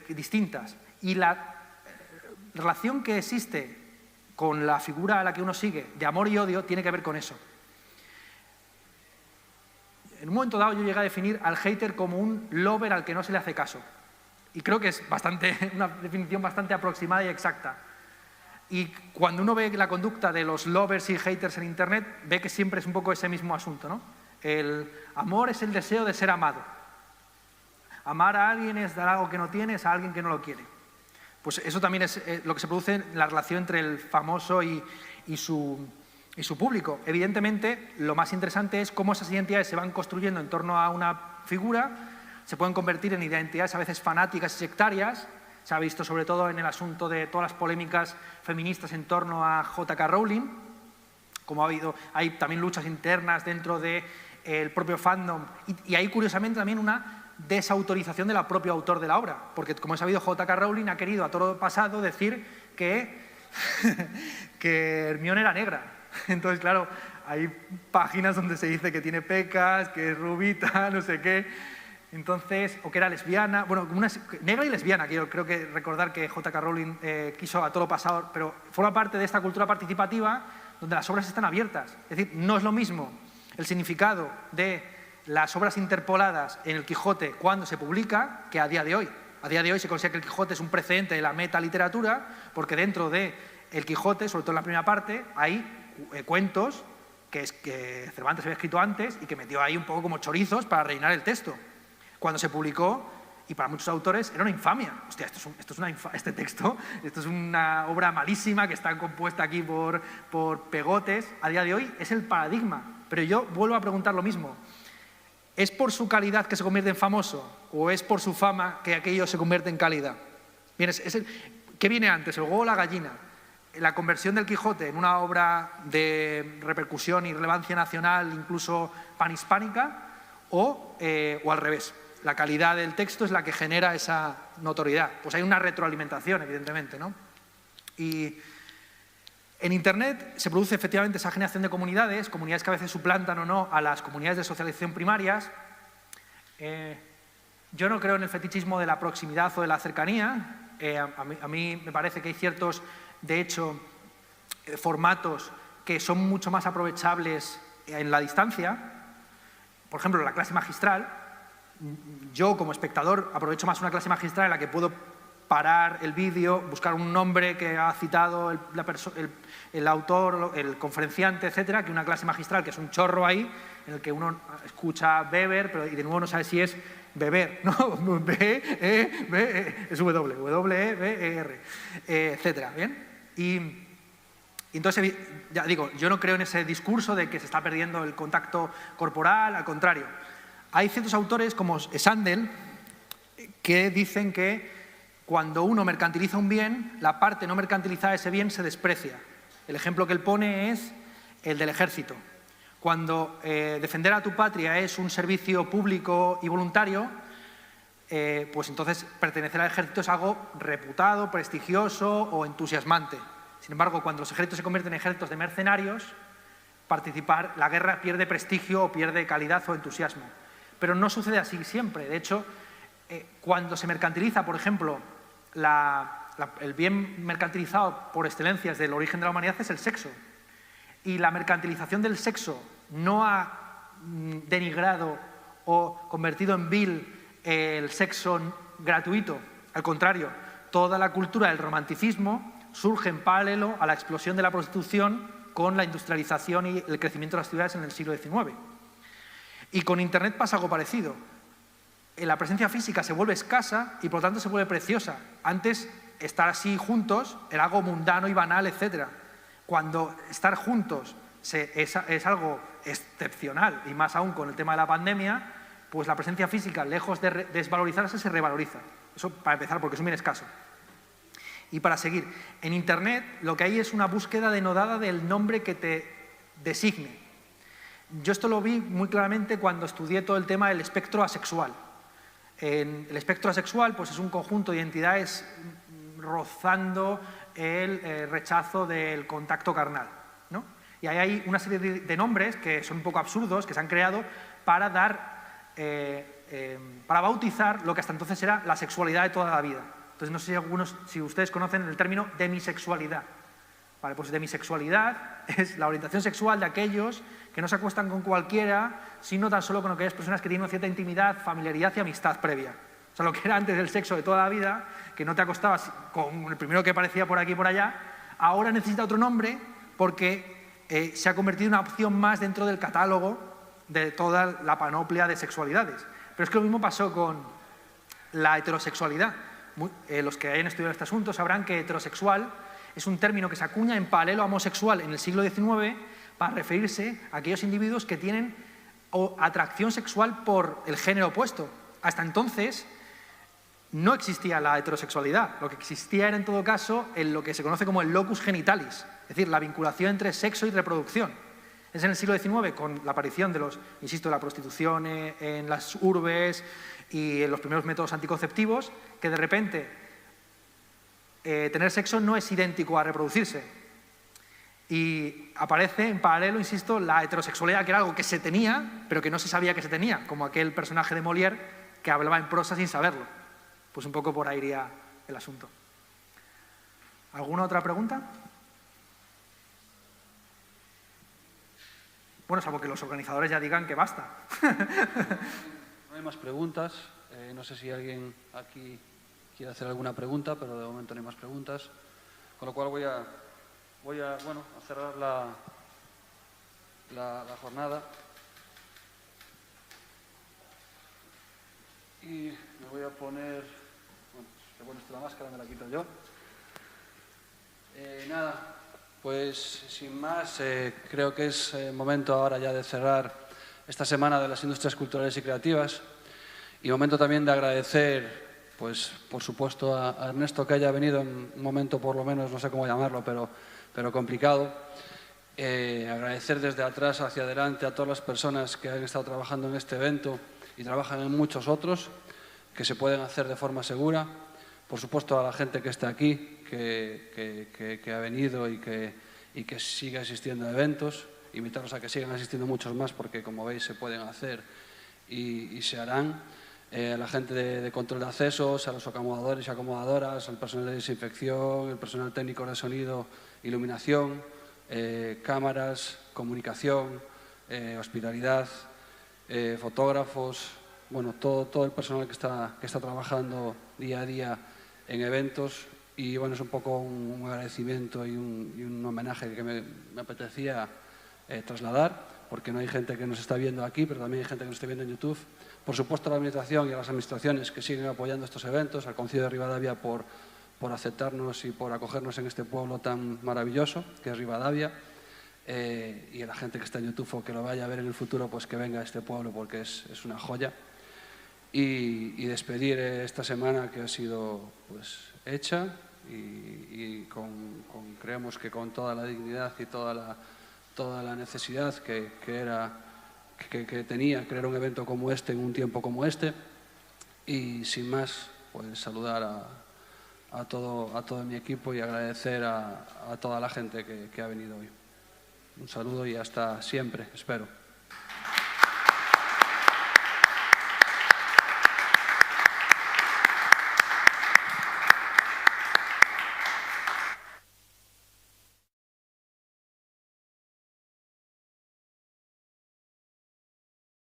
distintas. Y la relación que existe con la figura a la que uno sigue, de amor y odio, tiene que ver con eso. En un momento dado yo llegué a definir al hater como un lover al que no se le hace caso. Y creo que es una definición bastante aproximada y exacta. Y cuando uno ve la conducta de los lovers y haters en Internet, ve que siempre es un poco ese mismo asunto, ¿no? El amor es el deseo de ser amado. Amar a alguien es dar algo que no tienes a alguien que no lo quiere. Pues eso también es lo que se produce en la relación entre el famoso y su público. Evidentemente, lo más interesante es cómo esas identidades se van construyendo en torno a una figura, se pueden convertir en identidades a veces fanáticas y sectarias. Se ha visto sobre todo en el asunto de todas las polémicas feministas en torno a J.K. Rowling, como hay también luchas internas dentro del propio fandom, y hay curiosamente también una desautorización del propio autor de la obra, porque como he sabido, J.K. Rowling ha querido a toro pasado decir que Hermione era negra. Entonces, claro, hay páginas donde se dice que tiene pecas, que es rubita, no sé qué. Entonces, o que era lesbiana, bueno, negra y lesbiana, creo que recordar que J.K. Rowling quiso a todo pasado, pero forma parte de esta cultura participativa donde las obras están abiertas. Es decir, no es lo mismo el significado de las obras interpoladas en el Quijote cuando se publica que a día de hoy. A día de hoy se considera que el Quijote es un precedente de la metaliteratura porque dentro de el Quijote, sobre todo en la primera parte, hay cuentos que Cervantes había escrito antes y que metió ahí un poco como chorizos para rellenar el texto. Cuando se publicó, y para muchos autores, era una infamia. Hostia, este texto, esto es una obra malísima que está compuesta aquí por pegotes. A día de hoy es el paradigma. Pero yo vuelvo a preguntar lo mismo. ¿Es por su calidad que se convierte en famoso o es por su fama que aquello se convierte en calidad? Bien, ¿qué viene antes, el huevo o la gallina? ¿La conversión del Quijote en una obra de repercusión y relevancia nacional, incluso panhispánica, o al revés? La calidad del texto es la que genera esa notoriedad. Pues hay una retroalimentación, evidentemente, ¿no? Y en Internet se produce efectivamente esa generación de comunidades que a veces suplantan o no a las comunidades de socialización primarias. Yo no creo en el fetichismo de la proximidad o de la cercanía. A mí me parece que hay ciertos, de hecho, formatos que son mucho más aprovechables en la distancia. Por ejemplo, la clase magistral. Yo, como espectador, aprovecho más una clase magistral en la que puedo parar el vídeo, buscar un nombre que ha citado el autor, el conferenciante, etcétera, que una clase magistral que es un chorro ahí, en el que uno escucha Weber, pero y de nuevo no sabe si es beber, ¿no? Es W-E-B-E-R, etcétera, ¿bien? Y entonces, ya digo, yo no creo en ese discurso de que se está perdiendo el contacto corporal, al contrario. Hay ciertos autores, como Sandel, que dicen que cuando uno mercantiliza un bien, la parte no mercantilizada de ese bien se desprecia. El ejemplo que él pone es el del ejército. Cuando defender a tu patria es un servicio público y voluntario, pues entonces pertenecer al ejército es algo reputado, prestigioso o entusiasmante. Sin embargo, cuando los ejércitos se convierten en ejércitos de mercenarios, participar, la guerra pierde prestigio o pierde calidad o entusiasmo. Pero no sucede así siempre. De hecho, cuando se mercantiliza, por ejemplo, el bien mercantilizado por excelencia desde el origen de la humanidad es el sexo. Y la mercantilización del sexo no ha denigrado o convertido en vil el sexo gratuito. Al contrario, toda la cultura del romanticismo surge en paralelo a la explosión de la prostitución con la industrialización y el crecimiento de las ciudades en el siglo XIX. Y con Internet pasa algo parecido. la presencia física se vuelve escasa y por lo tanto se vuelve preciosa. Antes, estar así juntos era algo mundano y banal, etc. Cuando estar juntos es algo excepcional, y más aún con el tema de la pandemia, pues la presencia física, lejos de desvalorizarse, se revaloriza. Eso para empezar, porque es muy escaso. Y para seguir, en Internet lo que hay es una búsqueda denodada del nombre que te designe. Yo esto lo vi muy claramente cuando estudié todo el tema del espectro asexual. El espectro asexual pues, es un conjunto de identidades rozando el rechazo del contacto carnal, ¿no? Y ahí hay una serie de nombres que son un poco absurdos, que se han creado para para bautizar lo que hasta entonces era la sexualidad de toda la vida. Entonces, no sé si ustedes conocen el término demisexualidad. Vale, pues demisexualidad es la orientación sexual de aquellos que no se acuestan con cualquiera, sino tan solo con aquellas personas que tienen una cierta intimidad, familiaridad y amistad previa. O sea, lo que era antes del sexo de toda la vida, que no te acostabas con el primero que aparecía por aquí y por allá, ahora necesita otro nombre porque se ha convertido en una opción más dentro del catálogo de toda la panoplia de sexualidades. Pero es que lo mismo pasó con la heterosexualidad. Los que hayan estudiado este asunto sabrán que heterosexual es un término que se acuña en paralelo a homosexual en el siglo XIX para referirse a aquellos individuos que tienen atracción sexual por el género opuesto. Hasta entonces no existía la heterosexualidad. Lo que existía era, en todo caso, lo que se conoce como el locus genitalis, es decir, la vinculación entre sexo y reproducción. Es en el siglo XIX, con la aparición de la prostitución en las urbes y en los primeros métodos anticonceptivos, que de repente tener sexo no es idéntico a reproducirse. Y aparece en paralelo, insisto, la heterosexualidad, que era algo que se tenía, pero que no se sabía que se tenía, como aquel personaje de Molière que hablaba en prosa sin saberlo. Pues un poco por ahí iría el asunto. ¿Alguna otra pregunta? Bueno, salvo que los organizadores ya digan que basta. No hay más preguntas. No sé si alguien aquí quiere hacer alguna pregunta, pero de momento no hay más preguntas. Con lo cual voy a cerrar la jornada. Y me voy a poner... Bueno, te pones la máscara, me la quito yo. Nada, pues sin más, creo que es momento ahora ya de cerrar esta semana de las industrias culturales y creativas y momento también de agradecer, pues por supuesto, a Ernesto que haya venido en un momento, por lo menos, no sé cómo llamarlo, pero complicado. Agradecer desde atrás hacia adelante a todas las personas que han estado trabajando en este evento y trabajan en muchos otros que se pueden hacer de forma segura. Por supuesto, a la gente que está aquí, que ha venido y que sigue asistiendo a eventos. Invitarlos a que sigan asistiendo muchos más porque, como veis, se pueden hacer y se harán. A la gente de control de accesos, a los acomodadores y acomodadoras, al personal de desinfección, el personal técnico de sonido, iluminación, cámaras, comunicación, hospitalidad, fotógrafos, bueno, todo el personal que está trabajando día a día en eventos. Y bueno, es un poco un agradecimiento y un homenaje que me apetecía trasladar, porque no hay gente que nos está viendo aquí, pero también hay gente que nos está viendo en YouTube. Por supuesto, a la Administración y a las administraciones que siguen apoyando estos eventos, al Concello de Ribadavia por aceptarnos y por acogernos en este pueblo tan maravilloso que es Ribadavia, y a la gente que está en YouTube o que lo vaya a ver en el futuro, pues que venga a este pueblo porque es una joya. Y despedir esta semana que ha sido pues hecha y creemos que con toda la dignidad y toda la necesidad que tenía crear un evento como este en un tiempo como este. Y sin más, pues saludar a todo mi equipo y agradecer a toda la gente que ha venido hoy. Un saludo y hasta siempre, espero.